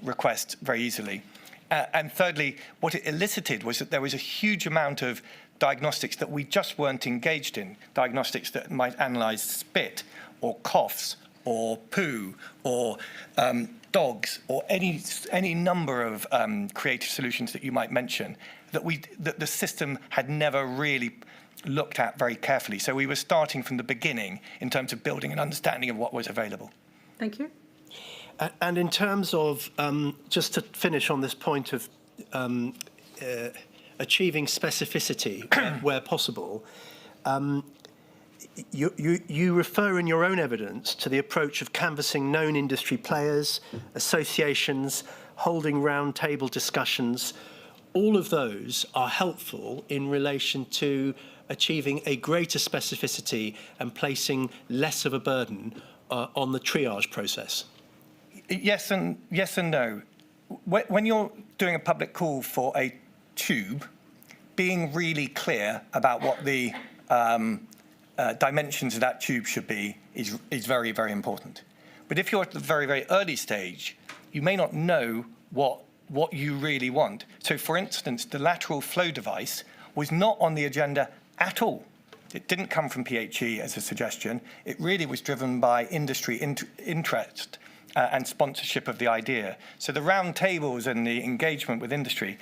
request very easily. And thirdly, what it elicited was that there was a huge amount of diagnostics that we just weren't engaged in, diagnostics that might analyse spit or coughs or poo or dogs or any number of creative solutions that you might mention that the system had never really looked at very carefully. So we were starting from the beginning in terms of building an understanding of what was available. Thank you. And in terms of, just to finish on this point of achieving specificity where possible, you refer in your own evidence to the approach of canvassing known industry players, associations, holding round table discussions. All of those are helpful in relation to achieving a greater specificity and placing less of a burden on the triage process. Yes and no. When you're doing a public call for a tube, being really clear about what the dimensions of that tube should be is very, very important. But if you're at the very, very early stage, you may not know what you really want. So, for instance, the lateral flow device was not on the agenda at all. It didn't come from PHE as a suggestion. It really was driven by industry interest and sponsorship of the idea. So the round tables and the engagement with industry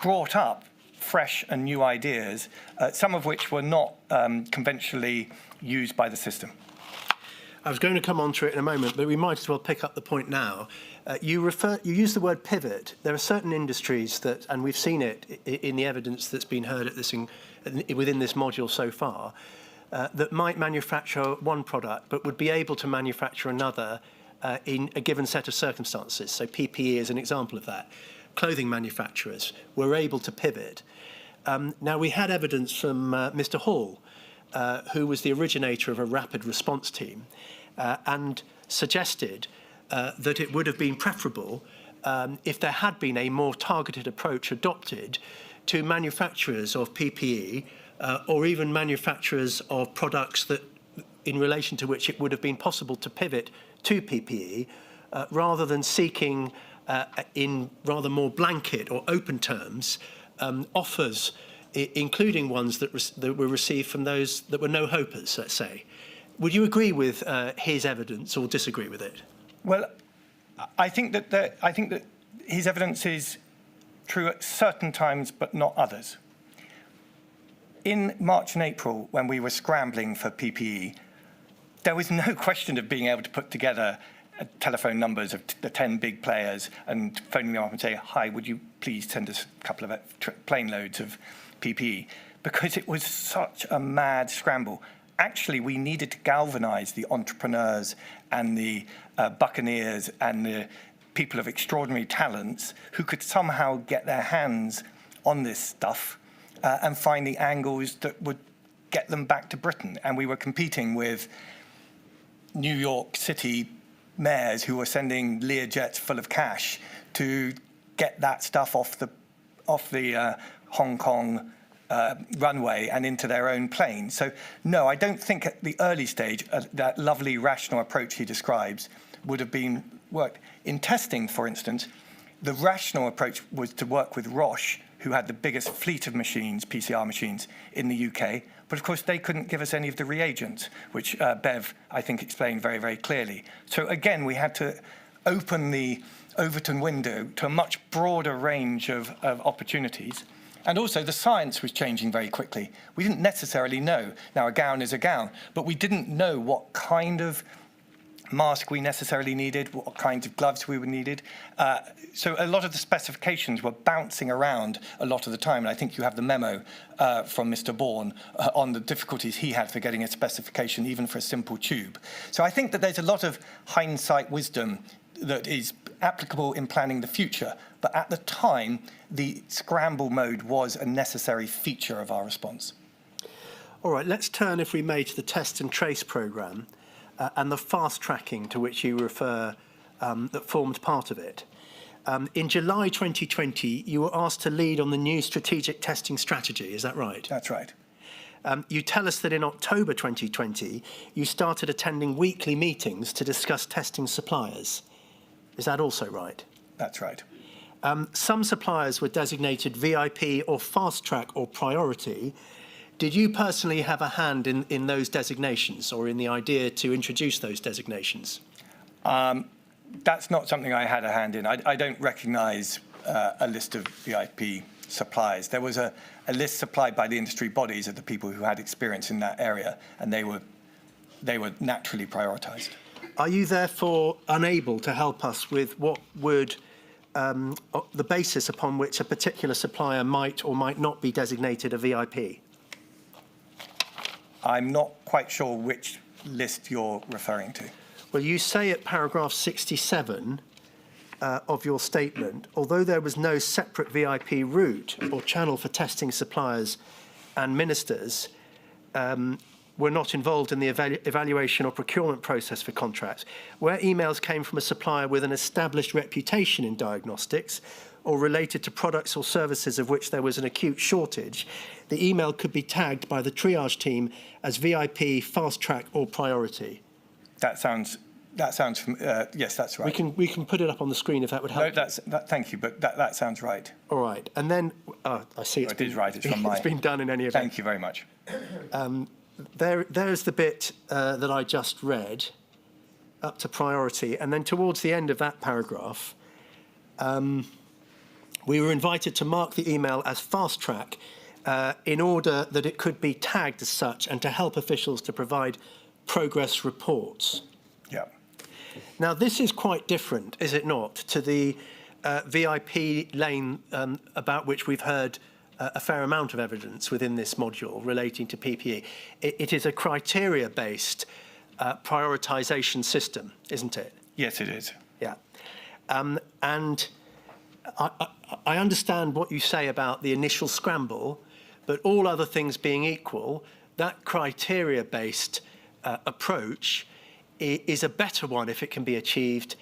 brought up fresh and new ideas, some of which were not conventionally used by the system. I was going to come on to it in a moment, but we might as well pick up the point now. You use the word pivot. There are certain industries that, and we've seen it in the evidence that's been heard at this within this module so far, that might manufacture one product but would be able to manufacture another in a given set of circumstances. So PPE is an example of that. Clothing manufacturers were able to pivot. Now, we had evidence from Mr. Hall, who was the originator of a rapid response team, and suggested that it would have been preferable if there had been a more targeted approach adopted to manufacturers of PPE or even manufacturers of products that, in relation to which it would have been possible to pivot to PPE, rather than seeking, in rather more blanket or open terms, offers, including ones that were received from those that were no-hopers, let's say. Would you agree with his evidence or disagree with it? Well, I think that his evidence is true at certain times, but not others. In March and April, when we were scrambling for PPE, there was no question of being able to put together telephone numbers of the 10 big players and phoning them up and say, hi, would you please send us a couple of plane loads of PPE? Because it was such a mad scramble. Actually, we needed to galvanize the entrepreneurs and the buccaneers and the people of extraordinary talents who could somehow get their hands on this stuff and find the angles that would get them back to Britain. And we were competing with New York City mayors who were sending Learjets full of cash to get that stuff off the Hong Kong runway and into their own plane. So no, I don't think at the early stage that lovely rational approach he describes would have been worked. In testing, for instance, the rational approach was to work with Roche, who had the biggest fleet of machines, PCR machines, in the UK. But of course, they couldn't give us any of the reagents, which Bev, I think, explained very, very clearly. So again, we had to open the Overton window to a much broader range of opportunities. And also, the science was changing very quickly. We didn't necessarily know. Now, a gown is a gown, but we didn't know what kind of mask we necessarily needed, what kinds of gloves we would needed. So a lot of the specifications were bouncing around a lot of the time. And I think you have the memo from Mr. Bourne on the difficulties he had for getting a specification, even for a simple tube. So I think that there's a lot of hindsight wisdom that is applicable in planning the future. But at the time, the scramble mode was a necessary feature of our response. All right, let's turn, if we may, to the test and trace programme and the fast tracking to which you refer that formed part of it. In July 2020, you were asked to lead on the new strategic testing strategy, is that right? That's right. You tell us that in October 2020, you started attending weekly meetings to discuss testing suppliers. Is that also right? That's right. Some suppliers were designated VIP or fast track or priority. Did you personally have a hand in those designations or in the idea to introduce those designations? That's not something I had a hand in. I don't recognise a list of VIP suppliers. There was a list supplied by the industry bodies of the people who had experience in that area, and they were naturally prioritised. Are you therefore unable to help us with what would the basis upon which a particular supplier might or might not be designated a VIP? I'm not quite sure which list you're referring to. Well, you say at paragraph 67 of your statement, although there was no separate VIP route or channel for testing suppliers and ministers, were not involved in the evaluation or procurement process for contracts, where emails came from a supplier with an established reputation in diagnostics or related to products or services of which there was an acute shortage, the email could be tagged by the triage team as VIP, fast track or priority. Yes, that's right. We can put it up on the screen if that would help. No, thank you, but that sounds right. All right, and then I see it is right. It's from mine. It's been done in any event. Thank you very much. There's the bit that I just read, up to priority, and then towards the end of that paragraph, we were invited to mark the email as fast track in order that it could be tagged as such and to help officials to provide progress reports. Yeah. Now, this is quite different, is it not, to the VIP lane about which we've heard a fair amount of evidence within this module relating to PPE. It is a criteria-based prioritisation system, isn't it? Yes, it is. Yeah. And I understand what you say about the initial scramble, but all other things being equal, that criteria-based approach is a better one if it can be achieved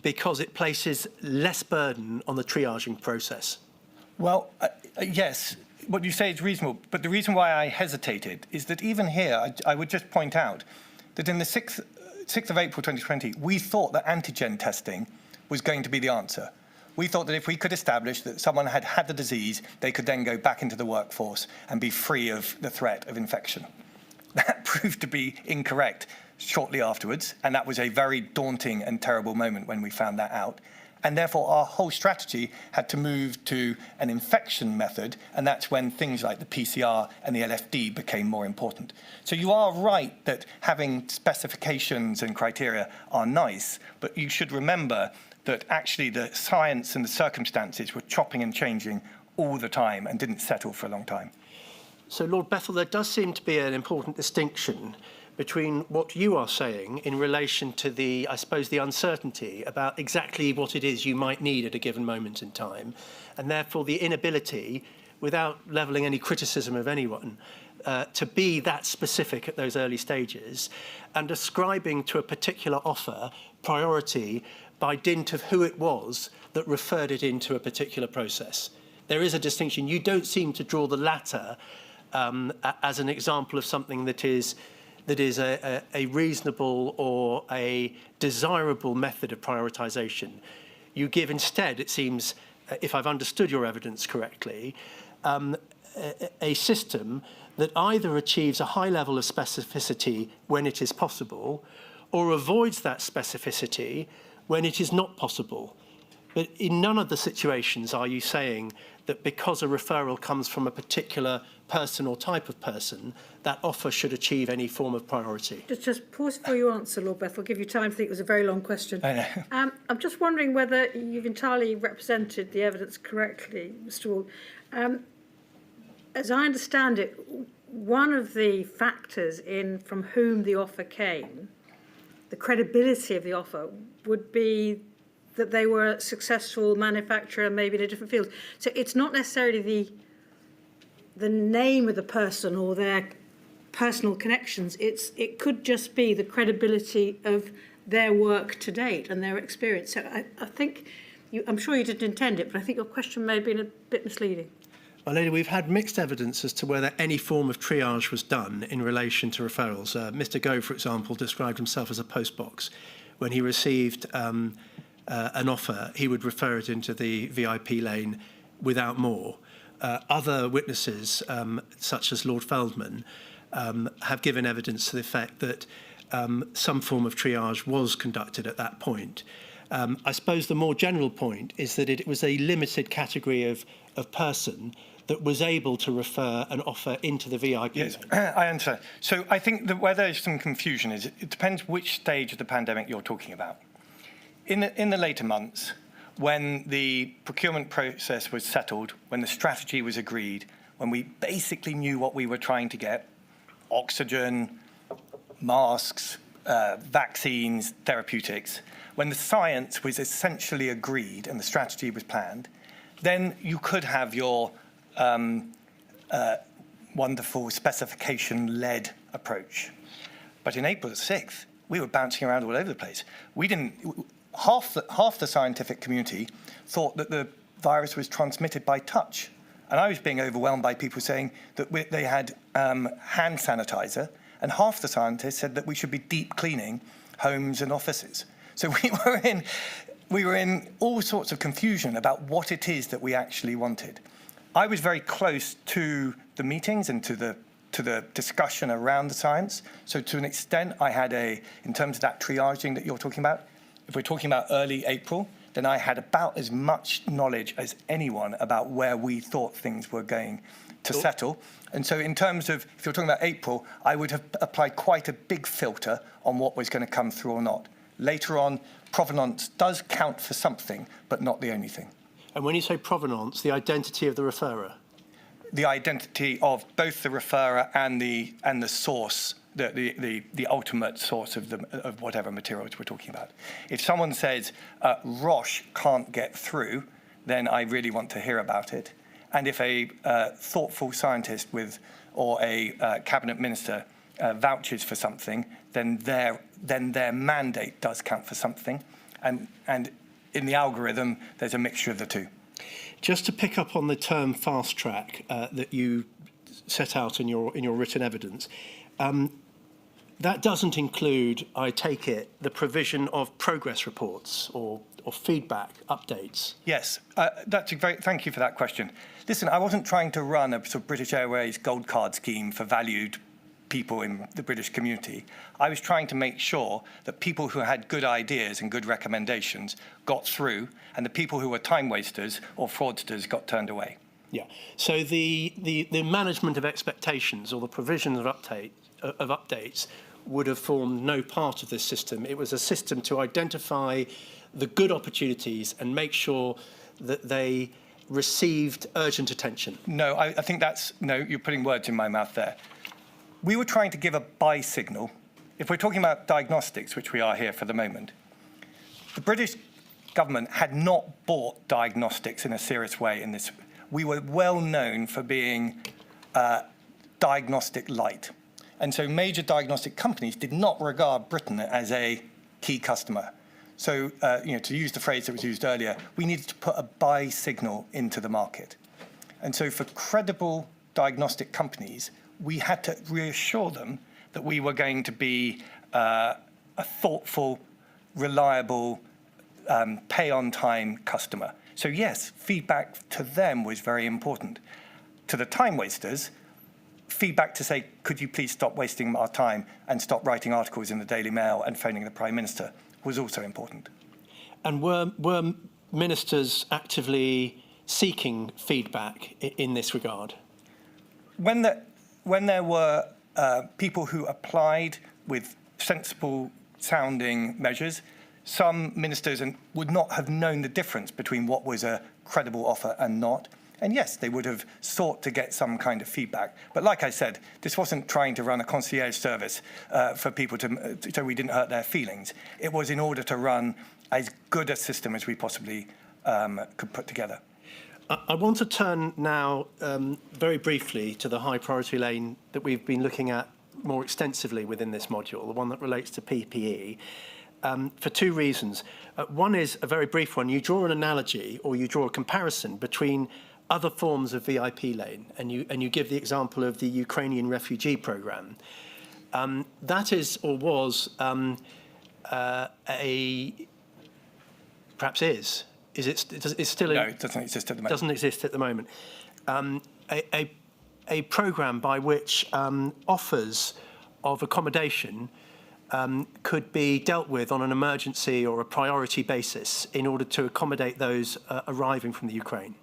because it places less burden on the triaging process. Well, yes, what you say is reasonable, but the reason why I hesitated is that even here, I would just point out that in the 6th of April 2020, we thought that antigen testing was going to be the answer. We thought that if we could establish that someone had had the disease, they could then go back into the workforce and be free of the threat of infection. That proved to be incorrect shortly afterwards, and that was a very daunting and terrible moment when we found that out. And therefore, our whole strategy had to move to an infection method, and that's when things like the PCR and the LFD became more important. So you are right that having specifications and criteria are nice, but you should remember that actually the science and the circumstances were chopping and changing all the time and didn't settle for a long time. So, Lord Bethell, there does seem to be an important distinction between what you are saying in relation to the, I suppose, the uncertainty about exactly what it is you might need at a given moment in time, and therefore the inability, without levelling any criticism of anyone, to be that specific at those early stages, and ascribing to a particular offer priority by dint of who it was that referred it into a particular process. There is a distinction. You don't seem to draw the latter as an example of something that is a reasonable or a desirable method of prioritisation. You give instead, it seems, if I've understood your evidence correctly, a system that either achieves a high level of specificity when it is possible or avoids that specificity when it is not possible. But in none of the situations are you saying that because a referral comes from a particular person or type of person, that offer should achieve any form of priority. Just pause for your answer, Lord Bethell. I'll give you time to think. It was a very long question. I know. I'm just wondering whether you've entirely represented the evidence correctly, Mr. Wald. As I understand it, one of the factors in from whom the offer came, the credibility of the offer, would be that they were a successful manufacturer, maybe in a different field. So it's not necessarily the name of the person or their personal connections. It could just be the credibility of their work to date and their experience. So I think, I'm sure you didn't intend it, but I think your question may have been a bit misleading. My lady, we've had mixed evidence as to whether any form of triage was done in relation to referrals. Mr. Gove, for example, described himself as a postbox when he received an offer, he would refer it into the VIP lane without more. Other witnesses, such as Lord Feldman, have given evidence to the effect that some form of triage was conducted at that point. I suppose the more general point is that it was a limited category of person that was able to refer an offer into the VIP. Yes, I understand. So I think that where there's some confusion is it depends which stage of the pandemic you're talking about. In the later months, when the procurement process was settled, when the strategy was agreed, when we basically knew what we were trying to get, oxygen, masks, vaccines, therapeutics, when the science was essentially agreed and the strategy was planned, then you could have your wonderful specification-led approach. But in April the 6th, we were bouncing around all over the place. We didn't, half the scientific community thought that the virus was transmitted by touch. And I was being overwhelmed by people saying that they had hand sanitizer, and half the scientists said that we should be deep cleaning homes and offices. So we were in all sorts of confusion about what it is that we actually wanted. I was very close to the meetings and to the discussion around the science. So to an extent, I had in terms of that triaging that you're talking about, if we're talking about early April, then I had about as much knowledge as anyone about where we thought things were going to settle. And so in terms of, if you're talking about April, I would have applied quite a big filter on what was going to come through or not. Later on, provenance does count for something, but not the only thing. And when you say provenance, the identity of the referrer? The identity of both the referrer and the source, the ultimate source of whatever materials we're talking about. If someone says Roche can't get through, then I really want to hear about it. And if a thoughtful scientist or a cabinet minister vouches for something, then their mandate does count for something. And in the algorithm, there's a mixture of the two. Just to pick up on the term fast track that you set out in your written evidence, that doesn't include, I take it, the provision of progress reports or feedback updates. Yes, thank you for that question. Listen, I wasn't trying to run a sort of British Airways gold card scheme for valued people in the British community. I was trying to make sure that people who had good ideas and good recommendations got through, and the people who were time wasters or fraudsters got turned away. Yeah. So the management of expectations or the provision of updates would have formed no part of this system. It was a system to identify the good opportunities and make sure that they received urgent attention. No, I think you're putting words in my mouth there. We were trying to give a buy signal. If we're talking about diagnostics, which we are here for the moment, the British government had not bought diagnostics in a serious way in this. We were well known for being diagnostic light. And so major diagnostic companies did not regard Britain as a key customer. So, to use the phrase that was used earlier, we needed to put a buy signal into the market. And so for credible diagnostic companies, we had to reassure them that we were going to be a thoughtful, reliable, pay-on-time customer. So yes, feedback to them was very important. To the time wasters, feedback to say, could you please stop wasting our time and stop writing articles in the Daily Mail and phoning the Prime Minister was also important. And were ministers actively seeking feedback in this regard? When there were people who applied with sensible sounding measures, some ministers would not have known the difference between what was a credible offer and not. And yes, they would have sought to get some kind of feedback. But like I said, this wasn't trying to run a concierge service for people so we didn't hurt their feelings. It was in order to run as good a system as we possibly could put together. I want to turn now very briefly to the high priority lane that we've been looking at more extensively within this module, the one that relates to PPE, for two reasons. One is a very brief one. You draw an analogy or you draw a comparison between other forms of VIP lane, and you give the example of the Ukrainian refugee programme. That is or was a perhaps is. It's still No, it doesn't exist at the moment. Doesn't exist at the moment. A programme by which offers of accommodation could be dealt with on an emergency or a priority basis in order to accommodate those arriving from the Ukraine.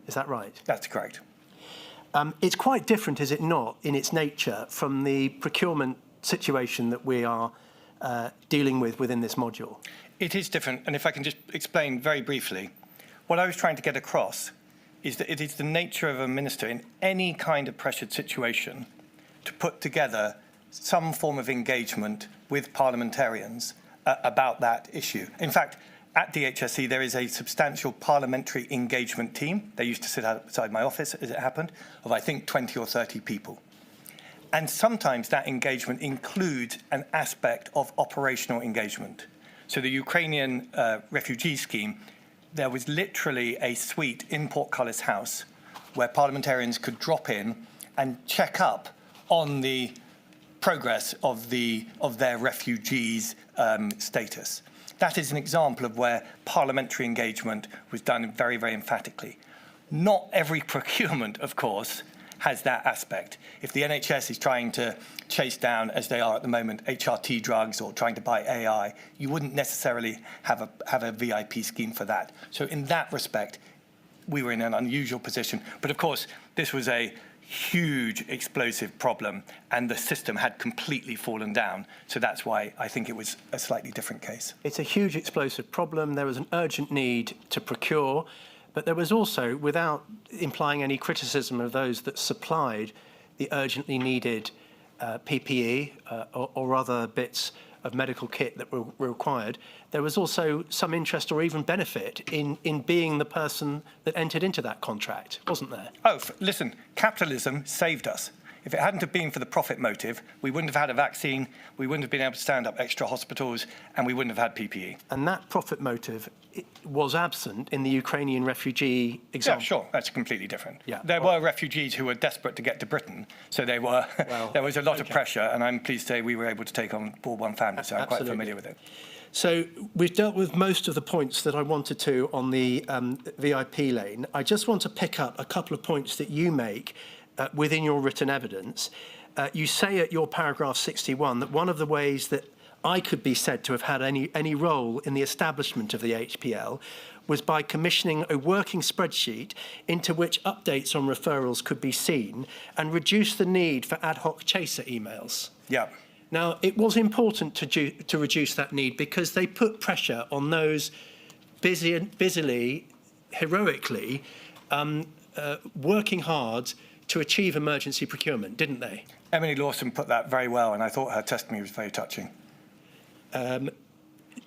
Is that right? That's correct. It's quite different, is it not, in its nature from the procurement situation that we are dealing with within this module? It is different, and if I can just explain very briefly, what I was trying to get across is that it is the nature of a minister in any kind of pressured situation to put together some form of engagement with parliamentarians about that issue. In fact, at DHSC, there is a substantial parliamentary engagement team. They used to sit outside my office, as it happened, of I think 20 or 30 people. And sometimes that engagement includes an aspect of operational engagement. So the Ukrainian refugee scheme, there was literally a suite in Portcullis House where parliamentarians could drop in and check up on the progress of their refugees' status. That is an example of where parliamentary engagement was done very, very emphatically. Not every procurement, of course, has that aspect. If the NHS is trying to chase down, as they are at the moment, HRT drugs or trying to buy AI, you wouldn't necessarily have a VIP scheme for that. So in that respect, we were in an unusual position. But of course, this was a huge explosive problem and the system had completely fallen down. So that's why I think it was a slightly different case. It's a huge explosive problem. There was an urgent need to procure, but there was also, without implying any criticism of those that supplied the urgently needed PPE or other bits of medical kit that were required, there was also some interest or even benefit in being the person that entered into that contract, wasn't there? Oh, listen, capitalism saved us. If it hadn't have been for the profit motive, we wouldn't have had a vaccine, we wouldn't have been able to stand up extra hospitals, and we wouldn't have had PPE. And that profit motive was absent in the Ukrainian refugee example. Yeah, sure, that's completely different. Yeah. There were refugees who were desperate to get to Britain, so there was a lot of pressure, and I'm pleased to say we were able to take on board one family, so I'm quite familiar with it. So we've dealt with most of the points that I wanted to on the VIP lane. I just want to pick up a couple of points that you make within your written evidence. You say at your paragraph 61 that one of the ways that I could be said to have had any role in the establishment of the HPL was by commissioning a working spreadsheet into which updates on referrals could be seen and reduce the need for ad hoc chaser emails. Yeah. Now, it was important to reduce that need because they put pressure on those busily, heroically working hard to achieve emergency procurement, didn't they? Emily Lawson put that very well, and I thought her testimony was very touching.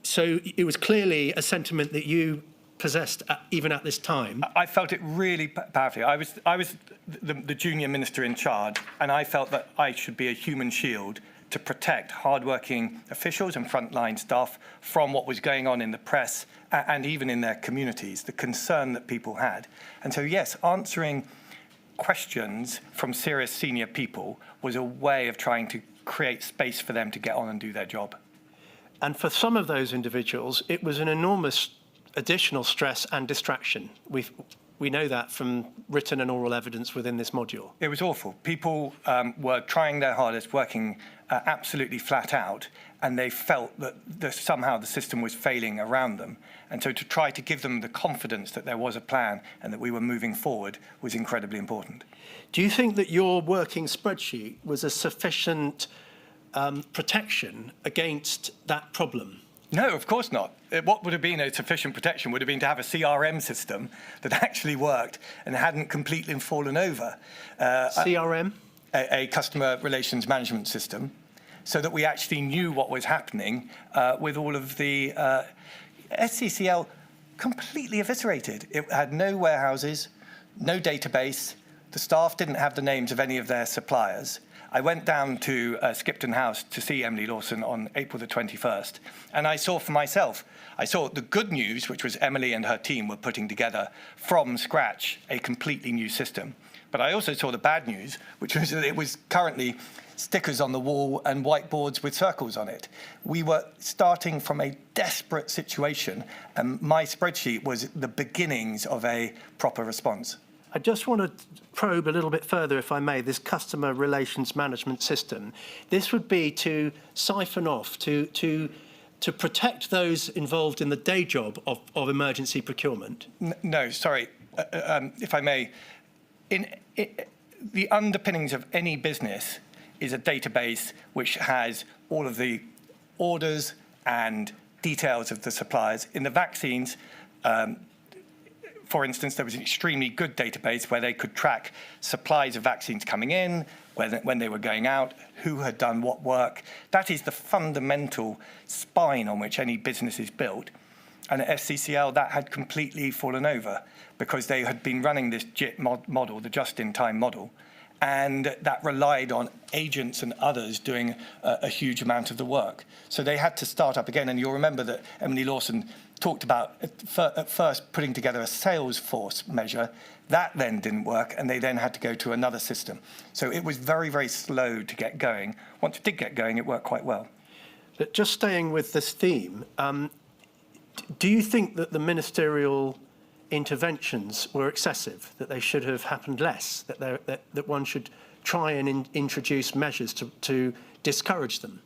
So it was clearly a sentiment that you possessed even at this time. I felt it really powerfully. I was the junior minister in charge, and I felt that I should be a human shield to protect hardworking officials and frontline staff from what was going on in the press and even in their communities, the concern that people had. And so, yes, answering questions from serious senior people was a way of trying to create space for them to get on and do their job. And for some of those individuals, it was an enormous additional stress and distraction. We know that from written and oral evidence within this module. It was awful. People were trying their hardest, working absolutely flat out, and they felt that somehow the system was failing around them. And so to try to give them the confidence that there was a plan and that we were moving forward was incredibly important. Do you think that your working spreadsheet was a sufficient protection against that problem? No, of course not. What would have been a sufficient protection would have been to have a CRM system that actually worked and hadn't completely fallen over. CRM? A customer relations management system, so that we actually knew what was happening with all of the SCCL completely eviscerated. It had no warehouses, no database. The staff didn't have the names of any of their suppliers. I went down to Skipton House to see Emily Lawson on April the 21st, and I saw for myself, I saw the good news, which was Emily and her team were putting together from scratch a completely new system. But I also saw the bad news, which was that it was currently stickers on the wall and whiteboards with circles on it. We were starting from a desperate situation, and my spreadsheet was the beginnings of a proper response. I just want to probe a little bit further, if I may, this customer relations management system. This would be to siphon off, to protect those involved in the day job of emergency procurement. No, sorry, if I may. The underpinnings of any business is a database which has all of the orders and details of the suppliers. In the vaccines, for instance, there was an extremely good database where they could track supplies of vaccines coming in, when they were going out, who had done what work. That is the fundamental spine on which any business is built. And at FCCL, that had completely fallen over because they had been running this JIT model, the just-in-time model, and that relied on agents and others doing a huge amount of the work. So they had to start up again. And you'll remember that Emily Lawson talked about at first putting together a Salesforce measure. That then didn't work, and they then had to go to another system. So it was very, very slow to get going. Once it did get going, it worked quite well. But just staying with this theme, do you think that the ministerial interventions were excessive, that they should have happened less, that one should try and introduce measures to discourage them?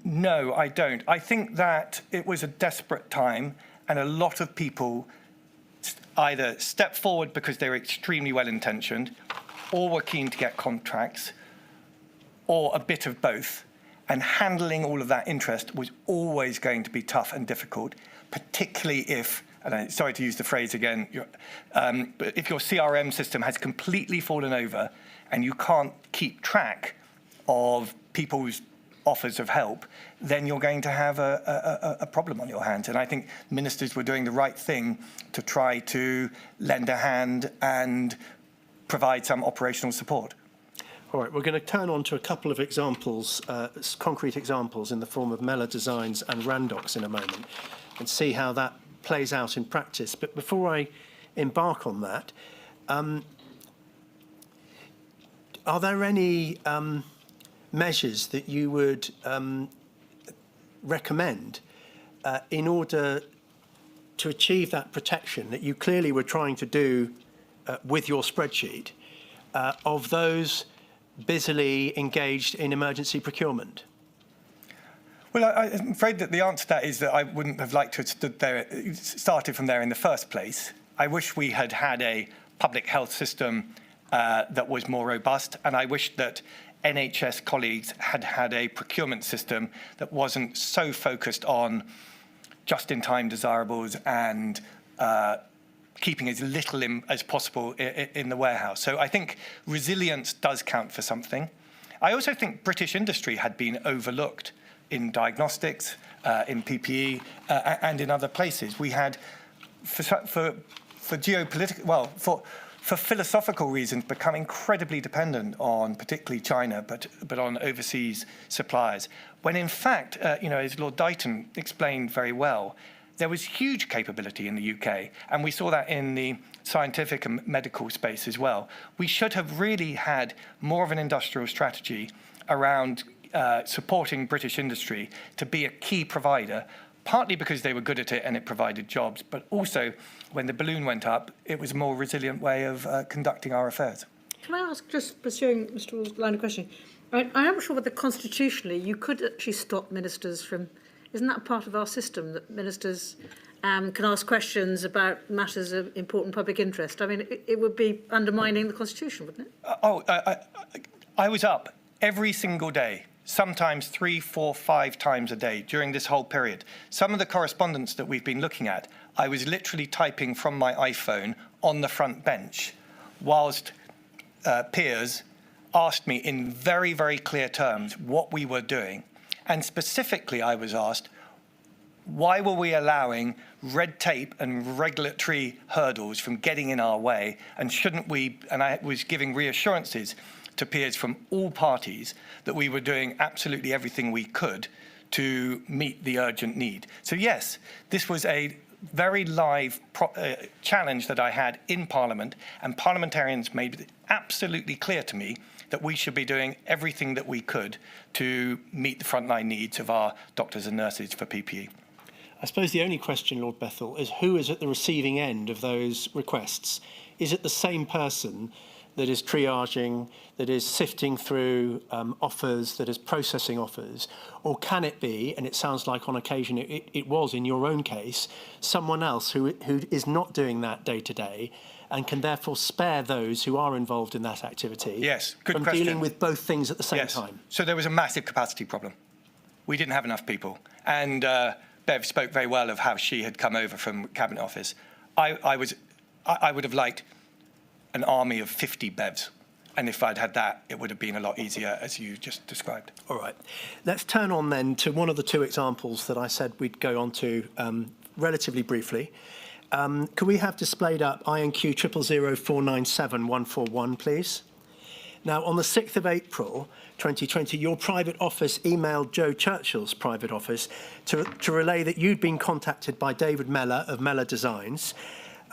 No, I don't. I think that it was a desperate time, and a lot of people either stepped forward because they were extremely well-intentioned, or were keen to get contracts, or a bit of both. And handling all of that interest was always going to be tough and difficult, particularly if, and I'm sorry to use the phrase again, but if your CRM system has completely fallen over and you can't keep track of people's offers of help, then you're going to have a problem on your hands. And I think ministers were doing the right thing to try to lend a hand and provide some operational support. All right, we're going to turn on to a couple of examples, concrete examples in the form of Meller Designs and Randox in a moment, and see how that plays out in practice. But before I embark on that, are there any measures that you would recommend in order to achieve that protection that you clearly were trying to do with your spreadsheet of those busily engaged in emergency procurement? Well, I'm afraid that the answer to that is that I wouldn't have liked to have started from there in the first place. I wish we had had a public health system that was more robust, and I wish that NHS colleagues had had a procurement system that wasn't so focused on just-in-time desirables and keeping as little as possible in the warehouse. So I think resilience does count for something. I also think British industry had been overlooked in diagnostics, in PPE, and in other places. We had, for geopolitical, well, for philosophical reasons, become incredibly dependent on particularly China, but on overseas suppliers. When in fact, as Lord Dighton explained very well, there was huge capability in the UK, and we saw that in the scientific and medical space as well. We should have really had more of an industrial strategy around supporting British industry to be a key provider, partly because they were good at it and it provided jobs, but also when the balloon went up, it was a more resilient way of conducting our affairs. Can I ask, just pursuing Mr. Wall's line of questioning, I am sure whether constitutionally you could actually stop ministers from, isn't that part of our system, that ministers can ask questions about matters of important public interest? I mean, it would be undermining the Constitution, wouldn't it? I was up every single day, sometimes 3, 4, 5 times a day during this whole period. Some of the correspondence that we've been looking at, I was literally typing from my iPhone on the front bench whilst peers asked me in very, very clear terms what we were doing. And specifically, I was asked, why were we allowing red tape and regulatory hurdles from getting in our way? And shouldn't we, and I was giving reassurances to peers from all parties that we were doing absolutely everything we could to meet the urgent need. So yes, this was a very live challenge that I had in Parliament, and parliamentarians made it absolutely clear to me that we should be doing everything that we could to meet the frontline needs of our doctors and nurses for PPE. I suppose the only question, Lord Bethell, is who is at the receiving end of those requests? Is it the same person that is triaging, that is sifting through offers, that is processing offers? Or can it be, and it sounds like on occasion it was in your own case, someone else who is not doing that day to day and can therefore spare those who are involved in that activity Yes, good from question. dealing with both things at the same Yes. time? So there was a massive capacity problem. We didn't have enough people. And Bev spoke very well of how she had come over from Cabinet Office. I would have liked an army of 50 Bevs. And if I'd had that, it would have been a lot easier, as you just described. All right. Let's turn on then to one of the two examples that I said we'd go on to relatively briefly. Could we have displayed up INQ 000497141, please? Now, on the 6th of April 2020, your private office emailed Joe Churchill's private office to relay that you'd been contacted by David Meller of Meller Designs,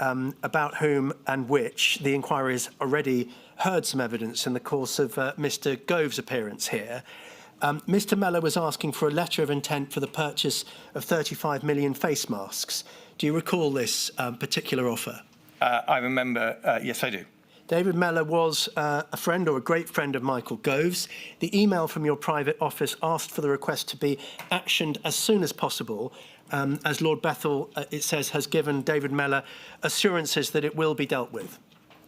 about whom and which the inquiry has already heard some evidence in the course of Mr. Gove's appearance here. Mr. Meller was asking for a letter of intent for the purchase of 35 million face masks. Do you recall this particular offer? I remember, yes, I do. David Meller was a friend or a great friend of Michael Gove's. The email from your private office asked for the request to be actioned as soon as possible, as Lord Bethell, it says, has given David Meller assurances that it will be dealt with.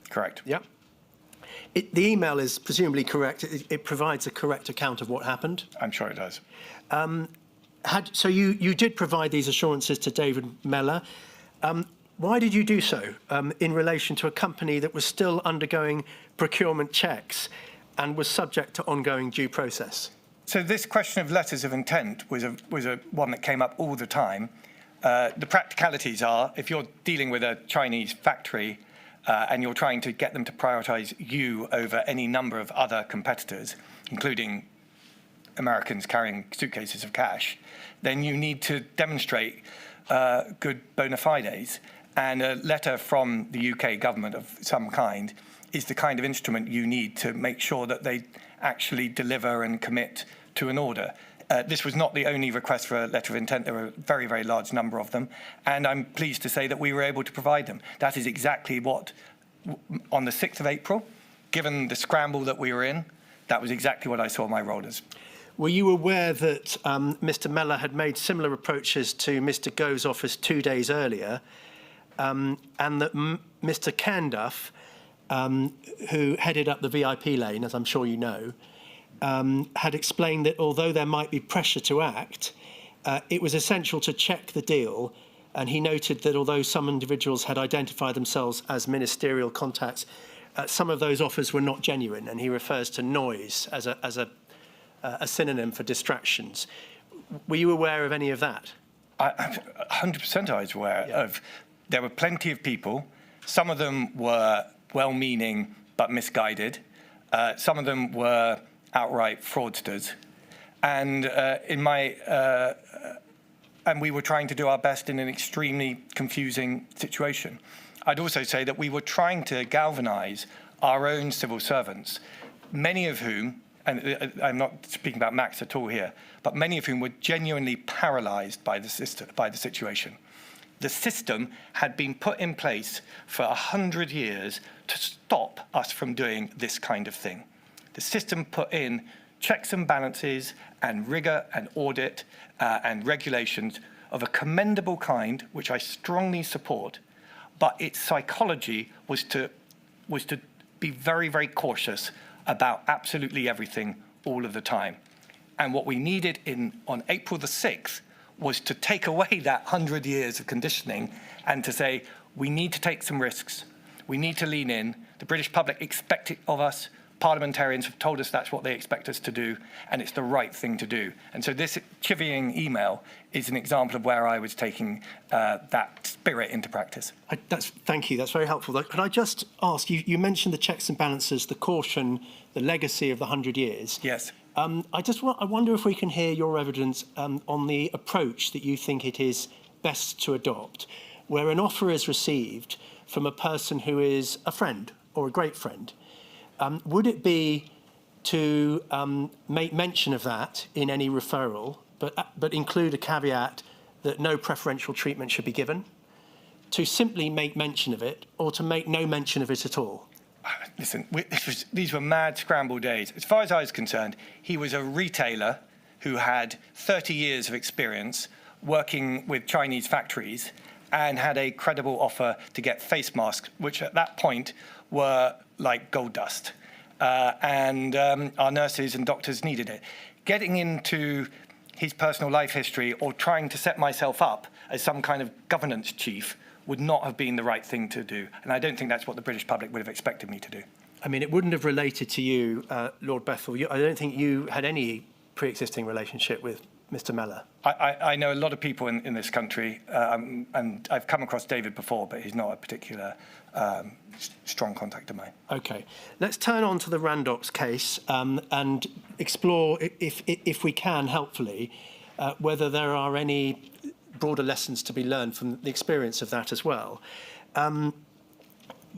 Correct. Yeah. The email is presumably correct. It provides a correct account of what happened. I'm sure it does. So you did provide these assurances to David Meller. Why did you do so in relation to a company that was still undergoing procurement checks and was subject to ongoing due process? So this question of letters of intent was one that came up all the time. The practicalities are, if you're dealing with a Chinese factory and you're trying to get them to prioritise you over any number of other competitors, including Americans carrying suitcases of cash, then you need to demonstrate good bona fides. And a letter from the UK government of some kind is the kind of instrument you need to make sure that they actually deliver and commit to an order. This was not the only request for a letter of intent. There were a very, very large number of them. And I'm pleased to say that we were able to provide them. That is exactly what, on the 6th of April, given the scramble that we were in, that was exactly what I saw my role as. Were you aware that Mr. Meller had made similar approaches to Mr. Gove's office 2 days earlier, and that Mr. Canduff, who headed up the VIP lane, as I'm sure you know, had explained that although there might be pressure to act, it was essential to check the deal, and he noted that although some individuals had identified themselves as ministerial contacts, some of those offers were not genuine, and he refers to noise as a synonym for distractions. Were you aware of any of that? 100% I was aware of. There were plenty of people. Some of them were well-meaning but misguided. Some of them were outright fraudsters. And and we were trying to do our best in an extremely confusing situation. I'd also say that we were trying to galvanise our own civil servants, many of whom, and I'm not speaking about Max at all here, but many of whom were genuinely paralysed by the situation. The system had been put in place for 100 years to stop us from doing this kind of thing. The system put in checks and balances and rigour and audit and regulations of a commendable kind, which I strongly support, but its psychology was to be very, very cautious about absolutely everything all of the time. And what we needed on April the 6th was to take away that 100 years of conditioning and to say, we need to take some risks. We need to lean in. The British public expect it of us. Parliamentarians have told us that's what they expect us to do, and it's the right thing to do. And so this chivying email is an example of where I was taking that spirit into practice. Thank you. That's very helpful. Could I just ask, you mentioned the checks and balances, the caution, the legacy of the 100 years. Yes. I wonder if we can hear your evidence on the approach that you think it is best to adopt, where an offer is received from a person who is a friend or a great friend. Would it be to make mention of that in any referral, but include a caveat that no preferential treatment should be given, to simply make mention of it, or to make no mention of it at all? Listen, these were mad scramble days. As far as I was concerned, he was a retailer who had 30 years of experience working with Chinese factories and had a credible offer to get face masks, which at that point were like gold dust. And our nurses and doctors needed it. Getting into his personal life history or trying to set myself up as some kind of governance chief would not have been the right thing to do. And I don't think that's what the British public would have expected me to do. I mean, it wouldn't have related to you, Lord Bethell. I don't think you had any pre-existing relationship with Mr. Meller. I know a lot of people in this country, and I've come across David before, but he's not a particular strong contact of mine. Okay, let's turn on to the Randox case and explore, if we can, helpfully, whether there are any broader lessons to be learned from the experience of that as well.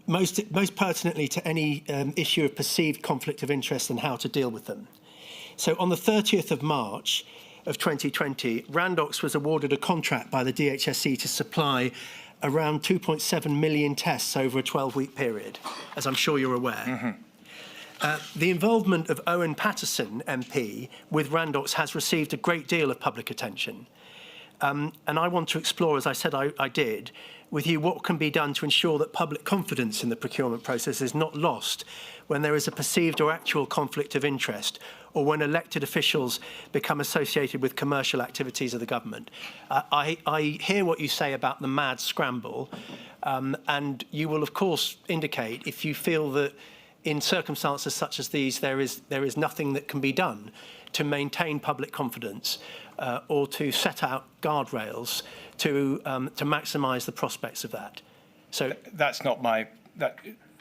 Most pertinently to any issue of perceived conflict of interest and how to deal with them. So on the 30th of March of 2020, Randox was awarded a contract by the DHSC to supply around 2.7 million tests over a 12-week period, as I'm sure you're aware. The involvement of Owen Paterson MP with Randox has received a great deal of public attention. And I want to explore, as I said I did, with you what can be done to ensure that public confidence in the procurement process is not lost when there is a perceived or actual conflict of interest, or when elected officials become associated with commercial activities of the government. I hear what you say about the mad scramble, and you will, of course, indicate if you feel that in circumstances such as these there is nothing that can be done to maintain public confidence or to set out guardrails to maximise the prospects of that. So that's not my...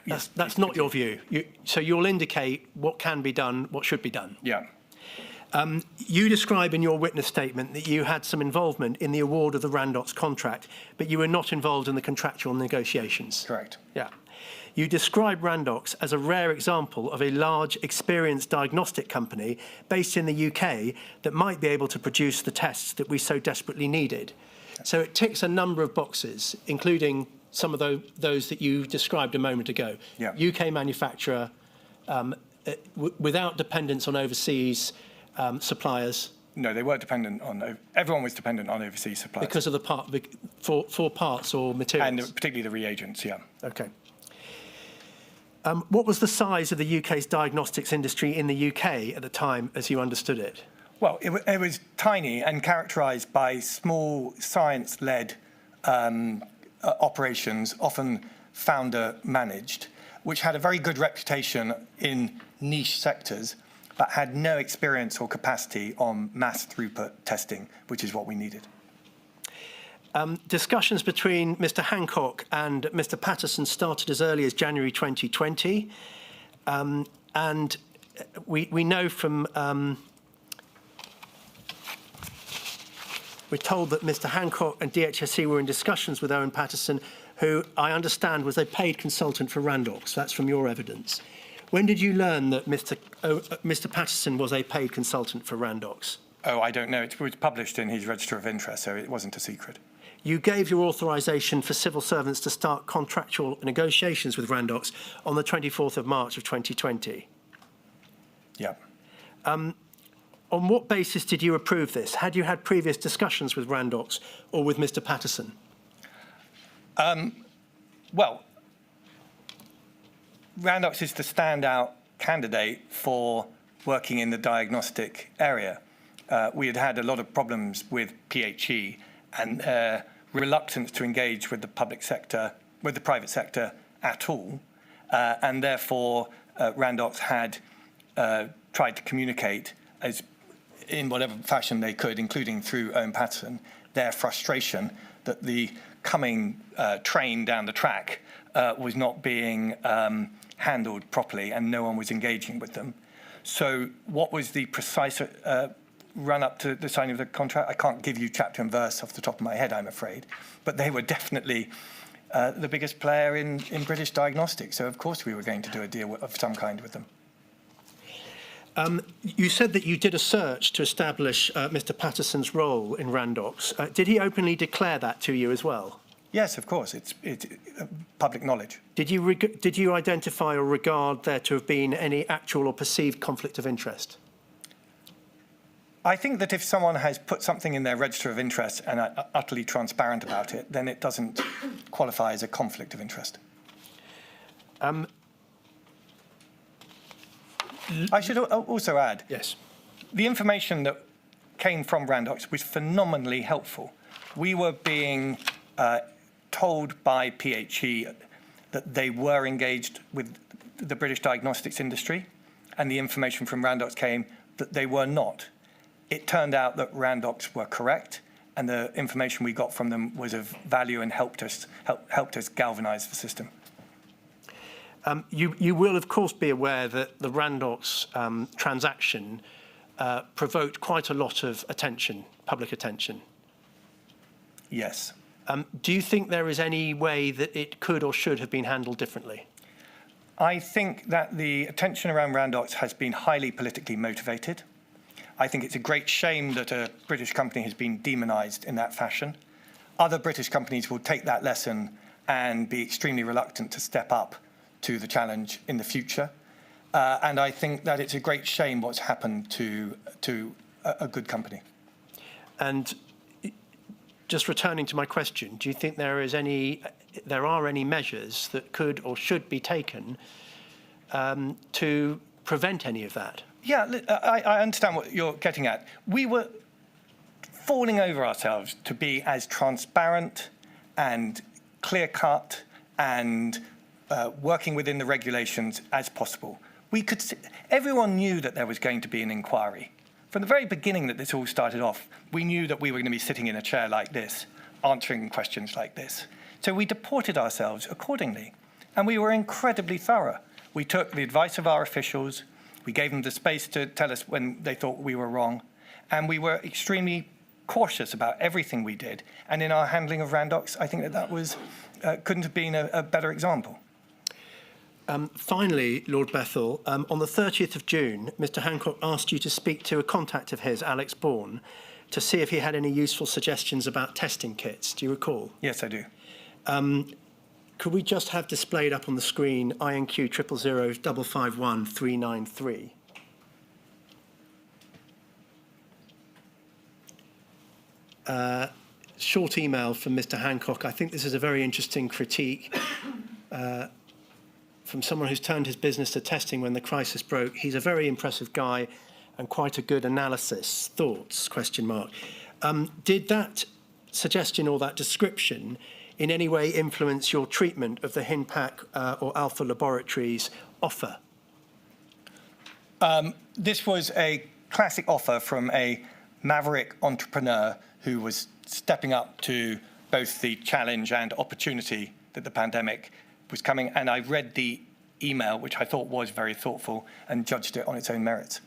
That's not your view. So you'll indicate what can be done, what should be done. Yeah. You describe in your witness statement that you had some involvement in the award of the Randox contract, but you were not involved in the contractual negotiations. Correct. Yeah. You describe Randox as a rare example of a large, experienced diagnostic company based in the UK that might be able to produce the tests that we so desperately needed. So it ticks a number of boxes, including some of those that you described a moment ago. Yeah. UK manufacturer, without dependence on overseas suppliers. No, they weren't dependent on... Everyone was dependent on overseas suppliers. Because of the for parts or materials? And particularly the reagents, yeah. Okay. What was the size of the UK's diagnostics industry in the UK at the time, as you understood it? Well, it was tiny and characterised by small science-led operations, often founder-managed, which had a very good reputation in niche sectors, but had no experience or capacity on mass throughput testing, which is what we needed. Discussions between Mr. Hancock and Mr. Patterson started as early as January 2020, and we know from... We're told that Mr. Hancock and DHSC were in discussions with Owen Paterson, who I understand was a paid consultant for Randox. That's from your evidence. When did you learn that Mr. Paterson was a paid consultant for Randox? Oh, I don't know. It was published in his Register of Interest, so it wasn't a secret. You gave your authorisation for civil servants to start contractual negotiations with Randox on the 24th of March of 2020. Yeah. On what basis did you approve this? Had you had previous discussions with Randox or with Mr. Patterson? Well, Randox is the standout candidate for working in the diagnostic area. We had had a lot of problems with PHE and reluctance to engage with the public sector, with the private sector at all, and therefore Randox had tried to communicate as in whatever fashion they could, including through Owen Paterson, their frustration that the coming train down the track was not being handled properly and no one was engaging with them. So what was the precise run up to the signing of the contract? I can't give you chapter and verse off the top of my head, I'm afraid, but they were definitely the biggest player in British diagnostics. So of course we were going to do a deal of some kind with them. You said that you did a search to establish Mr. Patterson's role in Randox. Did he openly declare that to you as well? Yes, of course. It's public knowledge. Did you identify or regard there to have been any actual or perceived conflict of interest? I think that if someone has put something in their register of interest and are utterly transparent about it, then it doesn't qualify as a conflict of interest. I should also add, Yes. the information that came from Randox was phenomenally helpful. We were being told by PHE that they were engaged with the British diagnostics industry, and the information from Randox came that they were not. It turned out that Randox were correct, and the information we got from them was of value and helped us galvanise the system. You will, of course, be aware that the Randox transaction provoked quite a lot of attention, public attention. Yes. Do you think there is any way that it could or should have been handled differently? I think that the attention around Randox has been highly politically motivated. I think it's a great shame that a British company has been demonised in that fashion. Other British companies will take that lesson and be extremely reluctant to step up to the challenge in the future. And I think that it's a great shame what's happened to a good company. And just returning to my question, do you think there are any measures that could or should be taken to prevent any of that? Yeah, I understand what you're getting at. We were falling over ourselves to be as transparent and clear-cut and working within the regulations as possible. Everyone knew that there was going to be an inquiry. From the very beginning that this all started off, we knew that we were going to be sitting in a chair like this, answering questions like this. So we deported ourselves accordingly, and we were incredibly thorough. We took the advice of our officials, we gave them the space to tell us when they thought we were wrong, and we were extremely cautious about everything we did. And in our handling of Randox, I think that was couldn't have been a better example. Finally, Lord Bethell, on the 30th of June, Mr. Hancock asked you to speak to a contact of his, Alex Bourne, to see if he had any useful suggestions about testing kits. Do you recall? Yes, I do. Could we just have displayed up on the screen INQ 000 551 393? Short email from Mr. Hancock. I think this is a very interesting critique from someone who's turned his business to testing when the crisis broke. He's a very impressive guy and quite a good analysis. Thoughts? ? Did that suggestion or that description in any way influence your treatment of the Hinpack or Alpha Laboratories offer? This was a classic offer from a maverick entrepreneur who was stepping up to both the challenge and opportunity that the pandemic was coming. And I read the email, which I thought was very thoughtful, and judged it on its own merits.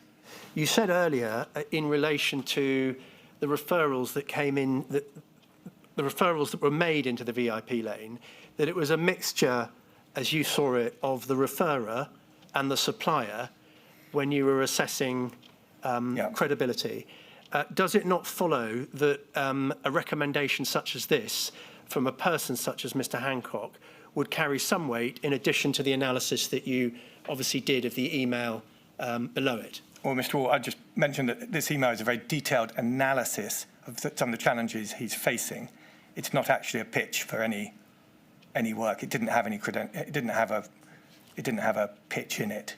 You said earlier, in relation to the referrals that came in, the referrals that were made into the VIP lane, that it was a mixture, as you saw it, of the referrer and the supplier when you were assessing credibility. Does it not follow that a recommendation such as this from a person such as Mr. Hancock would carry some weight in addition to the analysis that you obviously did of the email below it? Well, Mr. Wall, I just mentioned that this email is a very detailed analysis of some of the challenges he's facing. It's not actually a pitch for any work. It didn't have any it didn't have a pitch in it.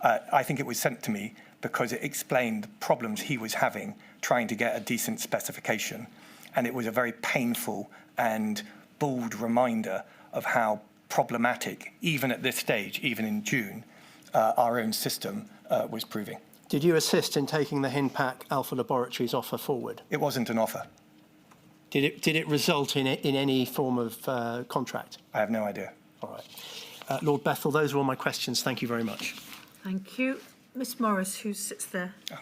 I think it was sent to me because it explained the problems he was having trying to get a decent specification, and it was a very painful and bold reminder of how problematic, even at this stage, even in June, our own system was proving. Did you assist in taking the Hinpack Alpha Laboratories offer forward? It wasn't an offer. Did it result in any form of contract? I have no idea. All right. Lord Bethell, those are all my questions. Thank you very much. Thank you. Miss Morris, who sits there. Oh.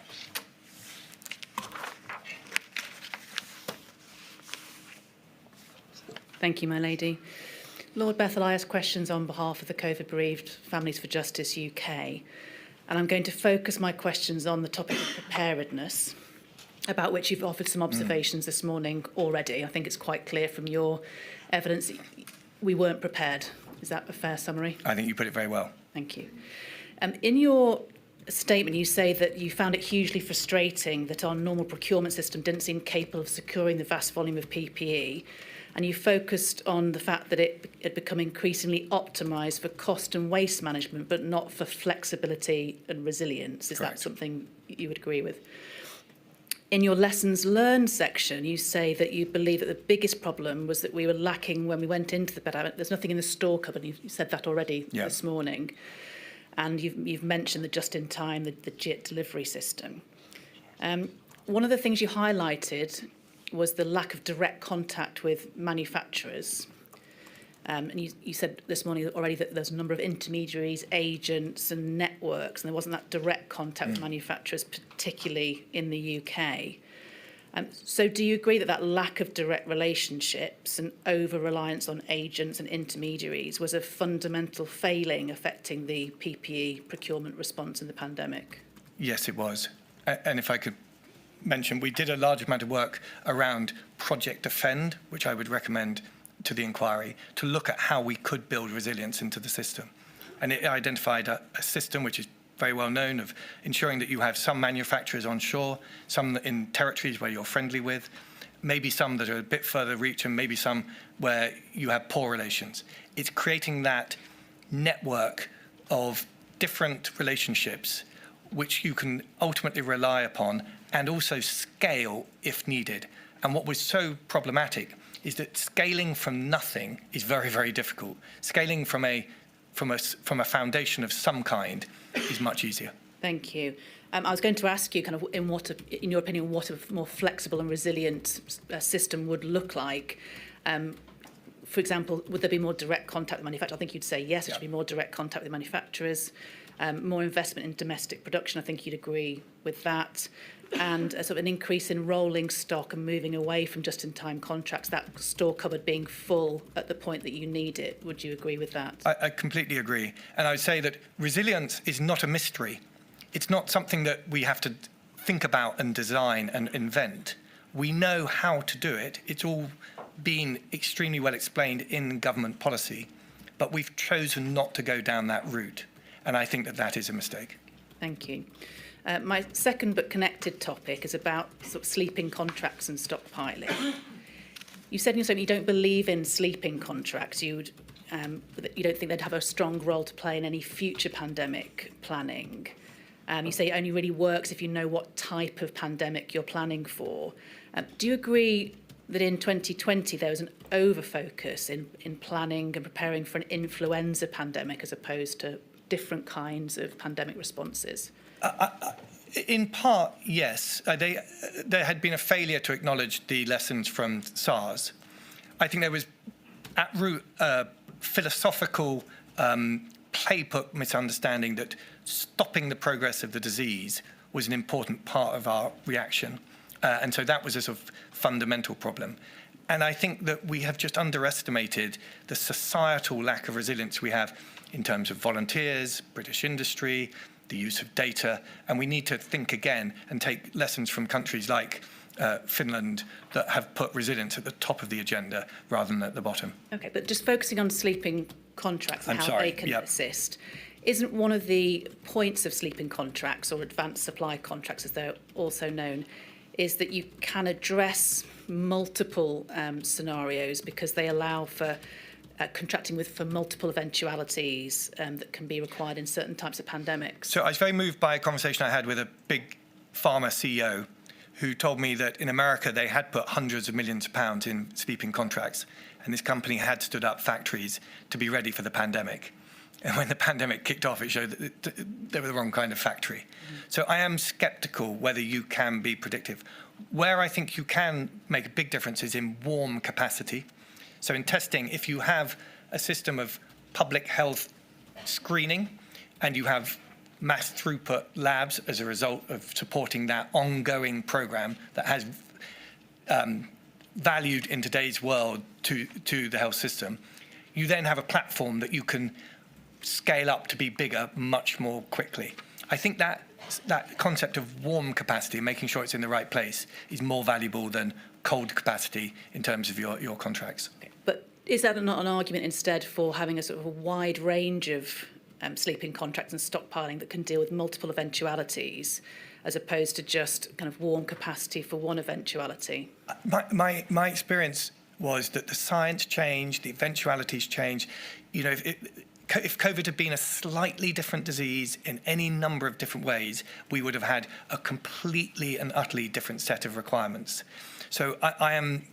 Thank you, my lady. Lord Bethell, I ask questions on behalf of the COVID-bereaved Families for Justice UK. And I'm going to focus my questions on the topic of preparedness, about which you've offered some observations this morning already. I think it's quite clear from your evidence we weren't prepared. Is that a fair summary? I think you put it very well. Thank you. In your statement, you say that you found it hugely frustrating that our normal procurement system didn't seem capable of securing the vast volume of PPE, and you focused on the fact that it had become increasingly optimised for cost and waste management, but not for flexibility and resilience. Is Correct. that something you would agree with? In your lessons learned section, you say that you believe that the biggest problem was that we were lacking when we went into the pandemic. There's nothing in the store cupboard. You said that already this morning. And you've mentioned the just-in-time, the JIT delivery system. One of the things you highlighted was the lack of direct contact with manufacturers. And you said this morning already that there's a number of intermediaries, agents and networks, and there wasn't that direct contact with manufacturers, particularly in the UK. So do you agree that that lack of direct relationships and over-reliance on agents and intermediaries was a fundamental failing affecting the PPE procurement response in the pandemic? Yes, it was. And if I could mention, we did a large amount of work around Project Defend, which I would recommend to the inquiry, to look at how we could build resilience into the system. And it identified a system which is very well known of ensuring that you have some manufacturers on shore, some in territories where you're friendly with, maybe some that are a bit further reach, and maybe some where you have poor relations. It's creating that network of different relationships which you can ultimately rely upon and also scale if needed. And what was so problematic is that scaling from nothing is very, very difficult. Scaling from a foundation of some kind is much easier. Thank you. I was going to ask you, kind of, in your opinion, what a more flexible and resilient system would look like. For example, would there be more direct contact with manufacturers? I think you'd say yes, there should be more direct contact with manufacturers. More investment in domestic production, I think you'd agree with that. And sort of an increase in rolling stock and moving away from just-in-time contracts, that store cupboard being full at the point that you need it. Would you agree with that? I completely agree. And I would say that resilience is not a mystery. It's not something that we have to think about and design and invent. We know how to do it. It's all been extremely well explained in government policy, but we've chosen not to go down that route. And I think that that is a mistake. Thank you. My second but connected topic is about sort of sleeping contracts and stockpiling. You said in your statement you don't believe in sleeping contracts. You don't think they'd have a strong role to play in any future pandemic planning. You say it only really works if you know what type of pandemic you're planning for. Do you agree that in 2020 there was an over-focus in planning and preparing for an influenza pandemic as opposed to different kinds of pandemic responses? In part, yes. There had been a failure to acknowledge the lessons from SARS. I think there was, at root, a philosophical playbook misunderstanding that stopping the progress of the disease was an important part of our reaction. And so that was a sort of fundamental problem. And I think that we have just underestimated the societal lack of resilience we have in terms of volunteers, British industry, the use of data, and we need to think again and take lessons from countries like Finland that have put resilience at the top of the agenda rather than at the bottom. Okay, but just focusing on sleeping contracts and how they can assist, isn't one of the points of sleeping contracts, or advanced supply contracts as they're also known, is that you can address multiple scenarios because they allow for contracting for multiple eventualities that can be required in certain types of pandemics? So I was very moved by a conversation I had with a big pharma CEO who told me that in America they had put hundreds of millions of pounds in sleeping contracts, and this company had stood up factories to be ready for the pandemic. And when the pandemic kicked off, it showed that they were the wrong kind of factory. So I am sceptical whether you can be predictive. Where I think you can make a big difference is in warm capacity. So in testing, if you have a system of public health screening and you have mass throughput labs as a result of supporting that ongoing program that has valued in today's world to the health system, you then have a platform that you can scale up to be bigger much more quickly. I think that concept of warm capacity, making sure it's in the right place, is more valuable than cold capacity in terms of your contracts. But is that not an argument instead for having a sort of a wide range of sleeping contracts and stockpiling that can deal with multiple eventualities, as opposed to just kind of warm capacity for one eventuality? My experience was that the science changed, the eventualities changed. You know, if COVID had been a slightly different disease in any number of different ways, we would have had a completely and utterly different set of requirements. So I am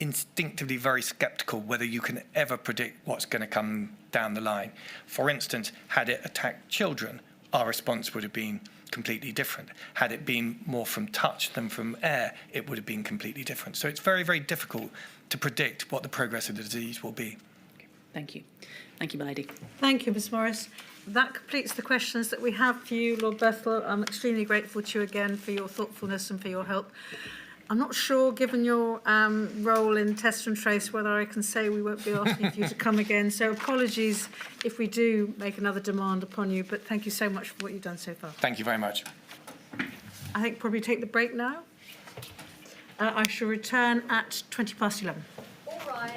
instinctively very sceptical whether you can ever predict what's going to come down the line. For instance, had it attacked children, our response would have been completely different. Had it been more from touch than from air, it would have been completely different. So it's very, very difficult to predict what the progress of the disease will be. Okay, thank you. Thank you, my lady. Thank you, Ms Morris. That completes the questions that we have for you, Lord Bethell. I'm extremely grateful to you again for your thoughtfulness and for your help. I'm not sure, given your role in Test and Trace, whether I can say we won't be asking for you to come again. So apologies if we do make another demand upon you, but thank you so much for what you've done so far. Thank you very much. I think probably take the break now. I shall return at 11:20. All right.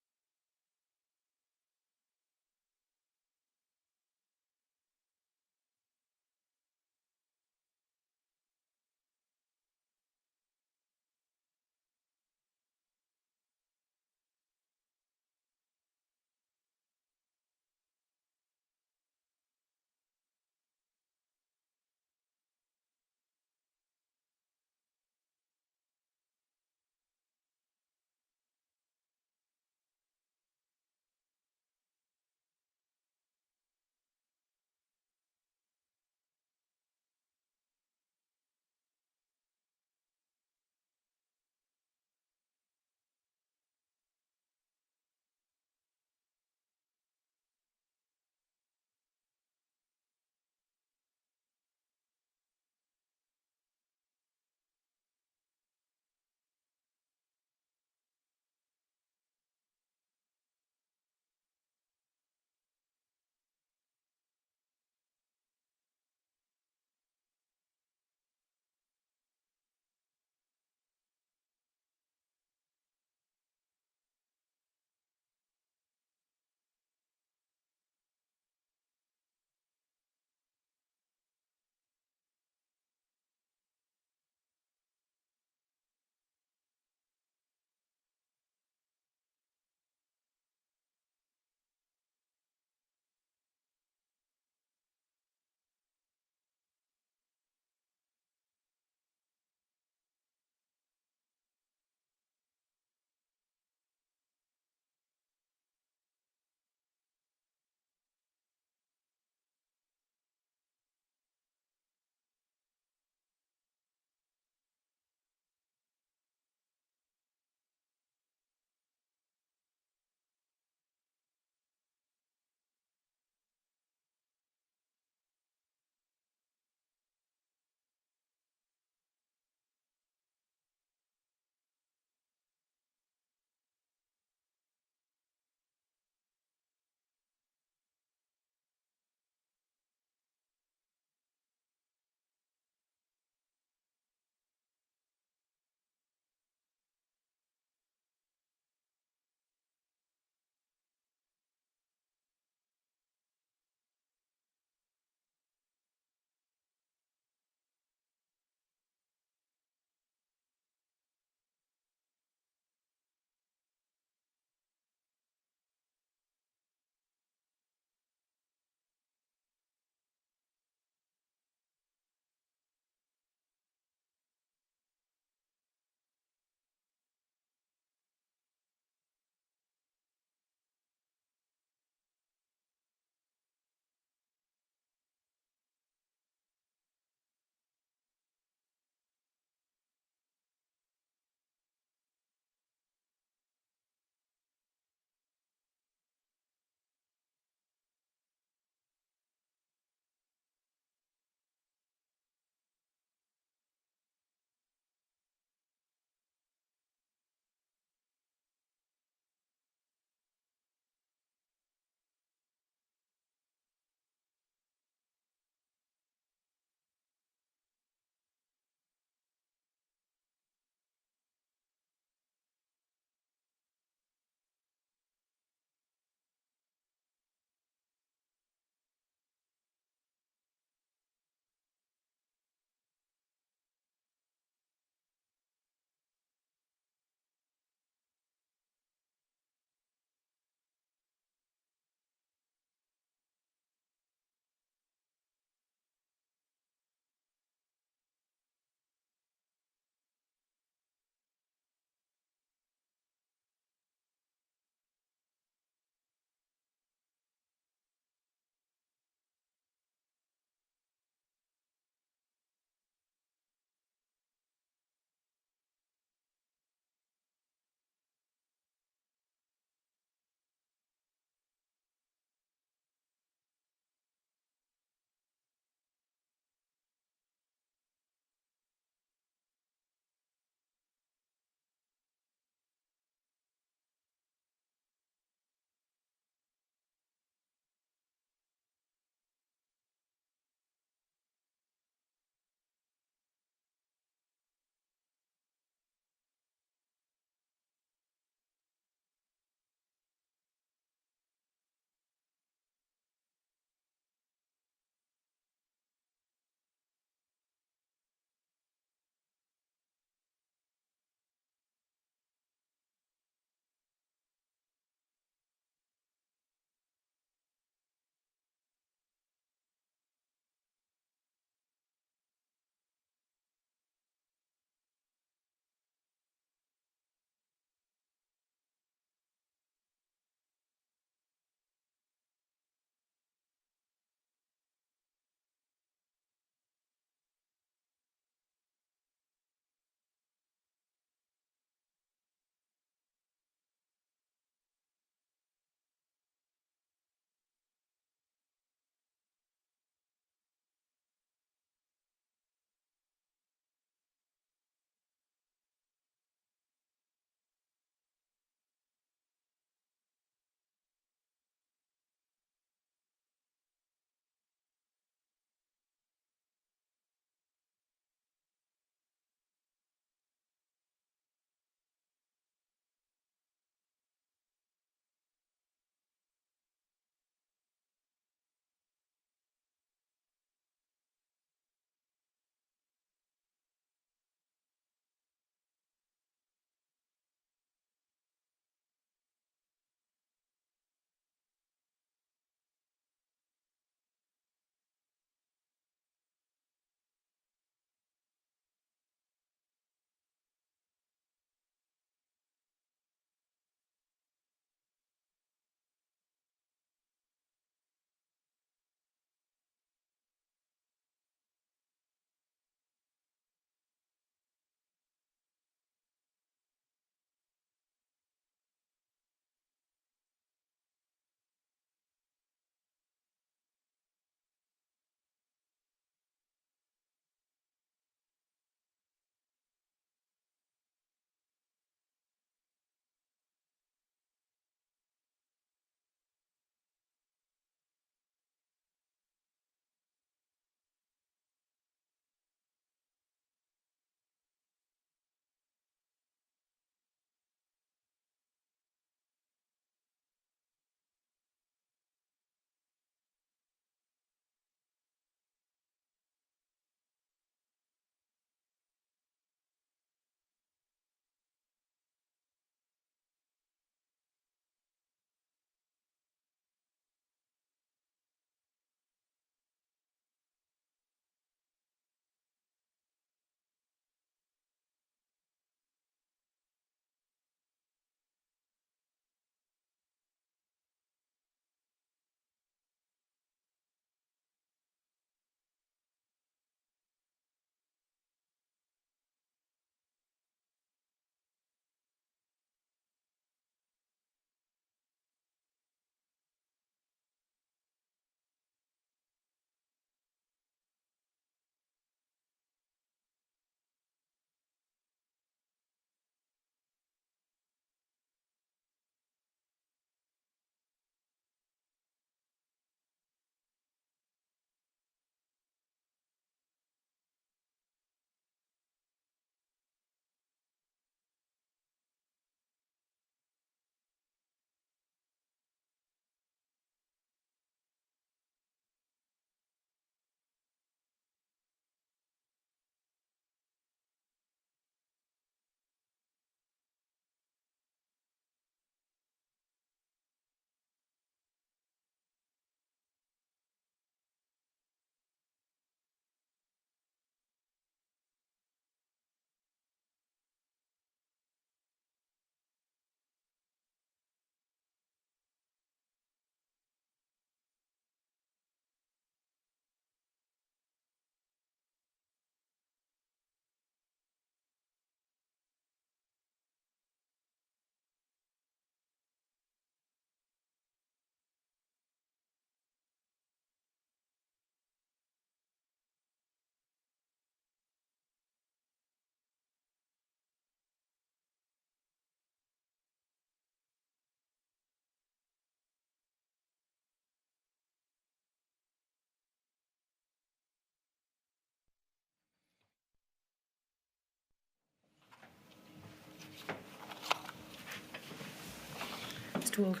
Oswald.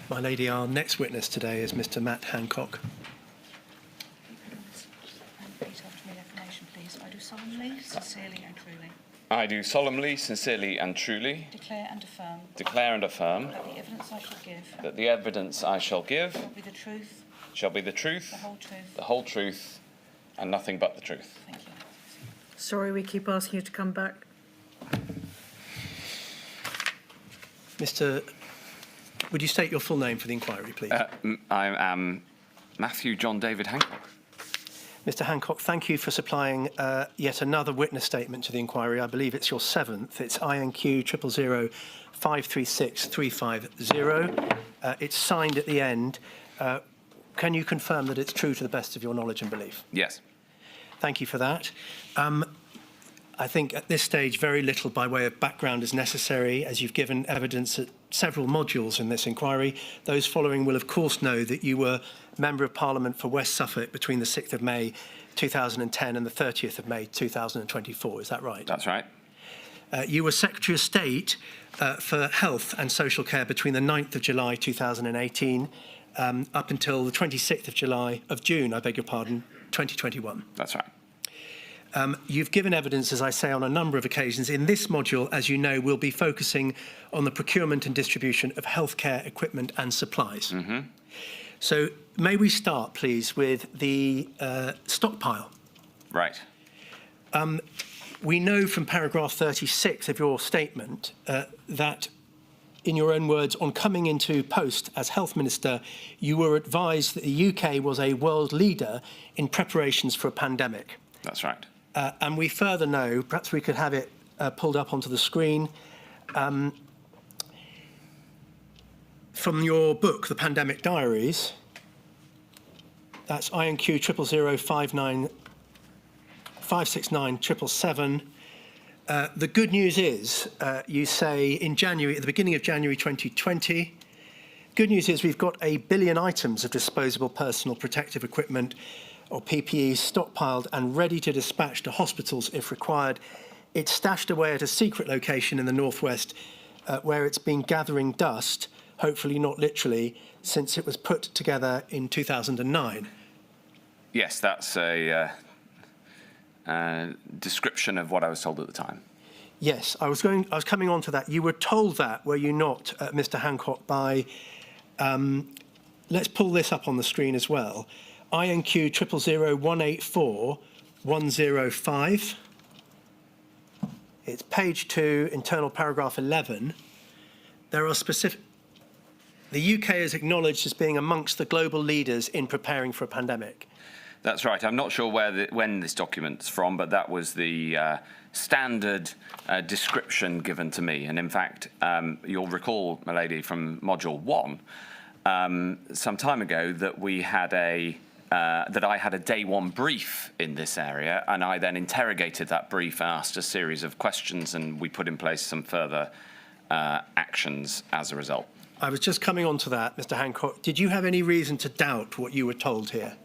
My lady, our next witness today is Mr. Matt Hancock. Repeat after me the affirmation, please. I do solemnly, sincerely and truly I do solemnly, sincerely and truly declare and affirm that the evidence I shall give the evidence I shall give will be the truth, shall be the truth, the whole truth. and nothing but the truth. Thank you. Sorry, we keep asking you to come back. Would you state your full name for the inquiry, please? I am Matthew John David Hancock. Mr. Hancock, thank you for supplying yet another witness statement to the inquiry. I believe it's your seventh. It's INQ 000 536 350. It's signed at the end. Can you confirm that it's true to the best of your knowledge and belief? Yes. Thank you for that. I think at this stage, very little by way of background is necessary, as you've given evidence at several modules in this inquiry. Those following will, of course, know that you were Member of Parliament for West Suffolk between the 6th of May 2010 and the 30th of May 2024. Is that right? That's right. You were Secretary of State for Health and Social Care between the 9th of July 2018 up until the 26th of June, 2021. That's right. You've given evidence, as I say, on a number of occasions. In this module, as you know, we'll be focusing on the procurement and distribution of healthcare equipment and supplies. Mm-hmm. So may we start, please, with the stockpile? Right. We know from paragraph 36 of your statement that, in your own words, on coming into post as Health Minister, you were advised that the UK was a world leader in preparations for a pandemic. That's right. And we further know, perhaps we could have it pulled up onto the screen, from your book, The Pandemic Diaries. That's INQ 000 569 777. The good news is, you say at the beginning of January 2020, good news is we've got 1 billion items of disposable personal protective equipment or PPE stockpiled and ready to dispatch to hospitals if required. It's stashed away at a secret location in the northwest where it's been gathering dust, hopefully not literally, since it was put together in 2009. Yes, that's a description of what I was told at the time. Yes, I was coming on to that. You were told that, were you not, Mr. Hancock, by, let's pull this up on the screen as well, INQ 000 184 105. It's page 2, internal paragraph 11. There are specific. The UK is acknowledged as being amongst the global leaders in preparing for a pandemic. That's right. I'm not sure when this document's from, but that was the standard description given to me. And in fact, you'll recall, my lady, from Module 1, some time ago that we had that I had a day one brief in this area, and I then interrogated that brief, asked a series of questions, and we put in place some further actions as a result. I was just coming on to that, Mr. Hancock. Did you have any reason to doubt what you were told here?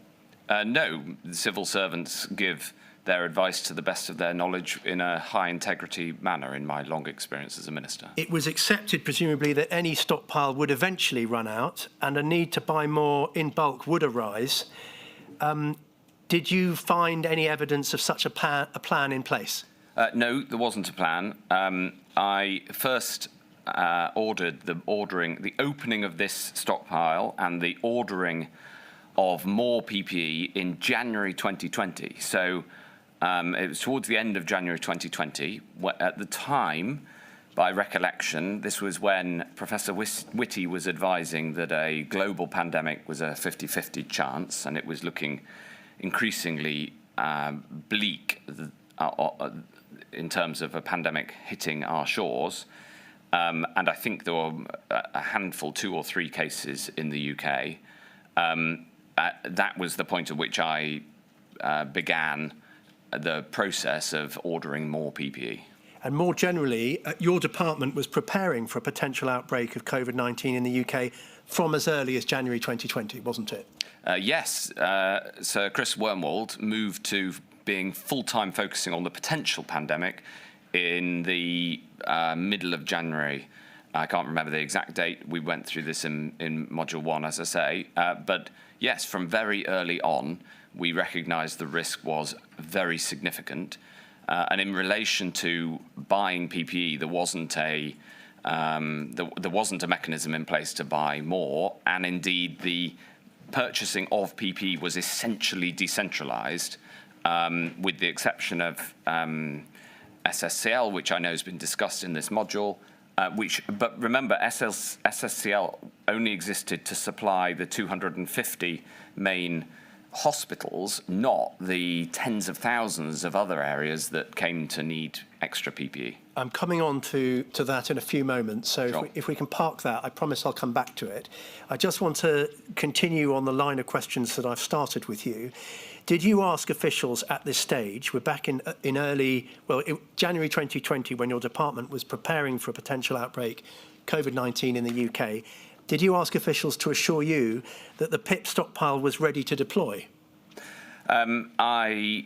No, the civil servants give their advice to the best of their knowledge in a high integrity manner in my long experience as a minister. It was accepted, presumably, that any stockpile would eventually run out and a need to buy more in bulk would arise. Did you find any evidence of such a plan in place? No, there wasn't a plan. I first ordered the opening of this stockpile and the ordering of more PPE in January 2020. So it was towards the end of January 2020. At the time, by recollection, this was when Professor Whitty was advising that a global pandemic was a 50-50 chance, and it was looking increasingly bleak in terms of a pandemic hitting our shores. And I think there were a handful, 2 or 3 cases in the UK. That was the point at which I began the process of ordering more PPE. And more generally, your department was preparing for a potential outbreak of COVID-19 in the UK from as early as January 2020, wasn't it? Yes. Sir Chris Wormwald moved to being full-time focusing on the potential pandemic in the middle of January I can't remember the exact date. We went through this in Module 1, as I say. But yes, from very early on, we recognised the risk was very significant. And in relation to buying PPE, there wasn't a mechanism in place to buy more. And indeed, the purchasing of PPE was essentially decentralised, with the exception of SSCL, which I know has been discussed in this module. But remember, SSCL only existed to supply the 250 main hospitals, not the tens of thousands of other areas that came to need extra PPE. I'm coming on to that in a few moments, so Sure. if we can park that, I promise I'll come back to it. I just want to continue on the line of questions that I've started with you. Did you ask officials at this stage, we're back in January 2020, when your department was preparing for a potential outbreak, COVID-19 in the UK, did you ask officials to assure you that the PIP stockpile was ready to deploy? I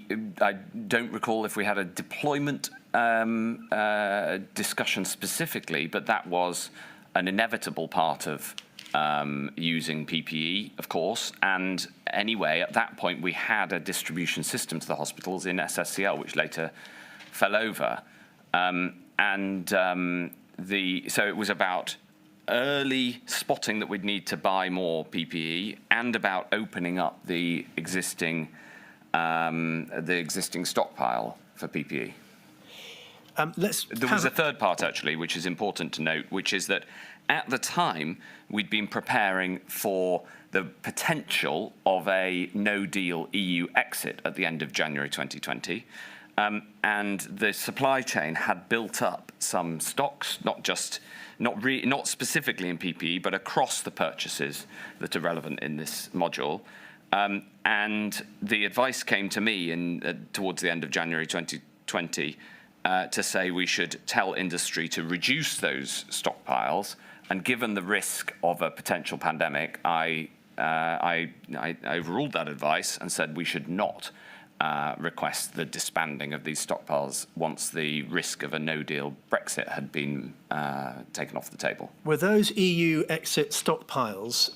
don't recall if we had a deployment discussion specifically, but that was an inevitable part of using PPE, of course. And anyway, at that point, we had a distribution system to the hospitals in SSCL, which later fell over. So it was about early spotting that we'd need to buy more PPE and about opening up the existing stockpile for PPE. There was a third part, actually, which is important to note, which is that at the time, we'd been preparing for the potential of a no-deal EU exit at the end of January 2020. And the supply chain had built up some stocks, not specifically in PPE, but across the purchases that are relevant in this module. And the advice came to me towards the end of January 2020 to say we should tell industry to reduce those stockpiles. And given the risk of a potential pandemic, I overruled that advice and said we should not request the disbanding of these stockpiles once the risk of a no-deal Brexit had been taken off the table. Were those EU exit stockpiles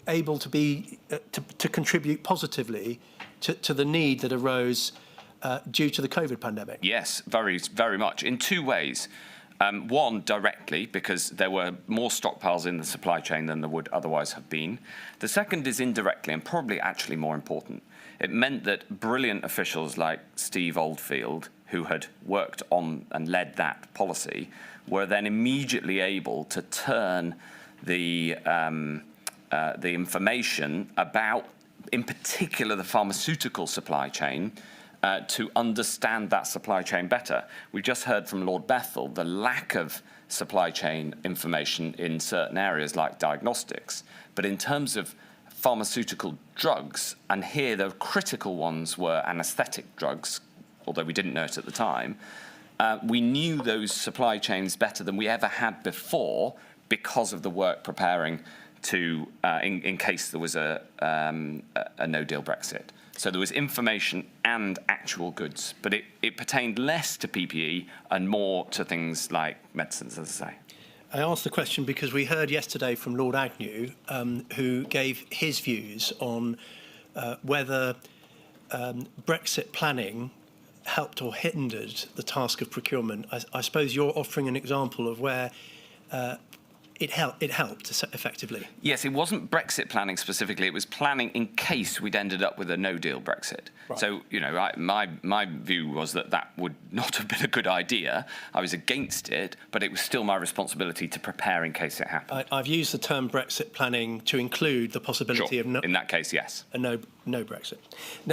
able to be to contribute positively to the need that arose due to the COVID pandemic? Yes, very, very much, in two ways. One, directly, because there were more stockpiles in the supply chain than there would otherwise have been. The second is indirectly, and probably actually more important. It meant that brilliant officials like Steve Oldfield, who had worked on and led that policy, were then immediately able to turn the information about, in particular, the pharmaceutical supply chain, to understand that supply chain better. We just heard from Lord Bethell the lack of supply chain information in certain areas like diagnostics. But in terms of pharmaceutical drugs, and here the critical ones were anaesthetic drugs, although we didn't know it at the time, we knew those supply chains better than we ever had before because of the work preparing to, in case there was a no-deal Brexit. So there was information and actual goods, but it pertained less to PPE and more to things like medicines, as I say. I asked the question because we heard yesterday from Lord Agnew, who gave his views on whether Brexit planning helped or hindered the task of procurement. I suppose you're offering an example of where it helped effectively. Yes, it wasn't Brexit planning specifically. It was planning in case we'd ended up with a no-deal Brexit. Right. So, you know, my view was that would not have been a good idea. I was against it, but it was still my responsibility to prepare in case it happened. I've used the term Brexit planning to include the possibility of in that case, yes. A no Brexit,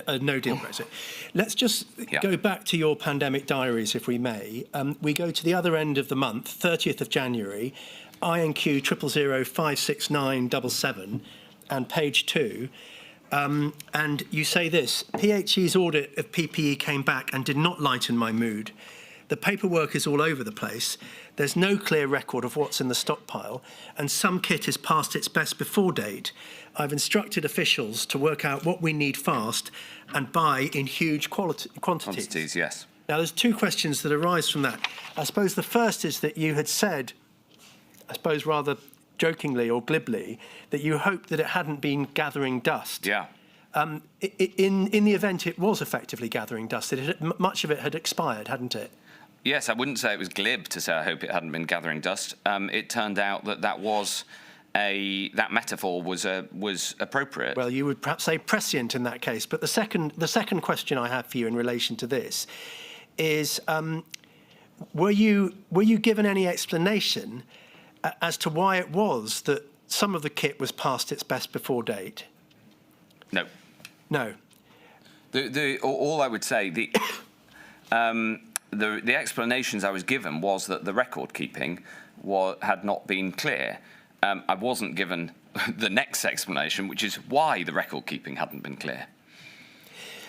a no-deal Brexit. Let's just go back to your pandemic diaries, if we may. We go to the other end of the month, 30th of January, INQ 000569777 and page 2. And you say this: PHE's audit of PPE came back and did not lighten my mood. The paperwork is all over the place. There's no clear record of what's in the stockpile, and some kit is past its best before date. I've instructed officials to work out what we need fast and buy in huge quantities. Quantities, yes. Now, there's two questions that arise from that. I suppose the first is that you had said I suppose rather jokingly or glibly, that you hoped that it hadn't been gathering dust. Yeah. In the event it was effectively gathering dust, much of it had expired, hadn't it? Yes, I wouldn't say it was glib to say I hope it hadn't been gathering dust. It turned out that that metaphor was appropriate. Well, you would perhaps say prescient in that case. But the second question I have for you in relation to this is, were you given any explanation as to why it was that some of the kit was past its best before date? No. No. All I would say, the explanations I was given was that the record keeping had not been clear. I wasn't given the next explanation, which is why the record keeping hadn't been clear.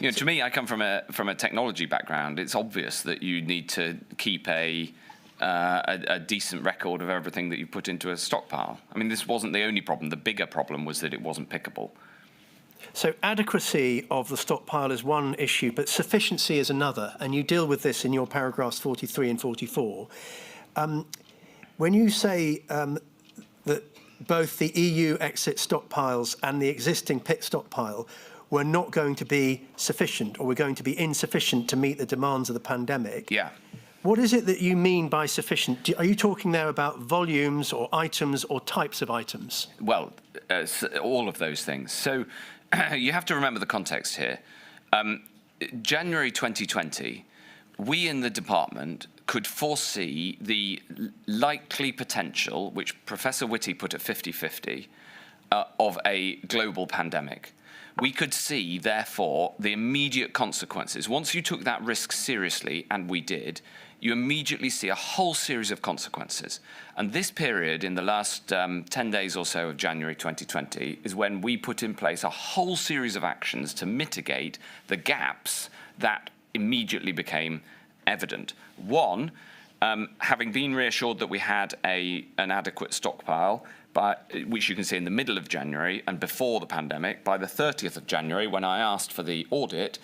You know, to me, I come from a technology background. It's obvious that you need to keep a decent record of everything that you put into a stockpile. I mean, this wasn't the only problem. The bigger problem was that it wasn't pickable. So adequacy of the stockpile is one issue, but sufficiency is another, and you deal with this in your paragraphs 43 and 44. When you say that both the EU exit stockpiles and the existing pit stockpile were not going to be sufficient or were going to be insufficient to meet the demands of the pandemic, Yeah. what is it that you mean by sufficient? Are you talking there about volumes or items or types of items? Well, all of those things. So you have to remember the context here. January 2020, we in the department could foresee the likely potential, which Professor Whitty put at 50-50, of a global pandemic. We could see, therefore, the immediate consequences. Once you took that risk seriously, and we did, you immediately see a whole series of consequences. And this period, in the last 10 days or so of January 2020, is when we put in place a whole series of actions to mitigate the gaps that immediately became evident. One, having been reassured that we had an adequate stockpile, which you can see in the middle of January and before the pandemic, by the 30th of January, when I asked for the audit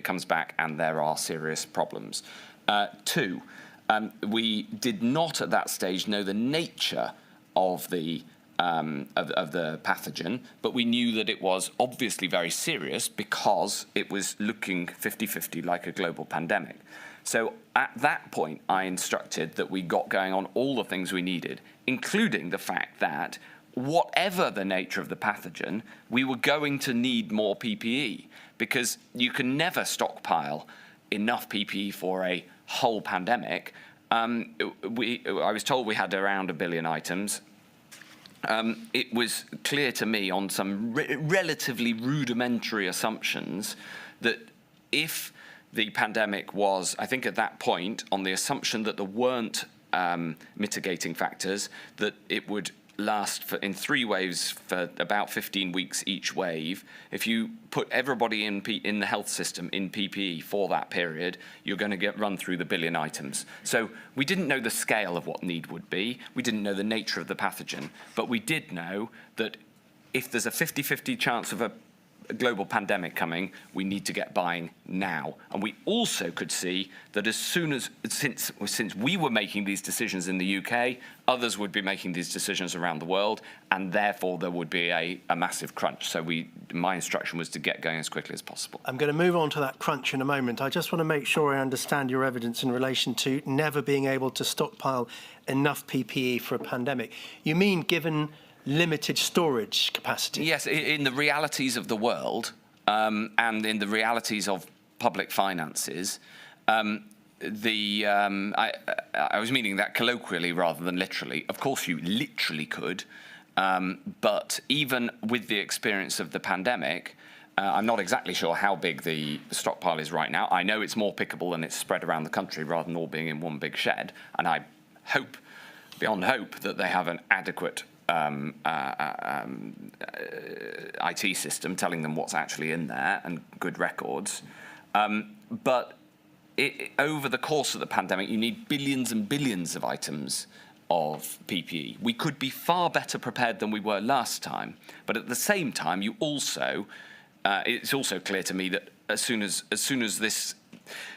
comes back and there are serious problems. Two, we did not at that stage know the nature of the pathogen, but we knew that it was obviously very serious because it was looking 50-50 like a global pandemic. So at that point, I instructed that we got going on all the things we needed, including the fact that whatever the nature of the pathogen, we were going to need more PPE because you can never stockpile enough PPE for a whole pandemic. I was told we had around 1 billion items. It was clear to me on some relatively rudimentary assumptions that if the pandemic was, I think at that point, on the assumption that there weren't mitigating factors, that it would last in 3 waves for about 15 weeks each wave. If you put everybody in the health system in PPE for that period, you're going to run through the 1 billion items. So we didn't know the scale of what need would be. We didn't know the nature of the pathogen. But we did know that if there's a 50-50 chance of a global pandemic coming, we need to get buying now. And we also could see that as soon as, since we were making these decisions in the UK, others would be making these decisions around the world, and therefore there would be a massive crunch. So my instruction was to get going as quickly as possible. I'm going to move on to that crunch in a moment. I just want to make sure I understand your evidence in relation to never being able to stockpile enough PPE for a pandemic. You mean given limited storage capacity? Yes, in the realities of the world and in the realities of public finances, I was meaning that colloquially rather than literally. Of course, you literally could, but even with the experience of the pandemic, I'm not exactly sure how big the stockpile is right now. I know it's more pickable and it's spread around the country rather than all being in one big shed. And I hope, beyond hope, that they have an adequate IT system telling them what's actually in there and good records. But over the course of the pandemic, you need billions and billions of items of PPE. We could be far better prepared than we were last time. But at the same time, it's also clear to me that as soon as this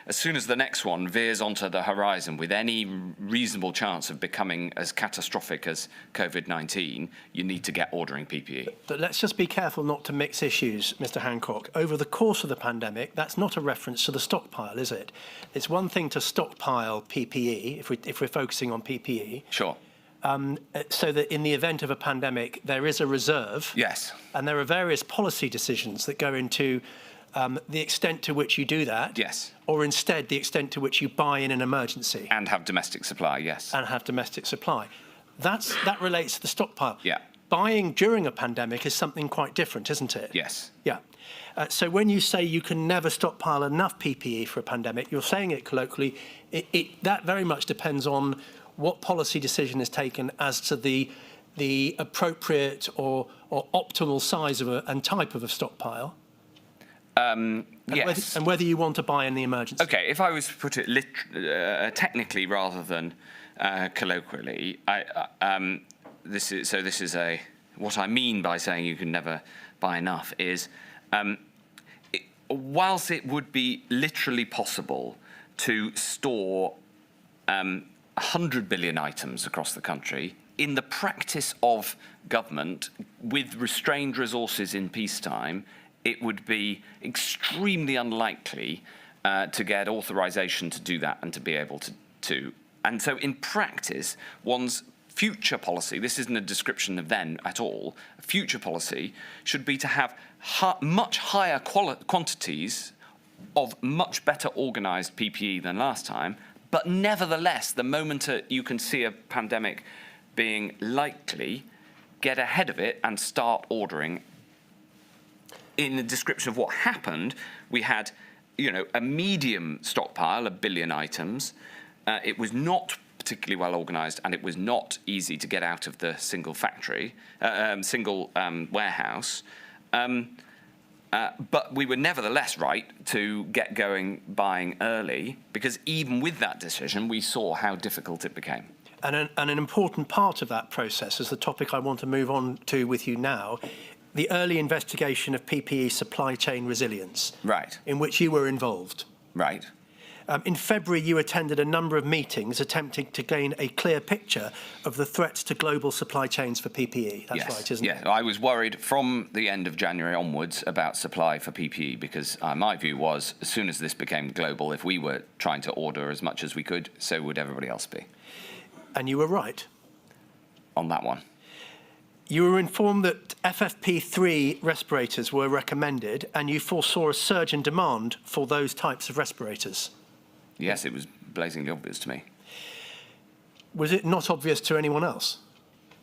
as soon as the next one veers onto the horizon with any reasonable chance of becoming as catastrophic as COVID-19, you need to get ordering PPE. But let's just be careful not to mix issues, Mr. Hancock. Over the course of the pandemic, that's not a reference to the stockpile, is it? It's one thing to stockpile PPE, if we're focusing on PPE. Sure. So that in the event of a pandemic, there is a reserve. Yes. And there are various policy decisions that go into the extent to which you do that. Yes. Or instead, the extent to which you buy in an emergency. And have domestic supply, yes. And have domestic supply. That relates to the stockpile. Yeah. Buying during a pandemic is something quite different, isn't it? Yes. Yeah. So when you say you can never stockpile enough PPE for a pandemic, you're saying it colloquially. That very much depends on what policy decision is taken as to the appropriate or optimal size of and type of a stockpile. Yes. And whether you want to buy in the emergency. Okay, if I was to put it technically rather than colloquially, what I mean by saying you can never buy enough is, whilst it would be literally possible to store 100 billion items across the country, in the practice of government, with restrained resources in peacetime, it would be extremely unlikely to get authorization to do that and to be able to. And so in practice, one's future policy, this isn't a description of then at all, future policy should be to have much higher quantities of much better organized PPE than last time. But nevertheless, the moment you can see a pandemic being likely, get ahead of it and start ordering. In the description of what happened, we had, a medium stockpile, 1 billion items. It was not particularly well organised, and it was not easy to get out of the single factory, warehouse. But we were nevertheless right to get going buying early, because even with that decision, we saw how difficult it became. And an important part of that process is the topic I want to move on to with you now, the early investigation of PPE supply chain resilience. Right. In which you were involved. Right. In February, you attended a number of meetings attempting to gain a clear picture of the threats to global supply chains for PPE. That's right, isn't it? Yes, I was worried from the end of January onwards about supply for PPE because my view was as soon as this became global, if we were trying to order as much as we could, so would everybody else be. And you were right. On that one. You were informed that FFP3 respirators were recommended and you foresaw a surge in demand for those types of respirators. Yes, it was blazingly obvious to me. Was it not obvious to anyone else?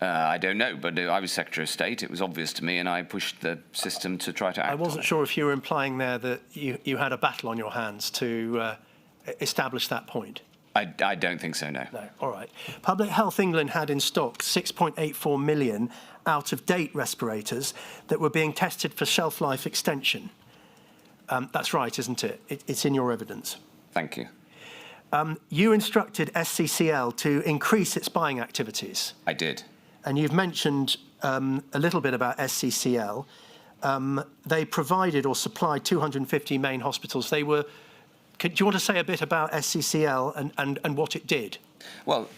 I don't know, but I was Secretary of State. It was obvious to me, and I pushed the system to try to act on it. I wasn't sure if you were implying there that you had a battle on your hands to establish that point. I don't think so, no. No, all right. Public Health England had in stock 6.84 million out-of-date respirators that were being tested for shelf life extension. That's right, isn't it? It's in your evidence. Thank you. You instructed SCCL to increase its buying activities. I did. And you've mentioned a little bit about SCCL. They provided or supplied 250 main hospitals. They were. Do you want to say a bit about SCCL and what it did? Well,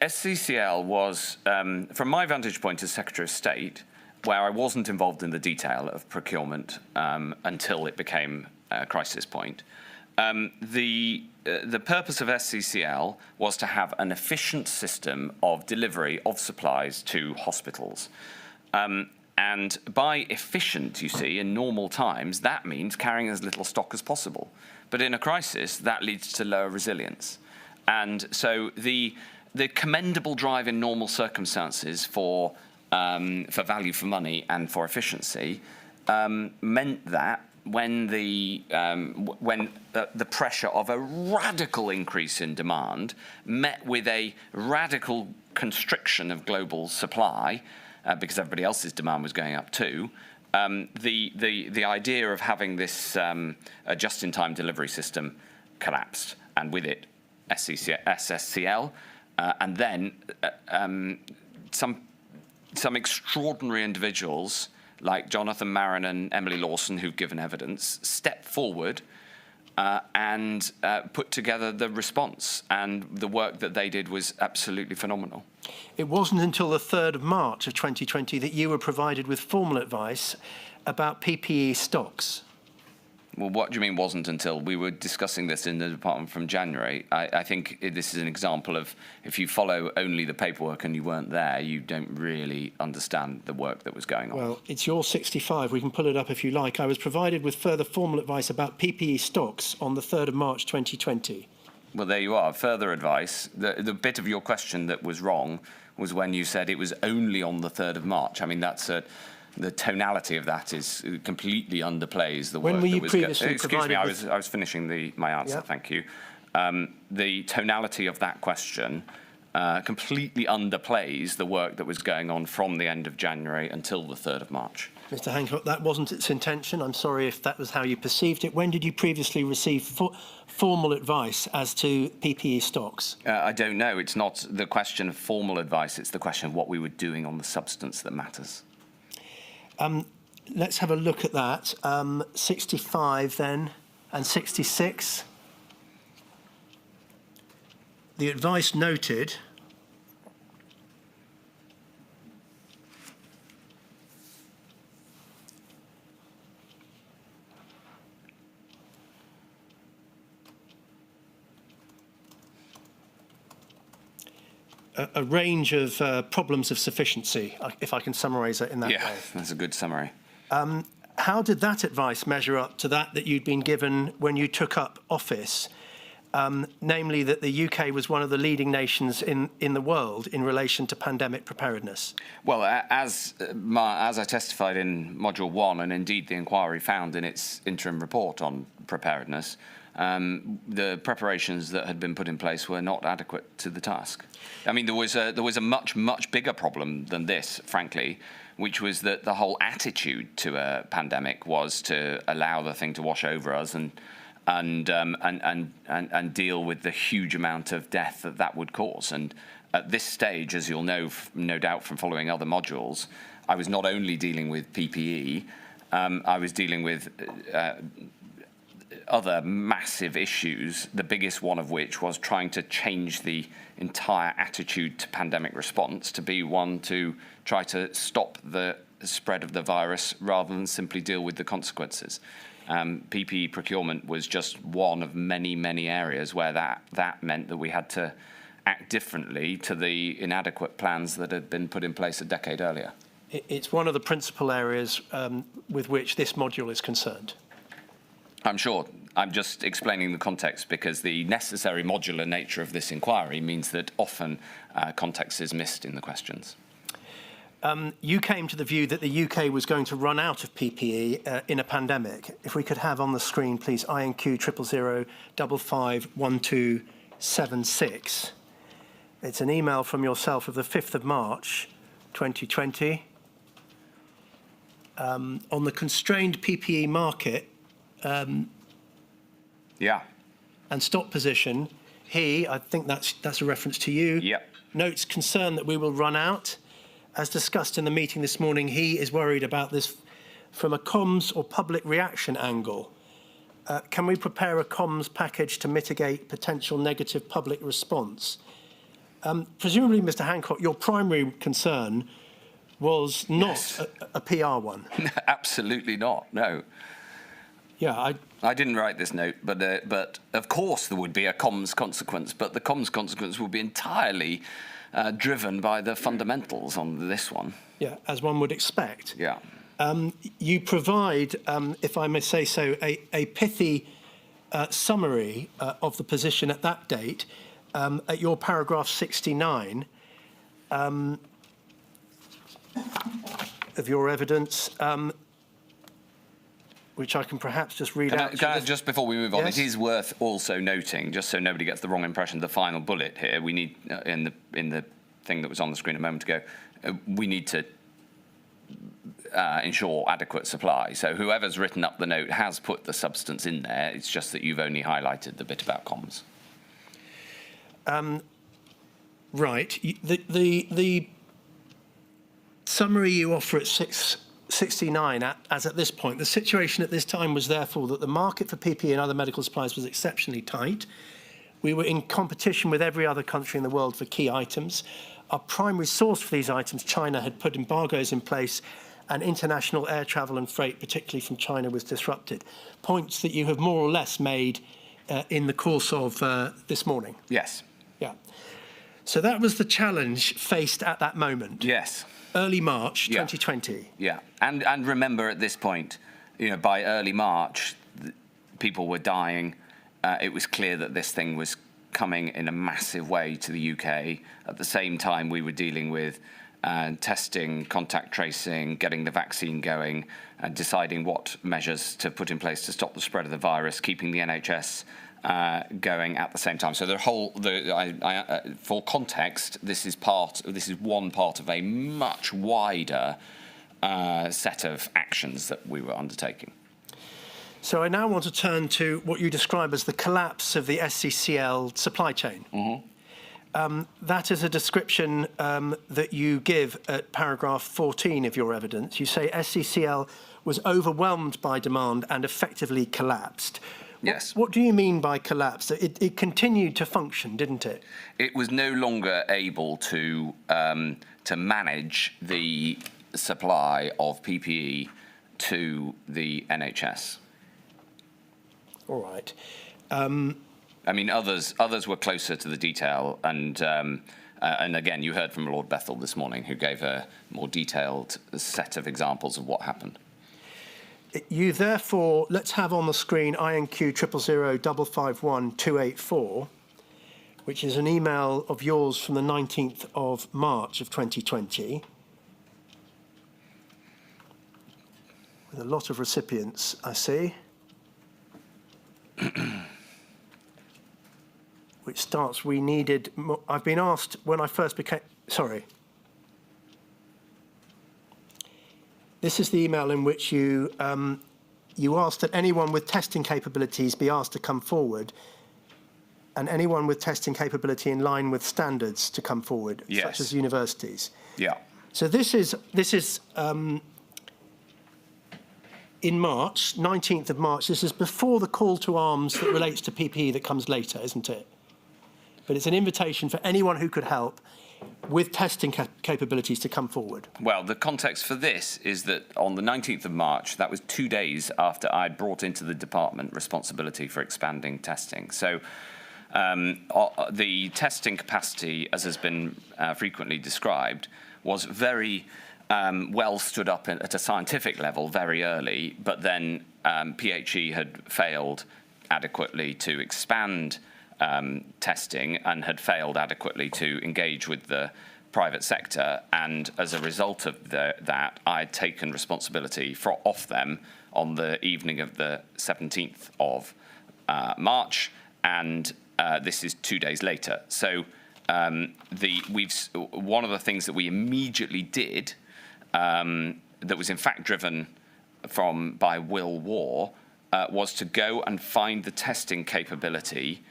SCCL was, from my vantage point as Secretary of State, where I wasn't involved in the detail of procurement until it became a crisis point. The purpose of SCCL was to have an efficient system of delivery of supplies to hospitals. And by efficient, you see, in normal times, that means carrying as little stock as possible. But in a crisis, that leads to lower resilience. And so the commendable drive in normal circumstances for value for money and for efficiency meant that when the pressure of a radical increase in demand met with a radical constriction of global supply, because everybody else's demand was going up too, the idea of having this just-in-time delivery system collapsed, and with it SSCL, and then some extraordinary individuals like Jonathan Marin and Emily Lawson, who've given evidence, stepped forward and put together the response. And the work that they did was absolutely phenomenal. It wasn't until the 3rd of March of 2020 that you were provided with formal advice about PPE stocks. Well, what do you mean wasn't until? We were discussing this in the department from January. I think this is an example of if you follow only the paperwork and you weren't there, you don't really understand the work that was going on. Well, it's your 65. We can pull it up if you like. I was provided with further formal advice about PPE stocks on the 3rd of March 2020. Well, there you are. Further advice. The bit of your question that was wrong was when you said it was only on the 3rd of March. I mean, that's the tonality of that is completely underplays the work that was. When were you previously Excuse me, provided I was finishing my answer. Yep. Thank you. The tonality of that question completely underplays the work that was going on from the end of January until the 3rd of March. Mr. Hancock, that wasn't its intention. I'm sorry if that was how you perceived it. When did you previously receive formal advice as to PPE stocks? I don't know. It's not the question of formal advice. It's the question of what we were doing on the substance that matters. Let's have a look at that. 65 then, and 66. The advice noted a range of problems of sufficiency, if I can summarise it in that way. Yeah, that's a good summary. How did that advice measure up to that you'd been given when you took up office, namely that the UK was one of the leading nations in the world in relation to pandemic preparedness? Well, as I testified in Module 1, and indeed the inquiry found in its interim report on preparedness, the preparations that had been put in place were not adequate to the task. I mean, there was a much bigger problem than this, frankly, which was that the whole attitude to a pandemic was to allow the thing to wash over us and deal with the huge amount of death that would cause. And at this stage, as you'll know, no doubt from following other modules, I was not only dealing with PPE, I was dealing with other massive issues, the biggest one of which was trying to change the entire attitude to pandemic response to be one to try to stop the spread of the virus rather than simply deal with the consequences. PPE procurement was just one of many, many areas where that meant that we had to act differently to the inadequate plans that had been put in place a decade earlier. It's one of the principal areas with which this module is concerned. I'm sure. I'm just explaining the context because the necessary modular nature of this inquiry means that often context is missed in the questions. You came to the view that the UK was going to run out of PPE in a pandemic. If we could have on the screen, please, INQ 000551276. It's an email from yourself of the 5th of March, 2020. On the constrained PPE market, Yeah. and stock position, I think that's a reference to you, Yep. notes concern that we will run out. As discussed in the meeting this morning, he is worried about this from a comms or public reaction angle. Can we prepare a comms package to mitigate potential negative public response? Presumably, Mr. Hancock, your primary concern was not a PR one. Absolutely not, no. Yeah, I didn't write this note, but of course there would be a comms consequence, but the comms consequence would be entirely driven by the fundamentals on this one. Yeah, as one would expect. Yeah. You provide, if I may say so, a pithy summary of the position at that date at your paragraph 69 of your evidence, which I can perhaps just read out. Can I, just before we move on, Yes? it is worth also noting, just so nobody gets the wrong impression, the final bullet here, we need, in the thing that was on the screen a moment ago, we need to ensure adequate supply. So whoever's written up the note has put the substance in there. It's just that you've only highlighted the bit about comms. Right. The summary you offer at 69, as at this point, the situation at this time was therefore that the market for PPE and other medical supplies was exceptionally tight. We were in competition with every other country in the world for key items. Our primary source for these items, China, had put embargoes in place, and international air travel and freight, particularly from China, was disrupted. Points that you have more or less made in the course of this morning. Yes. Yeah. So that was the challenge faced at that moment. Yes. Early March Yeah. 2020. Yeah, and remember at this point, by early March, people were dying. It was clear that this thing was coming in a massive way to the UK. At the same time, we were dealing with testing, contact tracing, getting the vaccine going, and deciding what measures to put in place to stop the spread of the virus, keeping the NHS going at the same time. So for context, this is one part of a much wider set of actions that we were undertaking. So I now want to turn to what you describe as the collapse of the SCCL supply chain. Mm-hmm. That is a description that you give at paragraph 14 of your evidence. You say SCCL was overwhelmed by demand and effectively collapsed. Yes. What do you mean by collapse? It continued to function, didn't it? It was no longer able to manage the supply of PPE to the NHS. All right. I mean, others were closer to the detail, and again, you heard from Lord Bethell this morning, who gave a more detailed set of examples of what happened. You therefore, let's have on the screen INQ 000551284, which is an email of yours from the 19th of March of 2020, with a lot of recipients, I see, which starts, we needed more. I've been asked when I first became, sorry. This is the email in which you asked that anyone with testing capabilities be asked to come forward, and anyone with testing capability in line with standards to come forward, yes, such as universities. Yeah. So this is in March, 19th of March. This is before the call to arms that relates to PPE that comes later, isn't it? But it's an invitation for anyone who could help with testing capabilities to come forward. Well, the context for this is that on the 19th of March, that was 2 days after I'd brought into the department responsibility for expanding testing. So the testing capacity, as has been frequently described, was very well stood up at a scientific level very early, but then PHE had failed adequately to expand testing and had failed adequately to engage with the private sector, and as a result of that, I had taken responsibility off them on the evening of the 17th of March, and this is 2 days later. So one of the things that we immediately did, that was in fact driven by Will War, was to go and find the testing capability,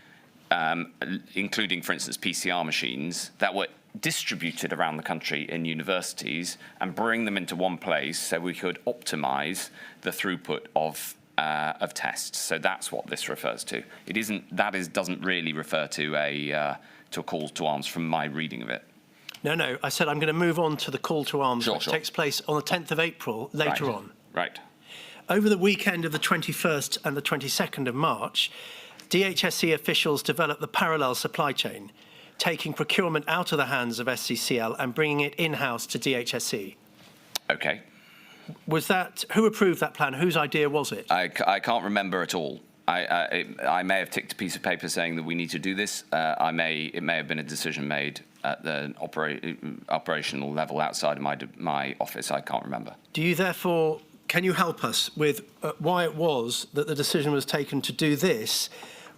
including, for instance, PCR machines that were distributed around the country in universities, and bring them into one place so we could optimize the throughput of tests. So that's what this refers to. Doesn't really refer to a call to arms from my reading of it. No, I said I'm going to move on to the call to arms, which takes place on the 10th of April, later on. Right. Over the weekend of the 21st and the 22nd of March, DHSC officials developed the parallel supply chain, taking procurement out of the hands of SCCL and bringing it in-house to DHSC. Okay. Who approved that plan? Whose idea was it? I can't remember at all. I may have ticked a piece of paper saying that we need to do this. It may have been a decision made at the operational level outside of my office. I can't remember. Can you help us with why it was that the decision was taken to do this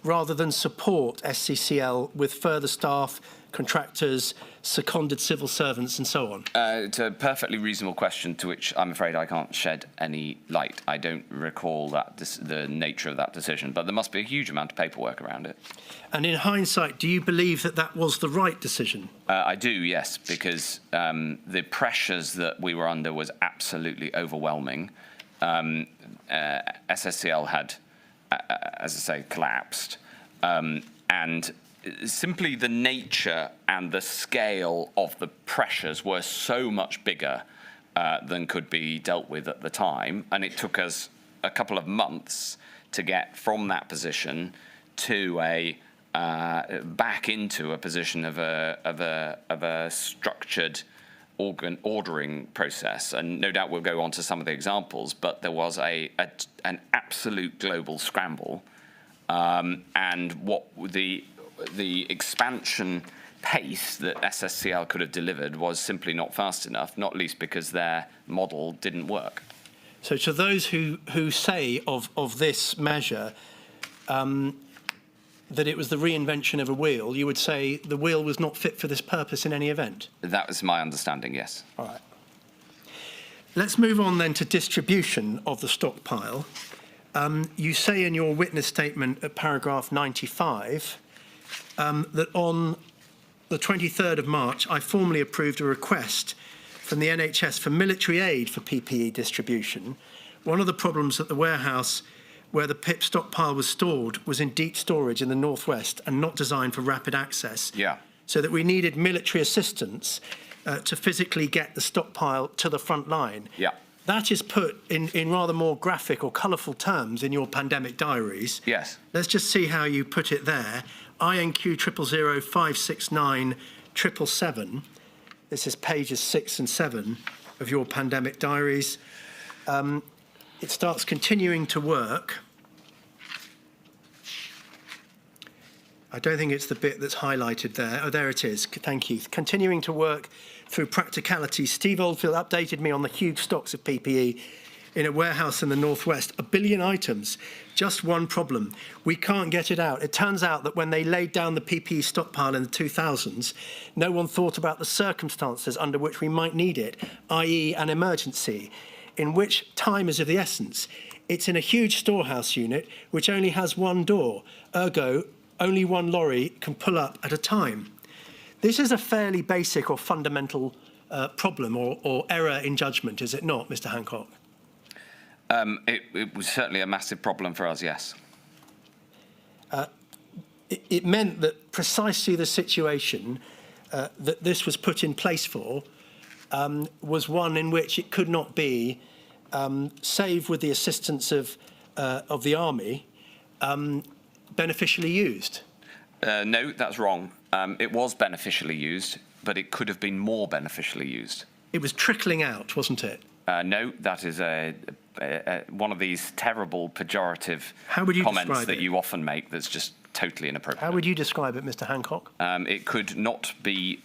rather than support SCCL with further staff, contractors, seconded civil servants and so on? It's a perfectly reasonable question to which I'm afraid I can't shed any light. I don't recall the nature of that decision, but there must be a huge amount of paperwork around it. And in hindsight, do you believe that that was the right decision? I do, yes, because the pressures that we were under was absolutely overwhelming. SSCL had, as I say, collapsed, and simply the nature and the scale of the pressures were so much bigger than could be dealt with at the time, and it took us a couple of months to get from that position to back into a position of a structured ordering process. And no doubt we'll go on to some of the examples, but there was an absolute global scramble, and what the expansion pace that SSCL could have delivered was simply not fast enough, not least because their model didn't work. So to those who say of this measure that it was the reinvention of a wheel, you would say the wheel was not fit for this purpose in any event? That was my understanding, yes. All right. Let's move on then to distribution of the stockpile. You say in your witness statement at paragraph 95 that on the 23rd of March, I formally approved a request from the NHS for military aid for PPE distribution. One of the problems at the warehouse where the PIP stockpile was stored was in deep storage in the northwest and not designed for rapid access. Yeah. So that we needed military assistance to physically get the stockpile to the front line. Yeah. That is put in rather more graphic or colourful terms in your pandemic diaries. Yes. Let's just see how you put it there. INQ 000 569 777. This is pages 6 and 7 of your pandemic diaries. It starts continuing to work. I don't think it's the bit that's highlighted there. Oh, there it is. Thank you. Continuing to work through practicality. Steve Oldfield updated me on the huge stocks of PPE in a warehouse in the northwest. 1 billion items. Just one problem. We can't get it out. It turns out that when they laid down the PPE stockpile in the 2000s, no one thought about the circumstances under which we might need it, i.e. an emergency, in which time is of the essence. It's in a huge storehouse unit which only has one door. Ergo, only one lorry can pull up at a time. This is a fairly basic or fundamental problem or error in judgment, is it not, Mr. Hancock? It was certainly a massive problem for us, yes. It meant that precisely the situation that this was put in place for was one in which it could not be, save with the assistance of the army, beneficially used. No, that's wrong. It was beneficially used, but it could have been more beneficially used. It was trickling out, wasn't it? No, that is one of these terrible pejorative comments that you often make that's just totally inappropriate. How would you describe it, Mr. Hancock? It could not be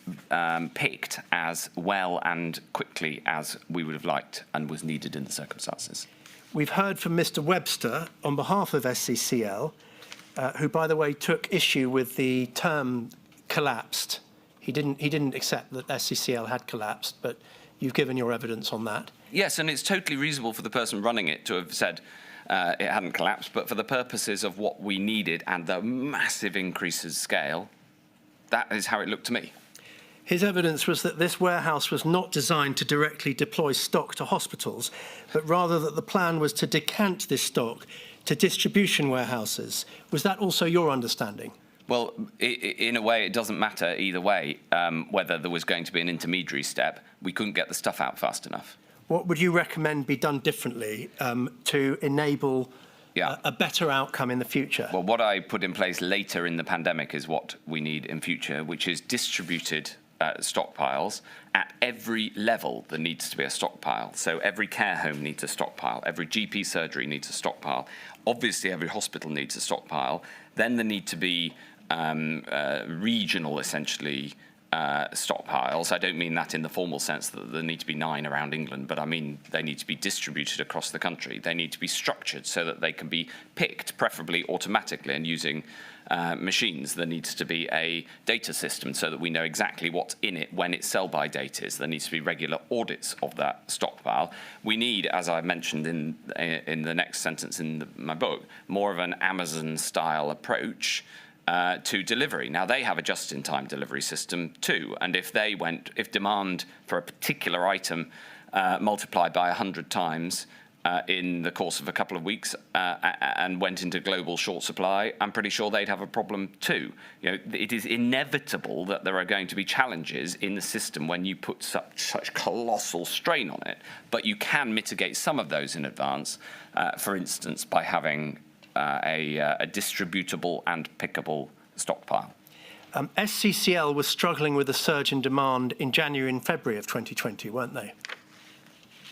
picked as well and quickly as we would have liked and was needed in the circumstances. We've heard from Mr. Webster on behalf of SCCL, who, by the way, took issue with the term collapsed. He didn't accept that SCCL had collapsed, but you've given your evidence on that. Yes, and it's totally reasonable for the person running it to have said it hadn't collapsed, but for the purposes of what we needed and the massive increases scale, that is how it looked to me. His evidence was that this warehouse was not designed to directly deploy stock to hospitals, but rather that the plan was to decant this stock to distribution warehouses. Was that also your understanding? Well, in a way, it doesn't matter either way whether there was going to be an intermediary step. We couldn't get the stuff out fast enough. What would you recommend be done differently to enable a better outcome in the future? Well, what I put in place later in the pandemic is what we need in future, which is distributed stockpiles at every level. There needs to be a stockpile. So every care home needs a stockpile. Every GP surgery needs a stockpile. Obviously, every hospital needs a stockpile. Then there need to be regional, essentially, stockpiles. I don't mean that in the formal sense that there need to be 9 around England, but I mean they need to be distributed across the country. They need to be structured so that they can be picked, preferably automatically and using machines. There needs to be a data system so that we know exactly what's in it when its sell-by date is. There needs to be regular audits of that stockpile. We need, as I mentioned in the next sentence in my book, more of an Amazon-style approach to delivery. Now, they have a just-in-time delivery system too, and if demand for a particular item multiplied by 100 times in the course of a couple of weeks and went into global short supply, I'm pretty sure they'd have a problem too. You know, it is inevitable that there are going to be challenges in the system when you put such colossal strain on it, but you can mitigate some of those in advance, for instance, by having a distributable and pickable stockpile. SCCL was struggling with a surge in demand in January and February of 2020, weren't they?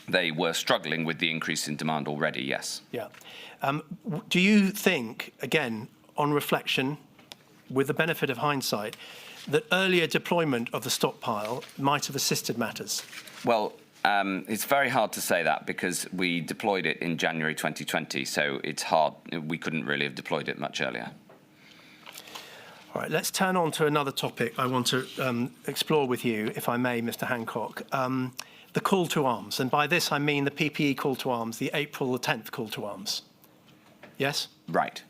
They were struggling with the increase in demand already, yes. Yeah. Do you think, again, on reflection, with the benefit of hindsight, that earlier deployment of the stockpile might have assisted matters? Well, it's very hard to say that because we deployed it in January 2020, so it's hard. We couldn't really have deployed it much earlier. All right, let's turn on to another topic I want to explore with you, if I may, Mr. Hancock. The call to arms, and by this I mean the PPE call to arms, the April the 10th call to arms. Yes? Right.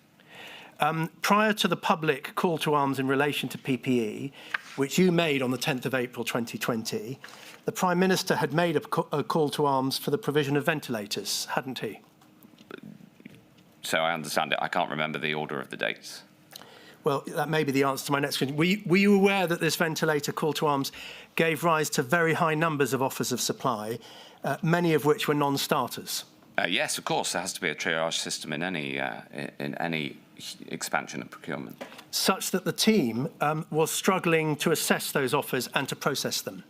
Prior to the public call to arms in relation to PPE, which you made on the 10th of April 2020, the Prime Minister had made a call to arms for the provision of ventilators, hadn't he? So I understand it. I can't remember the order of the dates. Well, that may be the answer to my next question. Were you aware that this ventilator call to arms gave rise to very high numbers of offers of supply, many of which were non-starters? Yes, of course. There has to be a triage system in any expansion of procurement. Such that the team was struggling to assess those offers and to process them?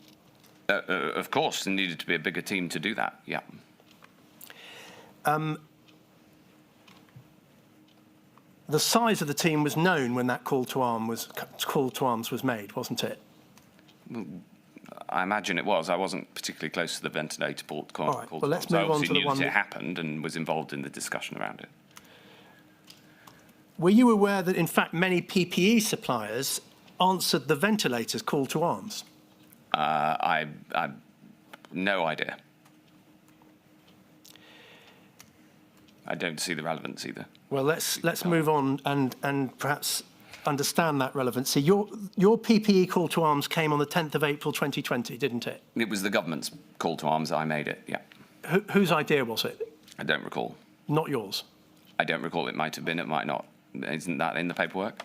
Of course, there needed to be a bigger team to do that, yeah. The size of the team was known when that call to arms was made, wasn't it? I imagine it was. I wasn't particularly close to the ventilator call to arms. Well, let's move on to the one that it happened and was involved in the discussion around it. Were you aware that, in fact, many PPE suppliers answered the ventilators call to arms? I no idea. I don't see the relevance either. Well, let's move on and perhaps understand that relevancy. Your PPE call to arms came on the 10th of April 2020, didn't it? It was the government's call to arms. I made it, yeah. Whose idea was it? I don't recall. Not yours? I don't recall. It might have been, it might not. Isn't that in the paperwork?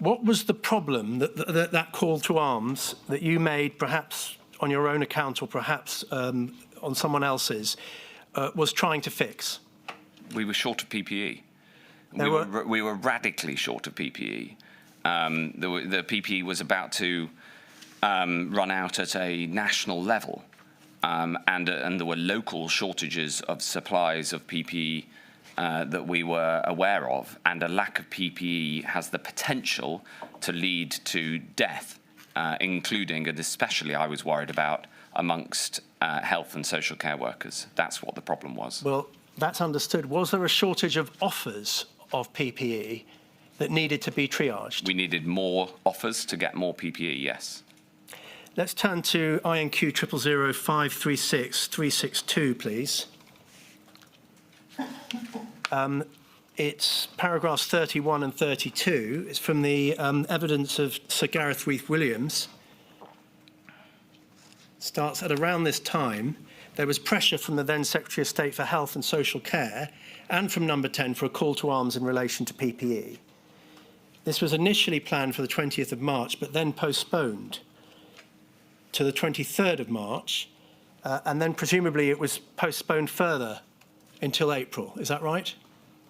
What was the problem that call to arms that you made, perhaps on your own account or perhaps on someone else's, was trying to fix? We were short of PPE. We were radically short of PPE. The PPE was about to run out at a national level, and there were local shortages of supplies of PPE that we were aware of, and a lack of PPE has the potential to lead to death, including, and especially I was worried about, amongst health and social care workers. That's what the problem was. Well, that's understood. Was there a shortage of offers of PPE that needed to be triaged? We needed more offers to get more PPE, yes. Let's turn to INQ 000536-362, please. It's paragraphs 31 and 32. It's from the evidence of Sir Gareth Williams. Starts at around this time. There was pressure from the then Secretary of State for Health and Social Care and from Number 10 for a call to arms in relation to PPE. This was initially planned for the 20th of March, but then postponed to the 23rd of March, and then presumably it was postponed further until April. Is that right?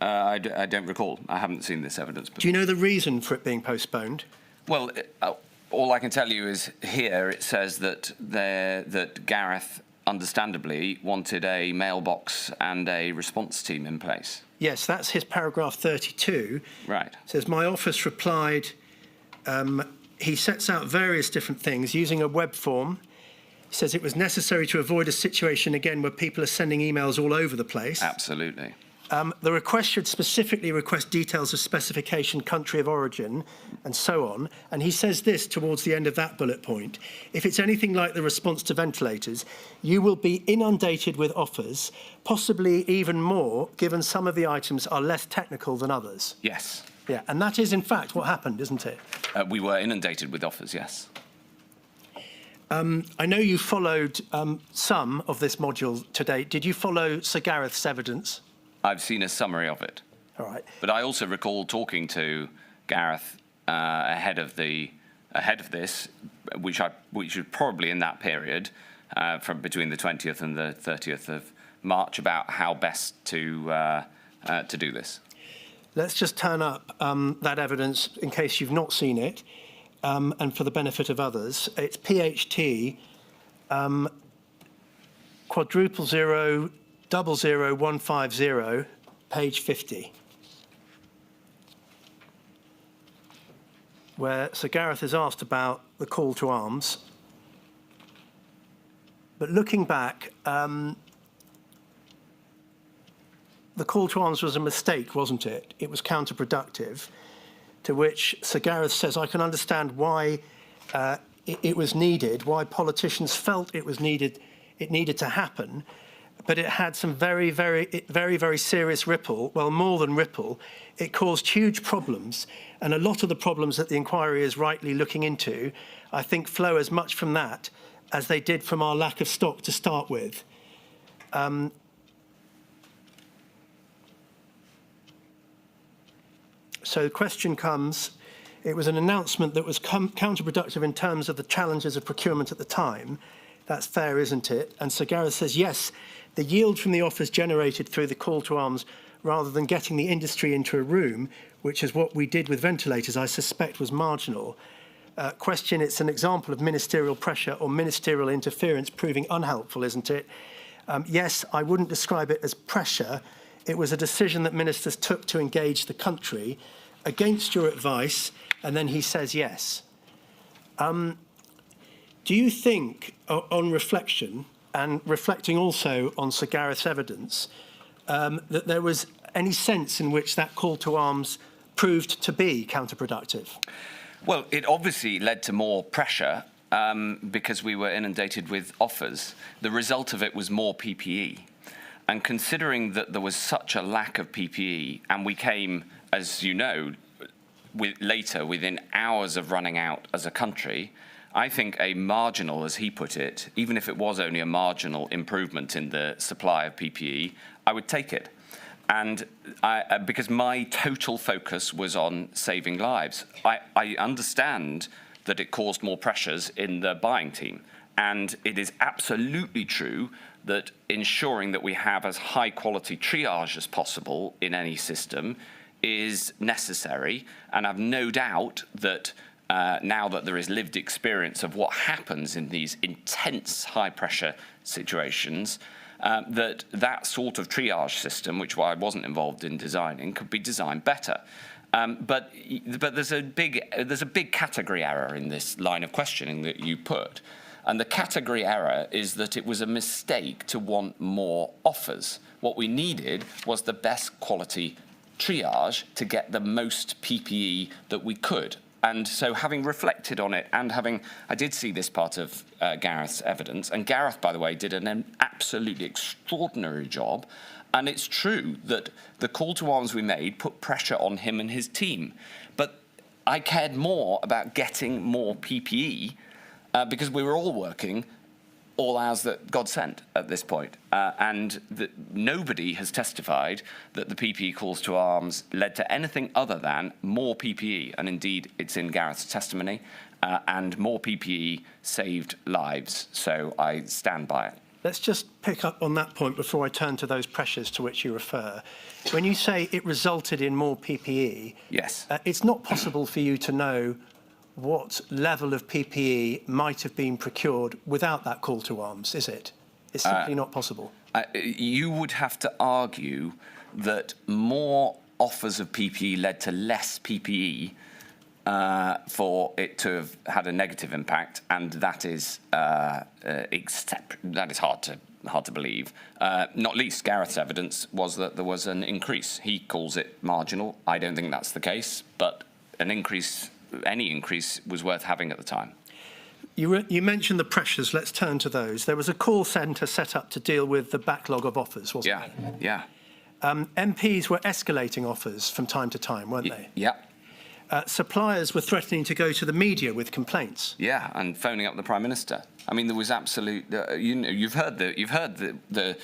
I don't recall. I haven't seen this evidence. Do you know the reason for it being postponed? Well, all I can tell you is here it says that Gareth understandably, wanted a mailbox and a response team in place. Yes, that's his paragraph 32. Right. It says, my office replied, he sets out various different things using a web form. He says it was necessary to avoid a situation again where people are sending emails all over the place. Absolutely. The request should specifically request details of specification, country of origin, and so on. And he says this towards the end of that bullet point. If it's anything like the response to ventilators, you will be inundated with offers, possibly even more, given some of the items are less technical than others. Yes. Yeah, and that is, in fact, what happened, isn't it? We were inundated with offers, yes. I know you followed some of this module today. Did you follow Sir Gareth's evidence? I've seen a summary of it. All right. But I also recall talking to Gareth ahead of this, which was probably in that period, from between the 20th and the 30th of March, about how best to do this. Let's just turn up that evidence in case you've not seen it, and for the benefit of others. It's PHT 0000150, page 50, where Sir Gareth is asked about the call to arms. But looking back, the call to arms was a mistake, wasn't it? It was counterproductive, to which Sir Gareth says, I can understand why it was needed, why politicians felt it needed to happen, but it had some very, very serious ripple, well, more than ripple. It caused huge problems, and a lot of the problems that the inquiry is rightly looking into, I think, flow as much from that as they did from our lack of stock to start with. So the question comes, it was an announcement that was counterproductive in terms of the challenges of procurement at the time. That's fair, isn't it? And Sir Gareth says, yes, the yield from the offers generated through the call to arms, rather than getting the industry into a room, which is what we did with ventilators, I suspect was marginal. Question, it's an example of ministerial pressure or ministerial interference proving unhelpful, isn't it? Yes, I wouldn't describe it as pressure. It was a decision that ministers took to engage the country against your advice, and then he says yes. Do you think, on reflection, and reflecting also on Sir Gareth's evidence, that there was any sense in which that call to arms proved to be counterproductive? Well, it obviously led to more pressure because we were inundated with offers. The result of it was more PPE. And considering that there was such a lack of PPE, and we came, as you know, later within hours of running out as a country, I think a marginal, as he put it, even if it was only a marginal improvement in the supply of PPE, I would take it. And because my total focus was on saving lives. I understand that it caused more pressures in the buying team. And it is absolutely true that ensuring that we have as high quality triage as possible in any system is necessary. And I've no doubt that now that there is lived experience of what happens in these intense high pressure situations, that sort of triage system, which I wasn't involved in designing, could be designed better. But there's a big category error in this line of questioning that you put. And the category error is that it was a mistake to want more offers. What we needed was the best quality triage to get the most PPE that we could. And so having reflected on it and I did see this part of Gareth's evidence, and Gareth, by the way, did an absolutely extraordinary job. And it's true that the call to arms we made put pressure on him and his team. But I cared more about getting more PPE because we were all working all hours that God sent at this point. And nobody has testified that the PPE calls to arms led to anything other than more PPE. And indeed, it's in Gareth's testimony. And more PPE saved lives. So I stand by it. Let's just pick up on that point before I turn to those pressures to which you refer. When you say it resulted in more PPE, yes, it's not possible for you to know what level of PPE might have been procured without that call to arms, is it? It's simply not possible. You would have to argue that more offers of PPE led to less PPE for it to have had a negative impact, and that is hard to believe. Not least, Gareth's evidence was that there was an increase. He calls it marginal. I don't think that's the case, but an increase, any increase, was worth having at the time. You mentioned the pressures. Let's turn to those. There was a call centre set up to deal with the backlog of offers, wasn't there? Yeah. MPs were escalating offers from time to time, weren't they? Yeah. Suppliers were threatening to go to the media with complaints. Yeah, and phoning up the Prime Minister. I mean, there was absolute. You've heard the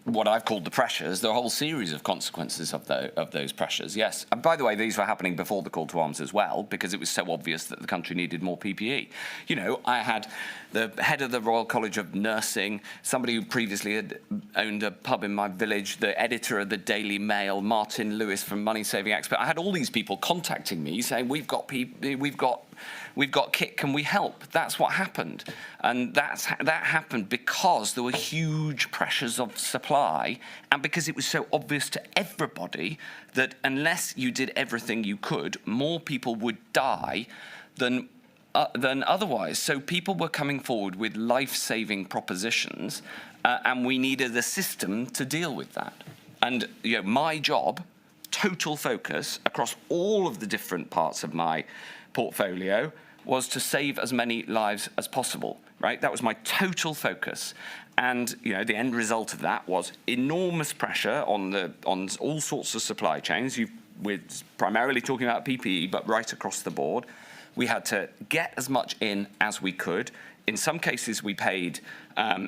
what I've called the pressures. The whole series of consequences of those pressures. Yes, and by the way, these were happening before the call to arms as well, because it was so obvious that the country needed more PPE. You know, I had the head of the Royal College of Nursing, somebody who previously had owned a pub in my village, the editor of the Daily Mail, Martin Lewis from Money Saving Expert. I had all these people contacting me saying, we've got kit, can we help? That's what happened. And that happened because there were huge pressures of supply, and because it was so obvious to everybody that unless you did everything you could, more people would die than otherwise. So people were coming forward with life-saving propositions, and we needed a system to deal with that. And my job, total focus across all of the different parts of my portfolio, was to save as many lives as possible, right? That was my total focus. And the end result of that was enormous pressure on all sorts of supply chains. We're primarily talking about PPE, but right across the board. We had to get as much in as we could. In some cases, we paid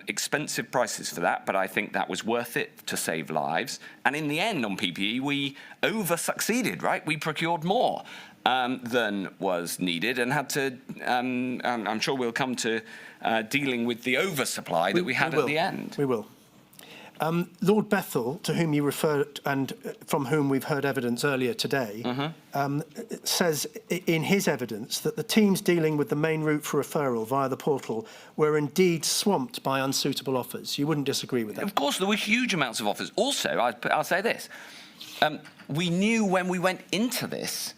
expensive prices for that, but I think that was worth it to save lives. And in the end, on PPE, we over-succeeded, right? We procured more than was needed, and had to, I'm sure we'll come to dealing with the oversupply that we had at the end. We will. Lord Bethell, to whom you referred and from whom we've heard evidence earlier today, says in his evidence that the teams dealing with the main route for referral via the portal were indeed swamped by unsuitable offers. You wouldn't disagree with that? Of course, there were huge amounts of offers. Also, I'll say this. We knew when we went into this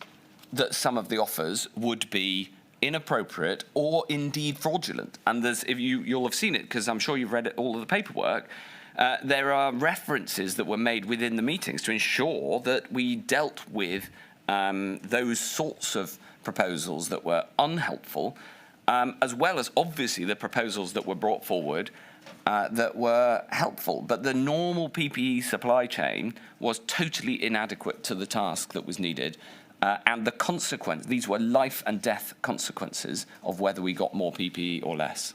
that some of the offers would be inappropriate or indeed fraudulent. And you'll have seen it, because I'm sure you've read all of the paperwork. There are references that were made within the meetings to ensure that we dealt with those sorts of proposals that were unhelpful, as well as obviously the proposals that were brought forward that were helpful. But the normal PPE supply chain was totally inadequate to the task that was needed. And the consequence, these were life and death consequences of whether we got more PPE or less.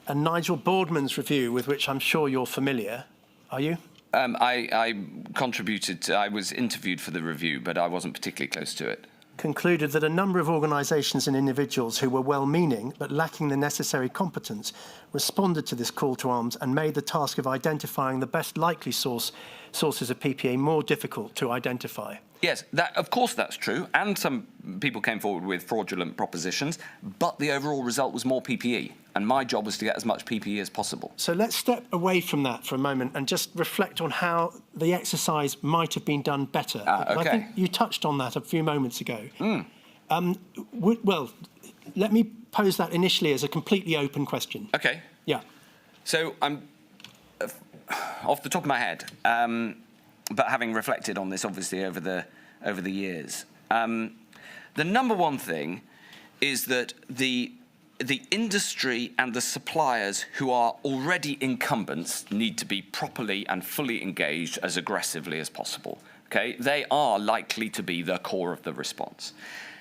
And Nigel Boardman's review, with which I'm sure you're familiar, are you? I contributed, I was interviewed for the review, but I wasn't particularly close to it. Concluded that a number of organisations and individuals who were well-meaning but lacking the necessary competence responded to this call to arms and made the task of identifying the best likely sources of PPE more difficult to identify. Yes, of course that's true, and some people came forward with fraudulent propositions, but the overall result was more PPE, and my job was to get as much PPE as possible. So let's step away from that for a moment and just reflect on how the exercise might have been done better. Okay. I think you touched on that a few moments ago. Well, let me pose that initially as a completely open question. Okay. Yeah. So I'm, off the top of my head, but having reflected on this obviously over the years, the number one thing is that the industry and the suppliers who are already incumbents need to be properly and fully engaged as aggressively as possible. Okay, they are likely to be the core of the response.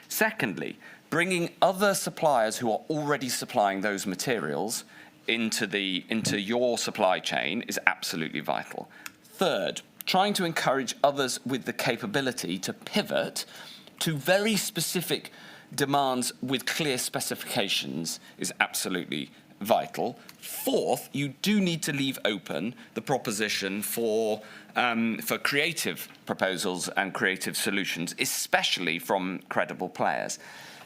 Secondly, bringing other suppliers who are already supplying those materials into your supply chain is absolutely vital. Third, trying to encourage others with the capability to pivot to very specific demands with clear specifications is absolutely vital. Fourth, you do need to leave open the proposition for creative proposals and creative solutions, especially from credible players.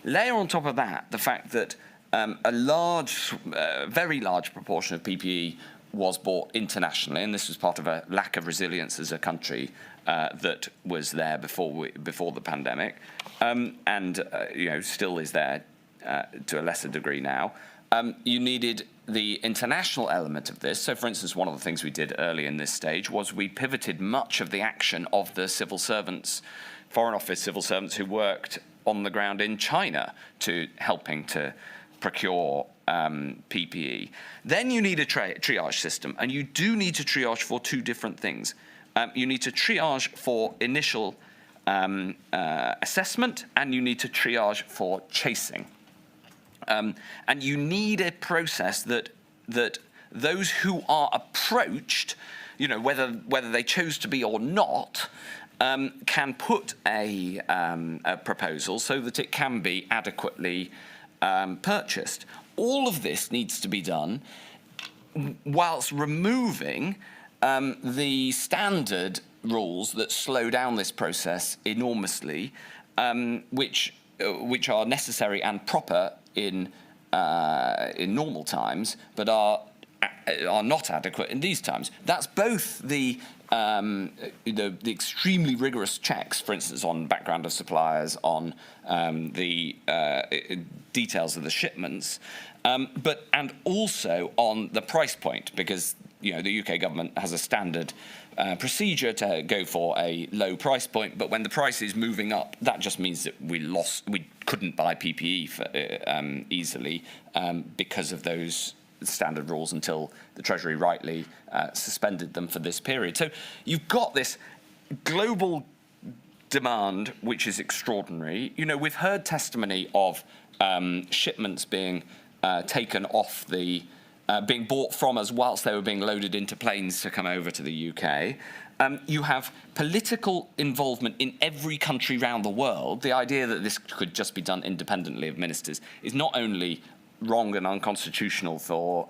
Layer on top of that the fact that very large proportion of PPE was bought internationally, and this was part of a lack of resilience as a country that was there before the pandemic, and still is there to a lesser degree now. You needed the international element of this. So, for instance, one of the things we did early in this stage was we pivoted much of the action of the civil servants, Foreign Office civil servants who worked on the ground in China to helping to procure PPE. Then you need a triage system, and you do need to triage for two different things. You need to triage for initial assessment, and you need to triage for chasing. And you need a process that those who are approached, whether they chose to be or not, can put a proposal so that it can be adequately purchased. All of this needs to be done whilst removing the standard rules that slow down this process enormously, which are necessary and proper in normal times, but are not adequate in these times. That's both the extremely rigorous checks, for instance, on background of suppliers, on the details of the shipments, and also on the price point, because the UK government has a standard procedure to go for a low price point, but when the price is moving up, that just means that we couldn't buy PPE easily because of those standard rules until the Treasury rightly suspended them for this period. So you've got this global demand, which is extraordinary. We've heard testimony of shipments being taken off being bought from us whilst they were being loaded into planes to come over to the UK. You have political involvement in every country around the world. The idea that this could just be done independently of ministers is not only wrong and unconstitutional for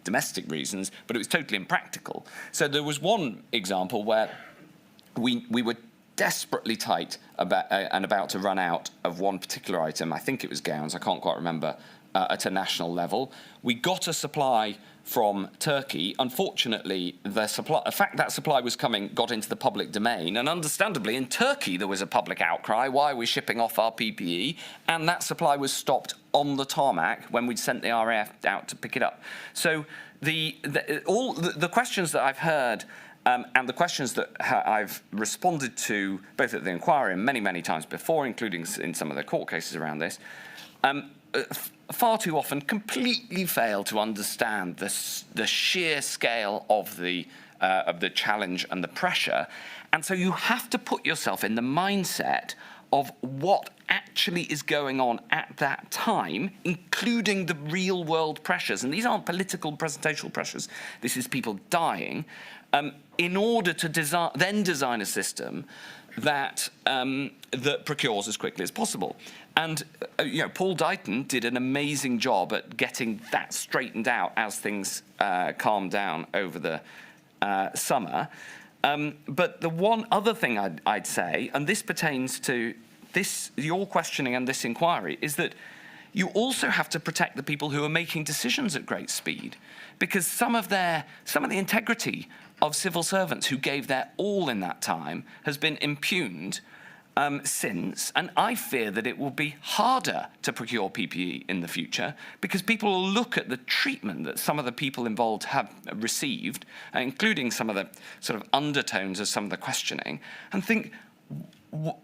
domestic reasons, but it was totally impractical. So there was one example where we were desperately tight about to run out of one particular item. I think it was gowns, I can't quite remember, at a national level. We got a supply from Turkey. Unfortunately, the fact that supply was coming got into the public domain, and understandably in Turkey there was a public outcry, why are we shipping off our PPE? And that supply was stopped on the tarmac when we'd sent the RAF out to pick it up. So all the questions that I've heard and the questions that I've responded to both at the inquiry and many times before, including in some of the court cases around this, far too often completely fail to understand the sheer scale of the challenge and the pressure. And so you have to put yourself in the mindset of what actually is going on at that time, including the real world pressures. And these aren't political presentational pressures. This is people dying, in order to then design a system that procures as quickly as possible. And Paul Dighton did an amazing job at getting that straightened out as things calmed down over the summer. But the one other thing I'd say, and this pertains to your questioning and this inquiry, is that you also have to protect the people who are making decisions at great speed, because some of the integrity of civil servants who gave their all in that time has been impugned since, and I fear that it will be harder to procure PPE in the future because people will look at the treatment that some of the people involved have received, including some of the sort of undertones of some of the questioning, and think,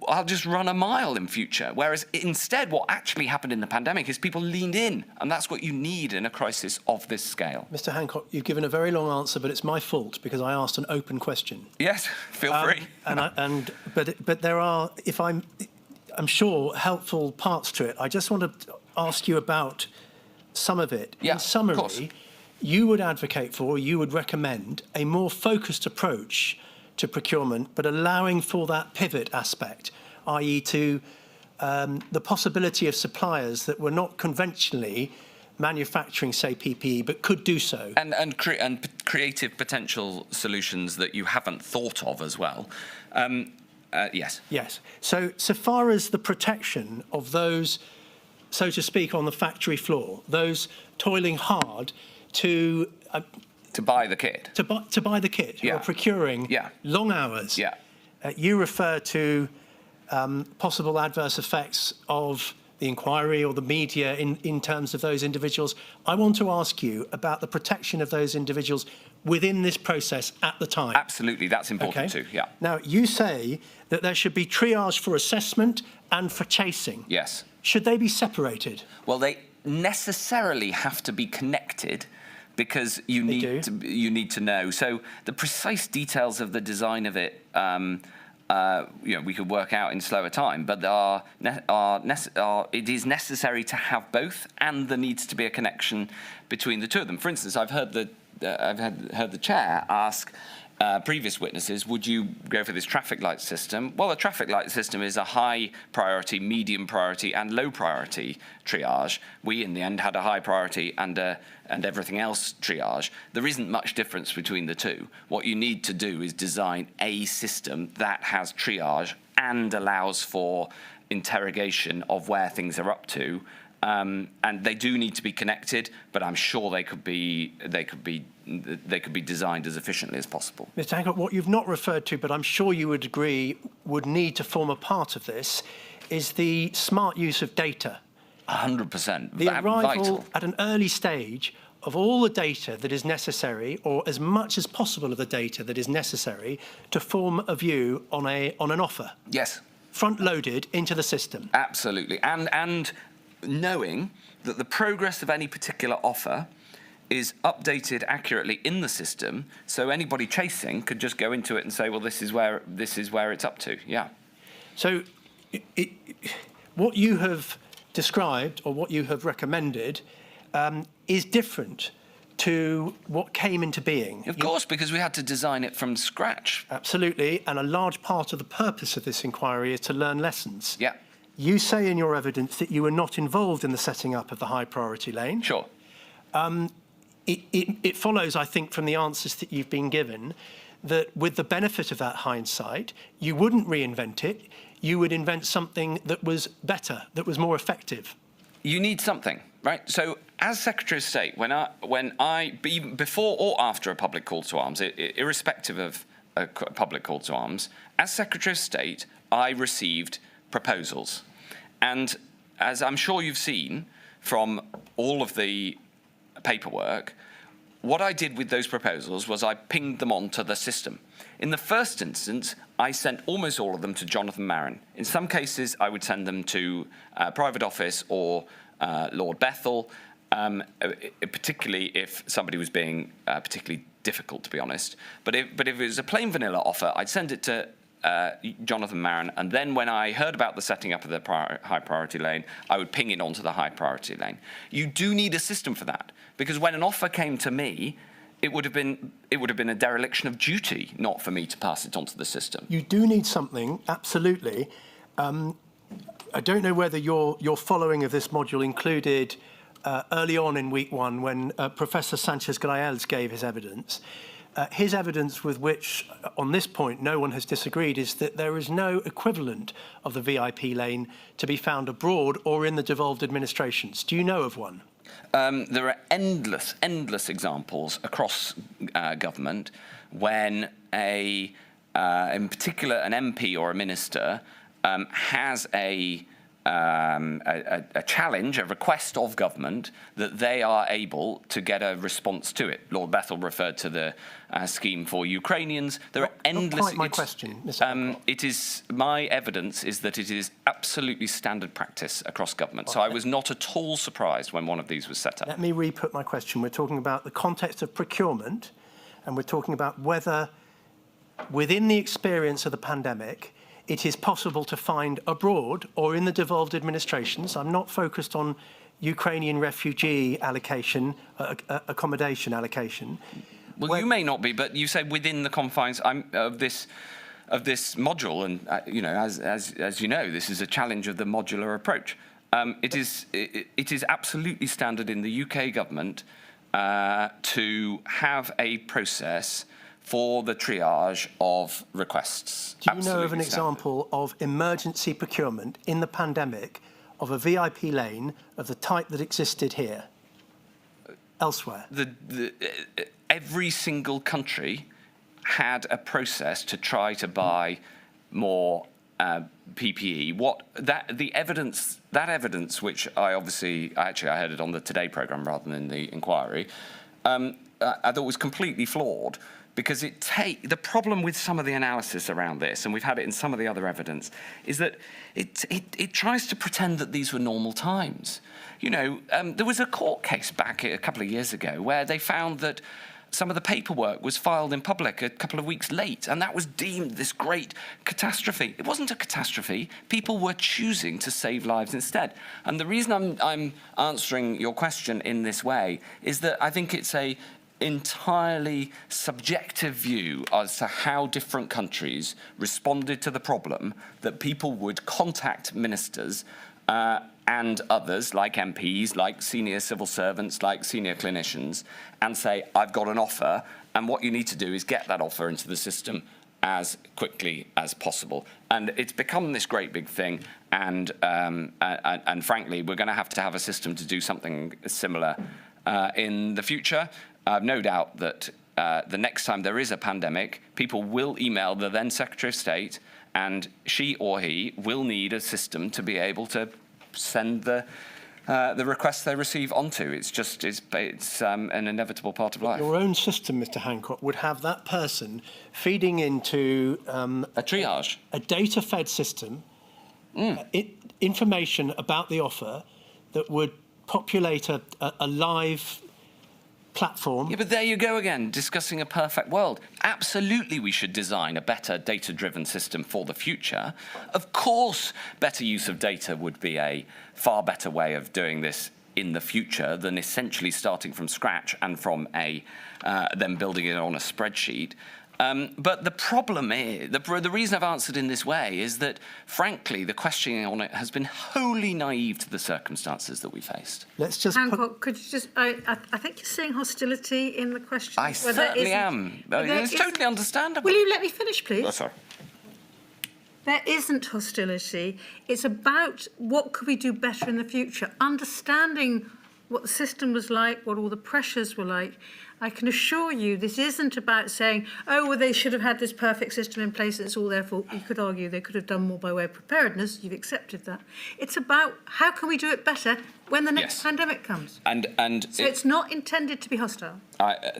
I'll just run a mile in future. Whereas instead, what actually happened in the pandemic is people leaned in, and that's what you need in a crisis of this scale. Mr. Hancock, you've given a very long answer, but it's my fault because I asked an open question. Yes, feel free. But there are, I'm sure, helpful parts to it. I just want to ask you about some of it. Yeah, in summary, you would advocate for, you would recommend a more focused approach to procurement, but allowing for that pivot aspect, i.e. to the possibility of suppliers that were not conventionally manufacturing, say, PPE, but could do so. And creative potential solutions that you haven't thought of as well. Yes. Yes. So far as the protection of those so to speak, on the factory floor, those toiling hard to buy the kit. to buy the kit, who Yeah. are procuring Yeah. long hours. Yeah. You refer to possible adverse effects of the inquiry or the media in terms of those individuals. I want to ask you about the protection of those individuals within this process at the time. Absolutely, that's important too, yeah. Now, you say that there should be triage for assessment and for chasing. Yes. Should they be separated? Well, they necessarily have to be connected because you need to know. So the precise details of the design of it, we could work out in slower time, but it is necessary to have both, and there needs to be a connection between the two of them. For instance, I've heard the chair ask previous witnesses, would you go for this traffic light system? Well, a traffic light system is a high priority, medium priority, and low priority triage. We, in the end, had a high priority and everything else triage. There isn't much difference between the two. What you need to do is design a system that has triage and allows for interrogation of where things are up to. And they do need to be connected, but I'm sure they could be designed as efficiently as possible. Mr. Hancock, what you've not referred to, but I'm sure you would agree would need to form a part of this, is the smart use of data. 100%. The arrival Vital. at an early stage of all the data that is necessary, or as much as possible of the data that is necessary to form a view on an offer. Yes. Front-loaded into the system. Absolutely. And knowing that the progress of any particular offer is updated accurately in the system, so anybody chasing could just go into it and say, well, this is where it's up to. Yeah. So what you have described or what you have recommended is different to what came into being. Of course, because we had to design it from scratch. Absolutely, and a large part of the purpose of this inquiry is to learn lessons. Yeah. You say in your evidence that you were not involved in the setting up of the high priority lane. Sure. It follows, I think, from the answers that you've been given, that with the benefit of that hindsight, you wouldn't reinvent it. You would invent something that was better, that was more effective. You need something, right? So, as Secretary of State, before or after a public call to arms, irrespective of a public call to arms, as Secretary of State, I received proposals, and as I'm sure you've seen from all of the paperwork, what I did with those proposals was I pinged them onto the system. In the first instance, I sent almost all of them to Jonathan Marin. In some cases, I would send them to private office or Lord Bethell, particularly if somebody was being particularly difficult, to be honest. But if it was a plain vanilla offer, I'd send it to Jonathan Marin, and then when I heard about the setting up of the high priority lane, I would ping it onto the high priority lane. You do need a system for that, because when an offer came to me, it would have been a dereliction of duty not for me to pass it onto the system. You do need something, absolutely. I don't know whether your following of this module included early on in week one when Professor Sanchez-Graells gave his evidence. His evidence with which, on this point, no one has disagreed, is that there is no equivalent of the VIP lane to be found abroad or in the devolved administrations. Do you know of one? There are endless examples across government when in particular, an MP or a minister has a challenge, a request of government, that they are able to get a response to it. Lord Bethell referred to the scheme for Ukrainians. There are endless. Not quite my question, Mr. Hancock. It is my evidence is that it is absolutely standard practice across government. So I was not at all surprised when one of these was set up. Let me re-put my question. We're talking about the context of procurement, and we're talking about whether, within the experience of the pandemic, it is possible to find abroad or in the devolved administrations. I'm not focused on Ukrainian refugee allocation, accommodation allocation. Well, you may not be, but you say within the confines of this module, and as you know, this is a challenge of the modular approach. It is absolutely standard in the UK government to have a process for the triage of requests. Do you know of an example of emergency procurement in the pandemic of a VIP lane of the type that existed here, elsewhere? Every single country had a process to try to buy more PPE. The evidence, which I heard it on the Today programme rather than the inquiry, I thought was completely flawed, because the problem with some of the analysis around this, and we've had it in some of the other evidence, is that it tries to pretend that these were normal times. You know, there was a court case back a couple of years ago where they found that some of the paperwork was filed in public a couple of weeks late, and that was deemed this great catastrophe. It wasn't a catastrophe. People were choosing to save lives instead. And the reason I'm answering your question in this way is that I think it's a entirely subjective view as to how different countries responded to the problem, that people would contact ministers and others, like MPs, like senior civil servants, like senior clinicians, and say, I've got an offer, and what you need to do is get that offer into the system as quickly as possible. And it's become this great big thing, and frankly, we're going to have a system to do something similar in the future. I've no doubt that the next time there is a pandemic, people will email the then Secretary of State, and she or he will need a system to be able to send the requests they receive onto. It's an inevitable part of life. Your own system, Mr. Hancock, would have that person feeding into a triage, a data-fed system, information about the offer that would populate a live platform. Yeah, but there you go again, discussing a perfect world. Absolutely, we should design a better data-driven system for the future. Of course, better use of data would be a far better way of doing this in the future than essentially starting from scratch and from then building it on a spreadsheet. But the problem is, the reason I've answered in this way is that, frankly, the questioning on it has been wholly naive to the circumstances that we faced. Let's just Hancock, could you just... I think you're seeing hostility in the question. I certainly am. It's totally understandable. Will you let me finish, please? Oh, sorry. There isn't hostility. It's about what could we do better in the future, understanding what the system was like, what all the pressures were like. I can assure you this isn't about saying, oh, well, they should have had this perfect system in place, it's all their fault. You could argue they could have done more by way of preparedness. You've accepted that. It's about how can we do it better when the next pandemic comes. So it's not intended to be hostile.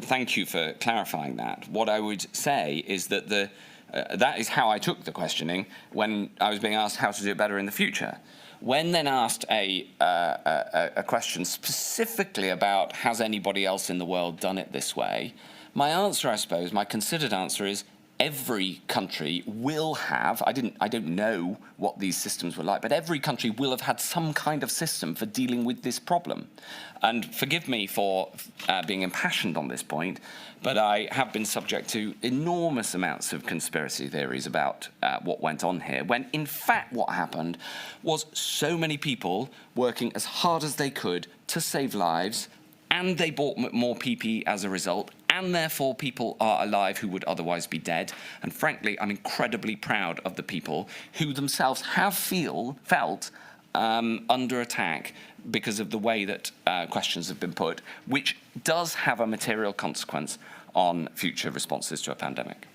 Thank you for clarifying that. What I would say is that that is how I took the questioning when I was being asked how to do it better in the future. When then asked a question specifically about has anybody else in the world done it this way, my answer, I suppose, my considered answer is every country will have, I don't know what these systems were like, but every country will have had some kind of system for dealing with this problem. And forgive me for being impassioned on this point, but I have been subject to enormous amounts of conspiracy theories about what went on here, when in fact what happened was so many people working as hard as they could to save lives, and they bought more PPE as a result, and therefore people are alive who would otherwise be dead. And frankly, I'm incredibly proud of the people who themselves have felt under attack because of the way that questions have been put, which does have a material consequence on future responses to a pandemic.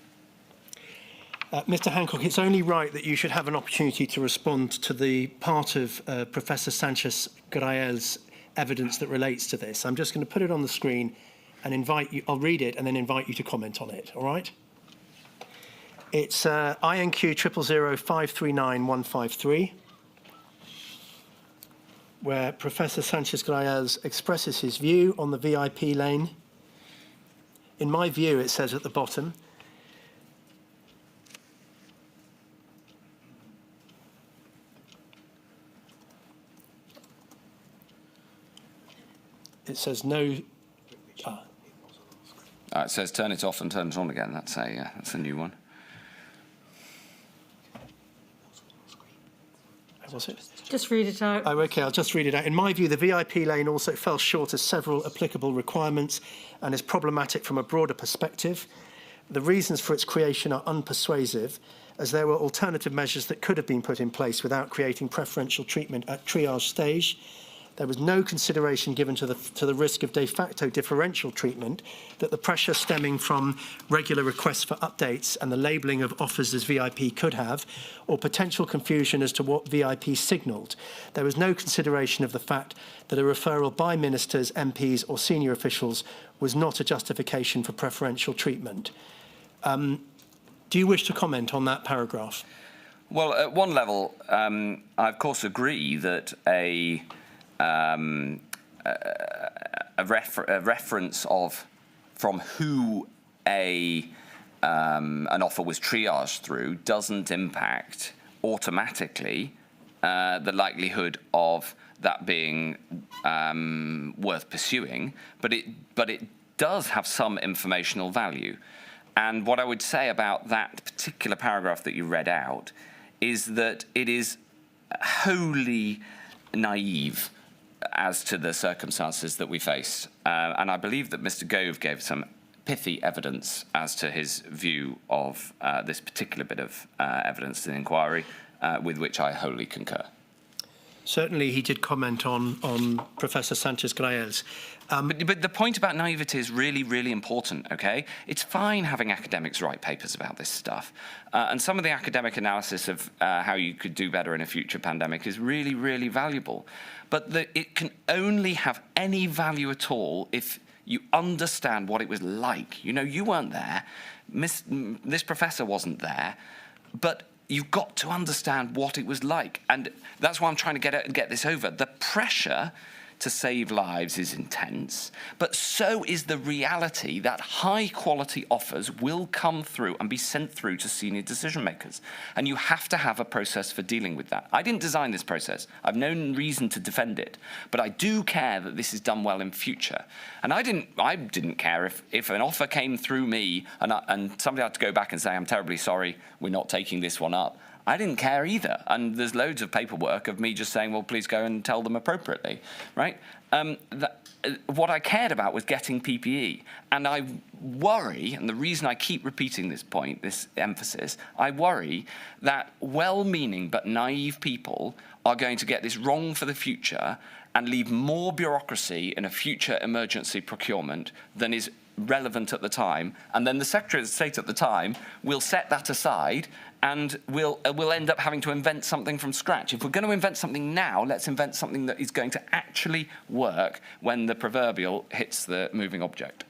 Mr. Hancock, it's only right that you should have an opportunity to respond to the part of Professor Sanchez-Grael's evidence that relates to this. I'm just going to put it on the screen and invite you, I'll read it and then invite you to comment on it, all right? It's INQ 000539153, where Professor Sanchez-Grael expresses his view on the VIP lane. In my view, it says at the bottom, it says no. It says turn it off and turn it on again. That's a new one. Was it? Just read it out. Oh, OK, I'll just read it out. In my view, the VIP lane also fell short of several applicable requirements and is problematic from a broader perspective. The reasons for its creation are unpersuasive, as there were alternative measures that could have been put in place without creating preferential treatment at triage stage. There was no consideration given to the risk of de facto differential treatment that the pressure stemming from regular requests for updates and the labelling of offers as VIP could have, or potential confusion as to what VIP signalled. There was no consideration of the fact that a referral by ministers, MPs or senior officials was not a justification for preferential treatment. Do you wish to comment on that paragraph? Well, at one level, I of course agree that a reference of from who an offer was triaged through doesn't impact automatically the likelihood of that being worth pursuing, but it does have some informational value. And what I would say about that particular paragraph that you read out is that it is wholly naive as to the circumstances that we face. And I believe that Mr. Gove gave some pithy evidence as to his view of this particular bit of evidence in the inquiry, with which I wholly concur. Certainly he did comment on Professor Sanchez-Grael's. But the point about naivety is really, really important, okay? It's fine having academics write papers about this stuff. And some of the academic analysis of how you could do better in a future pandemic is really, really valuable. But it can only have any value at all if you understand what it was like. You know, you weren't there. This professor wasn't there. But you've got to understand what it was like. And that's why I'm trying to get this over. The pressure to save lives is intense, but so is the reality that high-quality offers will come through and be sent through to senior decision makers. And you have to have a process for dealing with that. I didn't design this process. I've no reason to defend it, but I do care that this is done well in future. And I didn't care if an offer came through me and somebody had to go back and say, I'm terribly sorry, we're not taking this one up. I didn't care either. And there's loads of paperwork of me just saying, well, please go and tell them appropriately, right? What I cared about was getting PPE. And I worry, and the reason I keep repeating this point, this emphasis, I worry that well-meaning but naive people are going to get this wrong for the future and leave more bureaucracy in a future emergency procurement than is relevant at the time. And then the Secretary of State at the time will set that aside and we'll end up having to invent something from scratch. If we're going to invent something now, let's invent something that is going to actually work when the proverbial hits the moving object.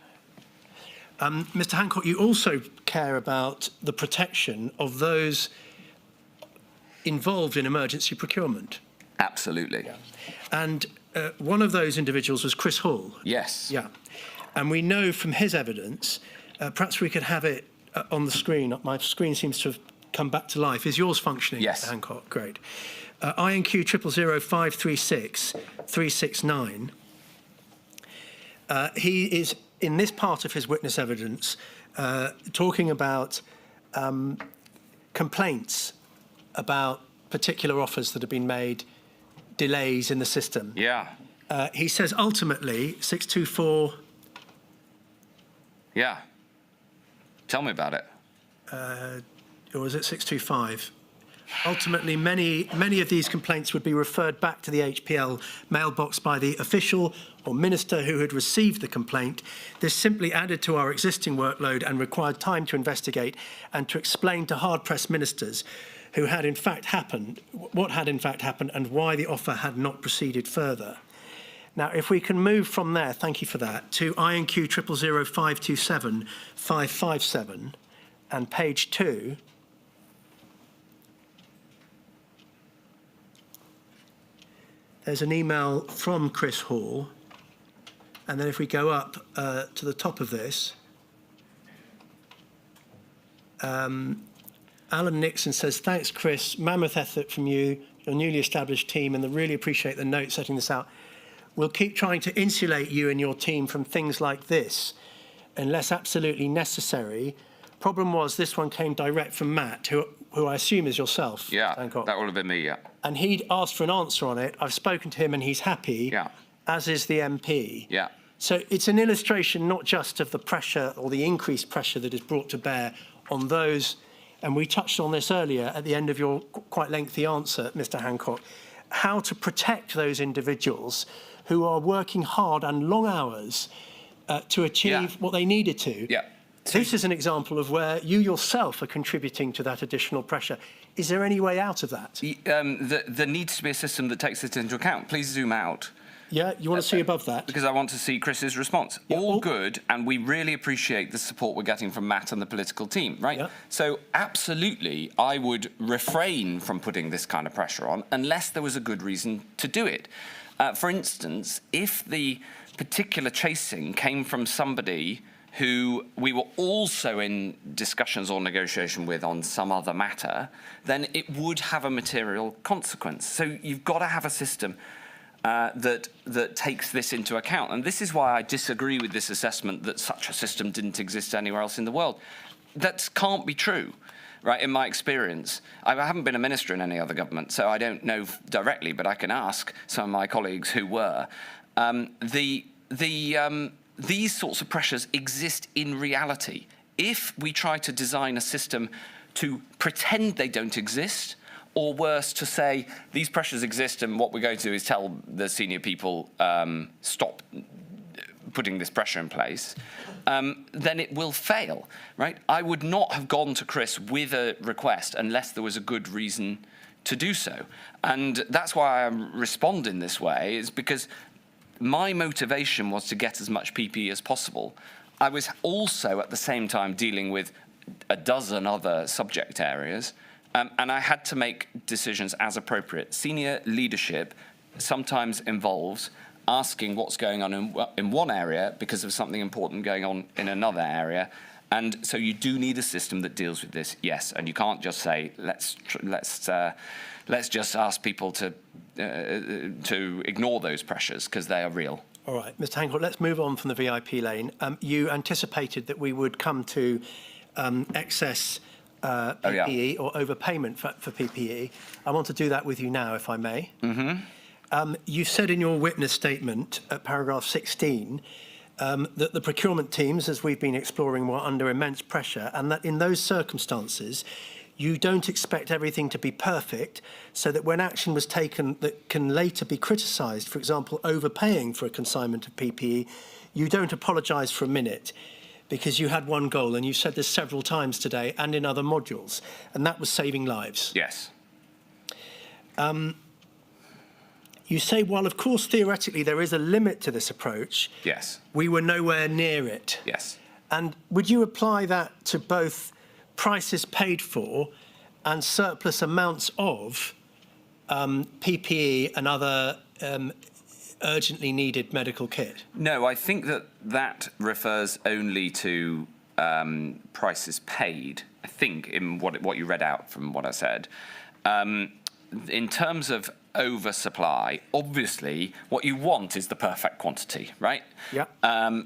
Mr. Hancock, you also care about the protection of those involved in emergency procurement. Absolutely. Yeah. And one of those individuals was Chris Hall. Yes. Yeah. And we know from his evidence, perhaps we could have it on the screen. My screen seems to have come back to life. Is yours functioning, yes. Mr. Hancock? Great. INQ 000536369. He is, in this part of his witness evidence, talking about complaints about particular offers that have been made, delays in the system. Yeah. He says ultimately 624. Yeah. Tell me about it. Or was it 625? Ultimately, many of these complaints would be referred back to the HPL mailbox by the official or minister who had received the complaint. This simply added to our existing workload and required time to investigate and to explain to hard-pressed ministers who had in fact happened, what had in fact happened and why the offer had not proceeded further. Now, if we can move from there, thank you for that, to INQ 000527557 and page 2. There's an email from Chris Hall. And then if we go up to the top of this, Alan Nixon says, thanks, Chris. Mammoth effort from you, your newly established team, and I really appreciate the note setting this out. We'll keep trying to insulate you and your team from things like this, unless absolutely necessary. Problem was, this one came direct from Matt, who I assume is yourself. Yeah, Hancock. that would have been me, yeah. And he'd asked for an answer on it. I've spoken to him and he's happy, Yeah. as is the MP. Yeah. So it's an illustration not just of the pressure or the increased pressure that is brought to bear on those and we touched on this earlier at the end of your quite lengthy answer, Mr. Hancock, how to protect those individuals who are working hard and long hours to achieve what they needed to. Yeah. This is an example of where you yourself are contributing to that additional pressure. Is there any way out of that? There needs to be a system that takes this into account. Please zoom out. Yeah, you want to see above that? Because I want to see Chris's response. Yeah, all good, and we really appreciate the support we're getting from Matt and the political team, right? Yeah. So absolutely, I would refrain from putting this kind of pressure on unless there was a good reason to do it. For instance, if the particular chasing came from somebody who we were also in discussions or negotiation with on some other matter, then it would have a material consequence. So you've got to have a system that takes this into account. And this is why I disagree with this assessment that such a system didn't exist anywhere else in the world. That can't be true, right, in my experience. I haven't been a minister in any other government, so I don't know directly, but I can ask some of my colleagues who were. These sorts of pressures exist in reality. If we try to design a system to pretend they don't exist, or worse, to say these pressures exist and what we're going to do is tell the senior people stop putting this pressure in place, then it will fail, right? I would not have gone to Chris with a request unless there was a good reason to do so. And that's why I respond in this way, is because my motivation was to get as much PPE as possible. I was also at the same time dealing with a dozen other subject areas, and I had to make decisions as appropriate. Senior leadership sometimes involves asking what's going on in one area because of something important going on in another area. And so you do need a system that deals with this, yes. And you can't just say, let's just ask people to ignore those pressures because they are real. All right, Mr. Hancock, let's move on from the VIP lane. You anticipated that we would come to excess PPE or overpayment for PPE. I want to do that with you now, if I may. Mm-hmm. You said in your witness statement at paragraph 16 that the procurement teams, as we've been exploring, were under immense pressure, and that in those circumstances, you don't expect everything to be perfect, so that when action was taken that can later be criticised, for example, overpaying for a consignment of PPE, you don't apologise for a minute, because you had one goal, and you said this several times today and in other modules, and that was saving lives. Yes. You say, while of course theoretically there is a limit to this approach, Yes. we were nowhere near it. Yes. And would you apply that to both prices paid for and surplus amounts of PPE and other urgently needed medical kit? No, I think that refers only to prices paid, I think, in what you read out from what I said. In terms of oversupply, obviously, what you want is the perfect quantity, right? Yeah.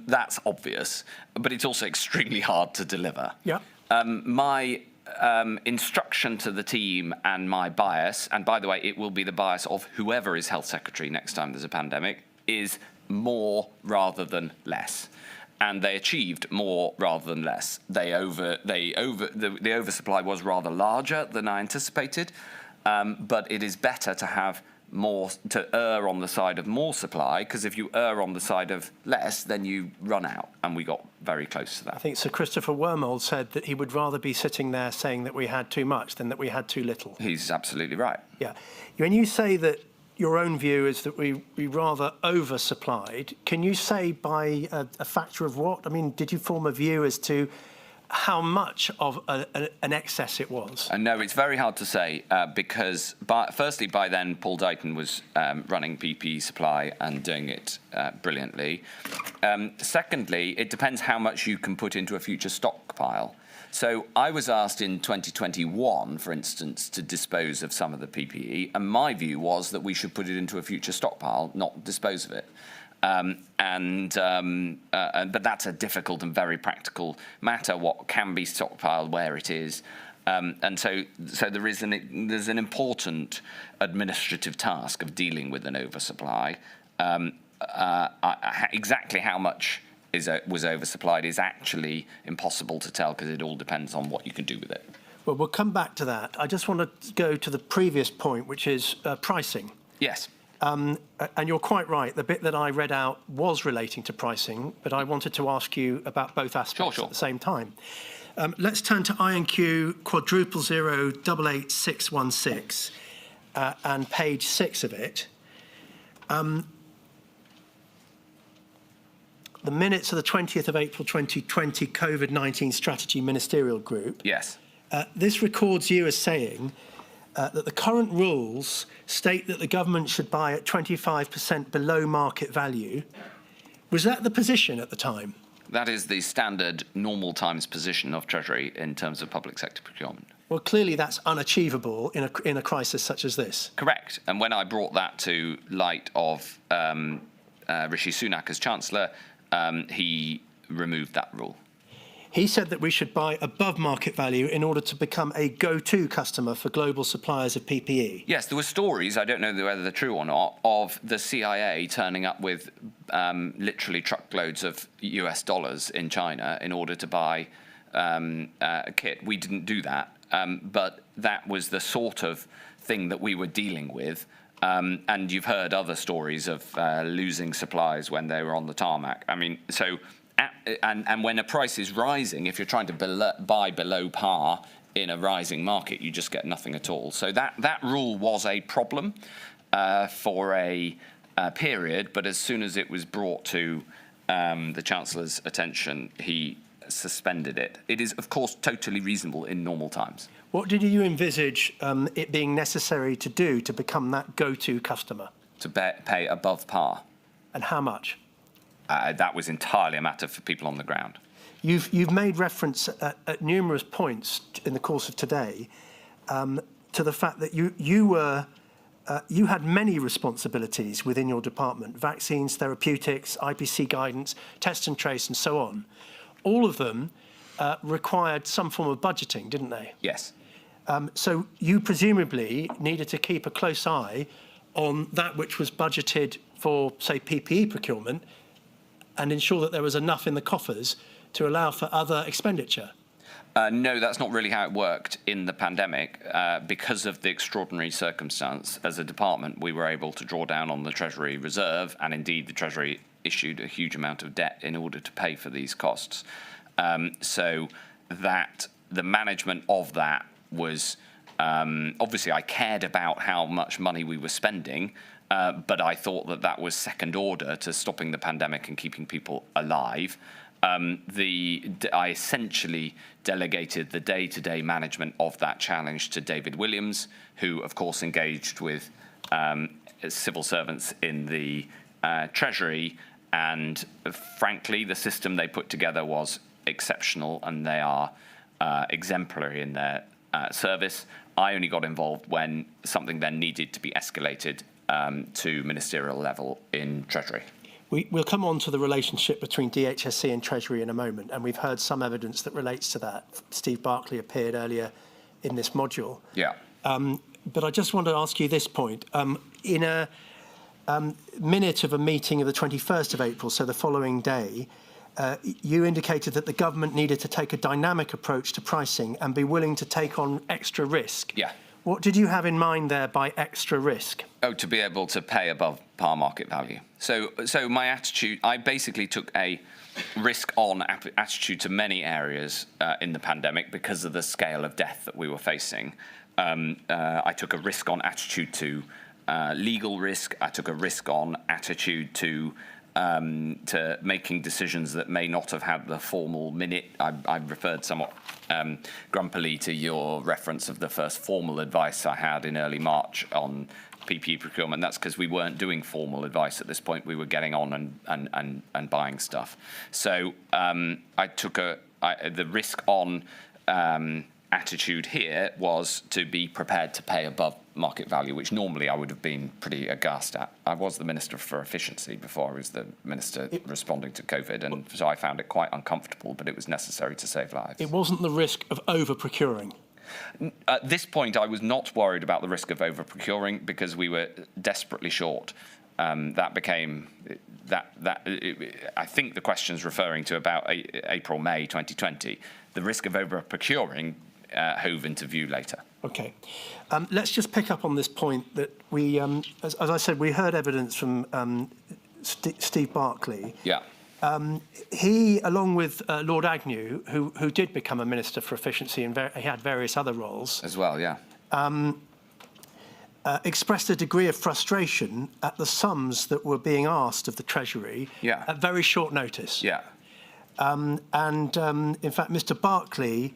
That's obvious, but it's also extremely hard to deliver. Yeah. My instruction to the team and my bias, and by the way, it will be the bias of whoever is health secretary next time there's a pandemic, is more rather than less. And they achieved more rather than less. The oversupply was rather larger than I anticipated, but it is better to have more, to err on the side of more supply, because if you err on the side of less, then you run out, and we got very close to that. I think Sir Christopher Wormold said that he would rather be sitting there saying that we had too much than that we had too little. He's absolutely right. Yeah. When you say that your own view is that we rather oversupplied, can you say by a factor of what? I mean, did you form a view as to how much of an excess it was? No, it's very hard to say because, firstly, by then, Paul Dighton was running PPE supply and doing it brilliantly. Secondly, it depends how much you can put into a future stockpile. So I was asked in 2021, for instance, to dispose of some of the PPE, and my view was that we should put it into a future stockpile, not dispose of it. But that's a difficult and very practical matter, what can be stockpiled, where it is. And so there's an important administrative task of dealing with an oversupply. Exactly how much was oversupplied is actually impossible to tell, because it all depends on what you can do with it. Well, we'll come back to that. I just want to go to the previous point, which is pricing. Yes. And you're quite right. The bit that I read out was relating to pricing, but I wanted to ask you about both aspects at the same time. Let's turn to INQ 000888616 and page 6 of it. The minutes of the 20th of April 2020 COVID-19 Strategy Ministerial Group. Yes. This records you as saying that the current rules state that the government should buy at 25% below market value. Was that the position at the time? That is the standard normal times position of Treasury in terms of public sector procurement. Well, clearly that's unachievable in a crisis such as this. Correct. And when I brought that to light of Rishi Sunak as Chancellor, he removed that rule. He said that we should buy above market value in order to become a go-to customer for global suppliers of PPE. Yes, there were stories, I don't know whether they're true or not, of the CIA turning up with literally truckloads of US dollars in China in order to buy a kit. We didn't do that, but that was the sort of thing that we were dealing with. And you've heard other stories of losing supplies when they were on the tarmac. I mean, so... And when a price is rising, if you're trying to buy below par in a rising market, you just get nothing at all. So that rule was a problem for a period, but as soon as it was brought to the Chancellor's attention, he suspended it. It is, of course, totally reasonable in normal times. What did you envisage it being necessary to do to become that go-to customer? To pay above par. And how much? That was entirely a matter for people on the ground. You've made reference at numerous points in the course of today to the fact that you had many responsibilities within your department: vaccines, therapeutics, IPC guidance, test and trace, and so on. All of them required some form of budgeting, didn't they? Yes. So you presumably needed to keep a close eye on that which was budgeted for, say, PPE procurement, and ensure that there was enough in the coffers to allow for other expenditure? No, that's not really how it worked in the pandemic. Because of the extraordinary circumstance, as a department, we were able to draw down on the Treasury Reserve, and indeed the Treasury issued a huge amount of debt in order to pay for these costs. So that the management of that was, obviously I cared about how much money we were spending, but I thought that was second order to stopping the pandemic and keeping people alive. I essentially delegated the day-to-day management of that challenge to David Williams, who, of course, engaged with civil servants in the Treasury. And frankly, the system they put together was exceptional, and they are exemplary in their service. I only got involved when something then needed to be escalated to ministerial level in Treasury. We'll come on to the relationship between DHSC and Treasury in a moment, and we've heard some evidence that relates to that. Steve Barclay appeared earlier in this module. Yeah. But I just want to ask you this point. In a minute of a meeting of the 21st of April, so the following day, you indicated that the government needed to take a dynamic approach to pricing and be willing to take on extra risk. Yeah. What did you have in mind there by extra risk? Oh, to be able to pay above par market value. So my attitude, I basically took a risk-on attitude to many areas in the pandemic because of the scale of death that we were facing. I took a risk-on attitude to legal risk. I took a risk-on attitude to making decisions that may not have had the formal minute. I referred somewhat grumpily to your reference of the first formal advice I had in early March on PPE procurement. That's because we weren't doing formal advice at this point. We were getting on and buying stuff. So I took the risk-on attitude here was to be prepared to pay above market value, which normally I would have been pretty aghast at. I was the Minister for Efficiency before I was the Minister responding to COVID, and so I found it quite uncomfortable, but it was necessary to save lives. It wasn't the risk of over-procuring. At this point, I was not worried about the risk of over-procuring because we were desperately short. That became I think the question's referring to about April, May 2020. The risk of over-procuring hove into view later. Okay. Let's just pick up on this point that we, as I said, we heard evidence from Steve Barclay. Yeah. He, along with Lord Agnew, who did become a Minister for Efficiency and he had various other roles, As well, yeah. expressed a degree of frustration at the sums that were being asked of the Treasury at very short notice. Yeah. In fact, Mr. Barclay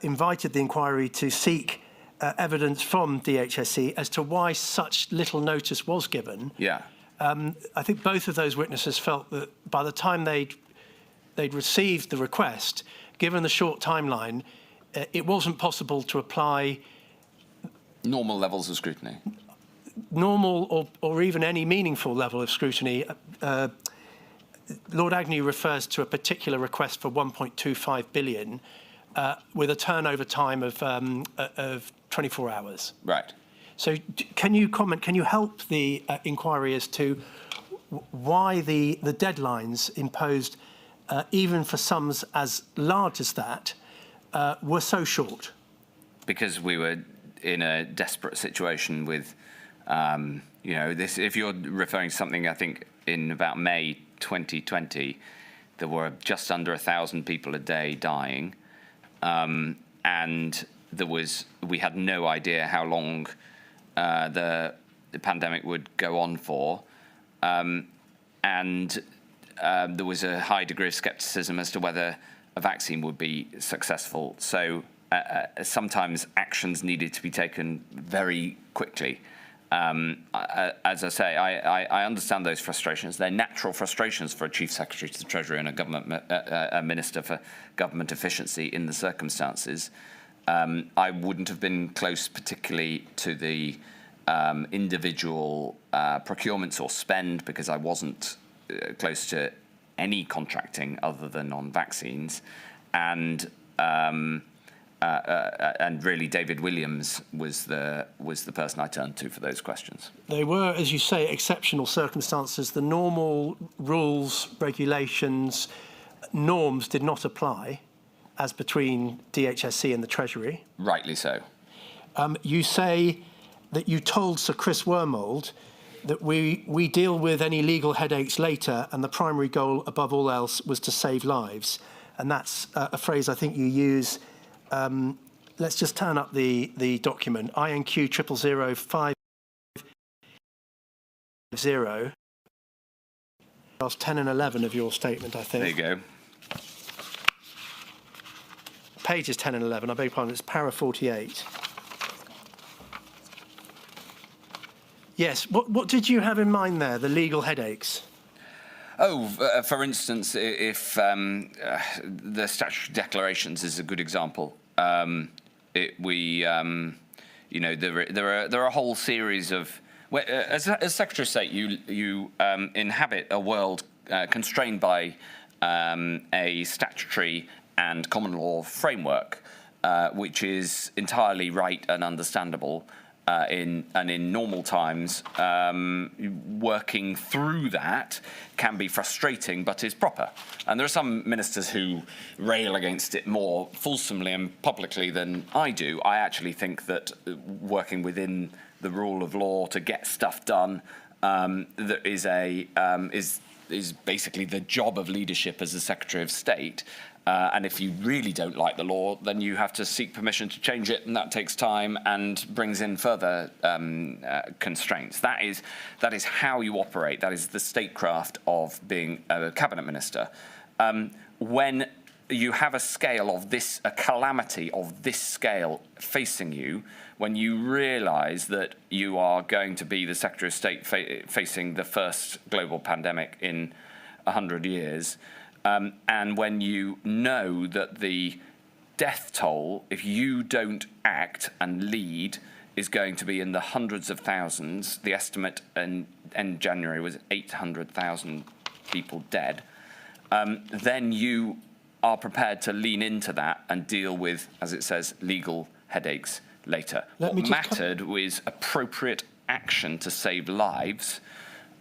invited the inquiry to seek evidence from DHSC as to why such little notice was given. Yeah. I think both of those witnesses felt that by the time they'd received the request, given the short timeline, it wasn't possible to apply Normal levels of scrutiny. Normal or even any meaningful level of scrutiny. Lord Agnew refers to a particular request for 1.25 billion with a turnover time of 24 hours. Right. So can you comment, can you help the inquiry as to why the deadlines imposed, even for sums as large as that, were so short? Because we were in a desperate situation with, you know, this. If you're referring to something, I think in about May 2020, there were just under 1,000 people a day dying, and we had no idea how long the pandemic would go on for, and there was a high degree of scepticism as to whether a vaccine would be successful. So sometimes actions needed to be taken very quickly. As I say, I understand those frustrations. They're natural frustrations for a Chief Secretary to the Treasury and a Minister for Government Efficiency in the circumstances. I wouldn't have been close particularly to the individual procurements or spend because I wasn't close to any contracting other than on vaccines. And really David Williams was the person I turned to for those questions. They were, as you say, exceptional circumstances. The normal rules, regulations, norms did not apply as between DHSC and the Treasury. Rightly so. You say that you told Sir Chris Wormold that we deal with any legal headaches later and the primary goal above all else was to save lives. And that's a phrase I think you use. Let's just turn up the document, INQ 000550. Paragraphs 10 and 11 of your statement, I think. There you go. Pages 10 and 11, I beg your pardon, it's para 48. Yes, what did you have in mind there, the legal headaches? Oh, for instance, if the statutory declarations is a good example. You know, there are a whole series of. As Secretary of State, you inhabit a world constrained by a statutory and common law framework, which is entirely right and understandable. In normal times, working through that can be frustrating, but is proper. And there are some ministers who rail against it more fulsomely and publicly than I do. I actually think that working within the rule of law to get stuff done that is basically the job of leadership as a Secretary of State. And if you really don't like the law, then you have to seek permission to change it, and that takes time and brings in further constraints. That is how you operate. That is the statecraft of being a cabinet minister. When you have a calamity of this scale facing you, when you realise that you are going to be the Secretary of State facing the first global pandemic in 100 years. And when you know that the death toll, if you don't act and lead, is going to be in the hundreds of thousands. The estimate in January was 800,000 people dead. Then you are prepared to lean into that and deal with, as it says, legal headaches later. What mattered was appropriate action to save lives,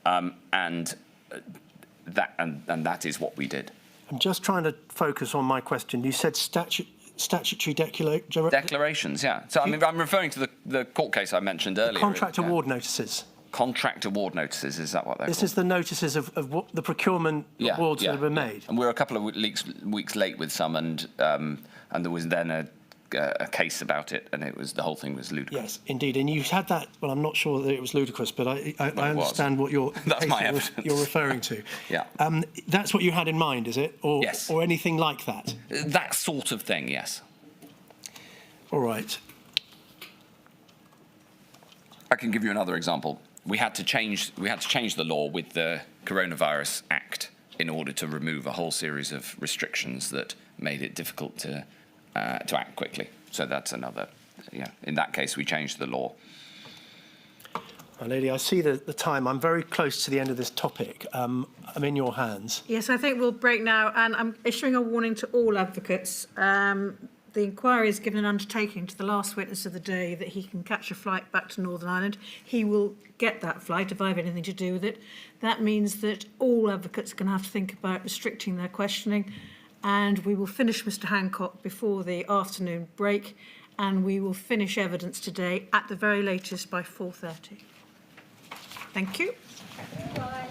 and that is what we did. I'm just trying to focus on my question. You said statutory Declarations, yeah. So I mean, I'm referring to the court case I mentioned earlier. contract award notices. Contract award notices, is that what they're This called? is the notices of what the procurement awards that have been made. And we're a couple of weeks late with some, and there was then a case about it, and the whole thing was ludicrous. Yes, indeed. And you had that. Well, I'm not sure that it was ludicrous, but I understand what you're That's my evidence. you're referring to. Yeah. That's what you had in mind, is it? Or, Yes. Or anything like that? That sort of thing, yes. All right. I can give you another example. We had to change the law with the Coronavirus Act in order to remove a whole series of restrictions that made it difficult to act quickly. So that's another. Yeah. In that case, we changed the law. Lady, I see the time. I'm very close to the end of this topic. I'm in your hands. Yes, I think we'll break now, and I'm issuing a warning to all advocates. The inquiry has given an undertaking to the last witness of the day that he can catch a flight back to Northern Ireland. He will get that flight if I have anything to do with it. That means that all advocates are going to have to think about restricting their questioning, and we will finish Mr Hancock before the afternoon break, and we will finish evidence today at the very latest by 4:30. Thank you. Bye.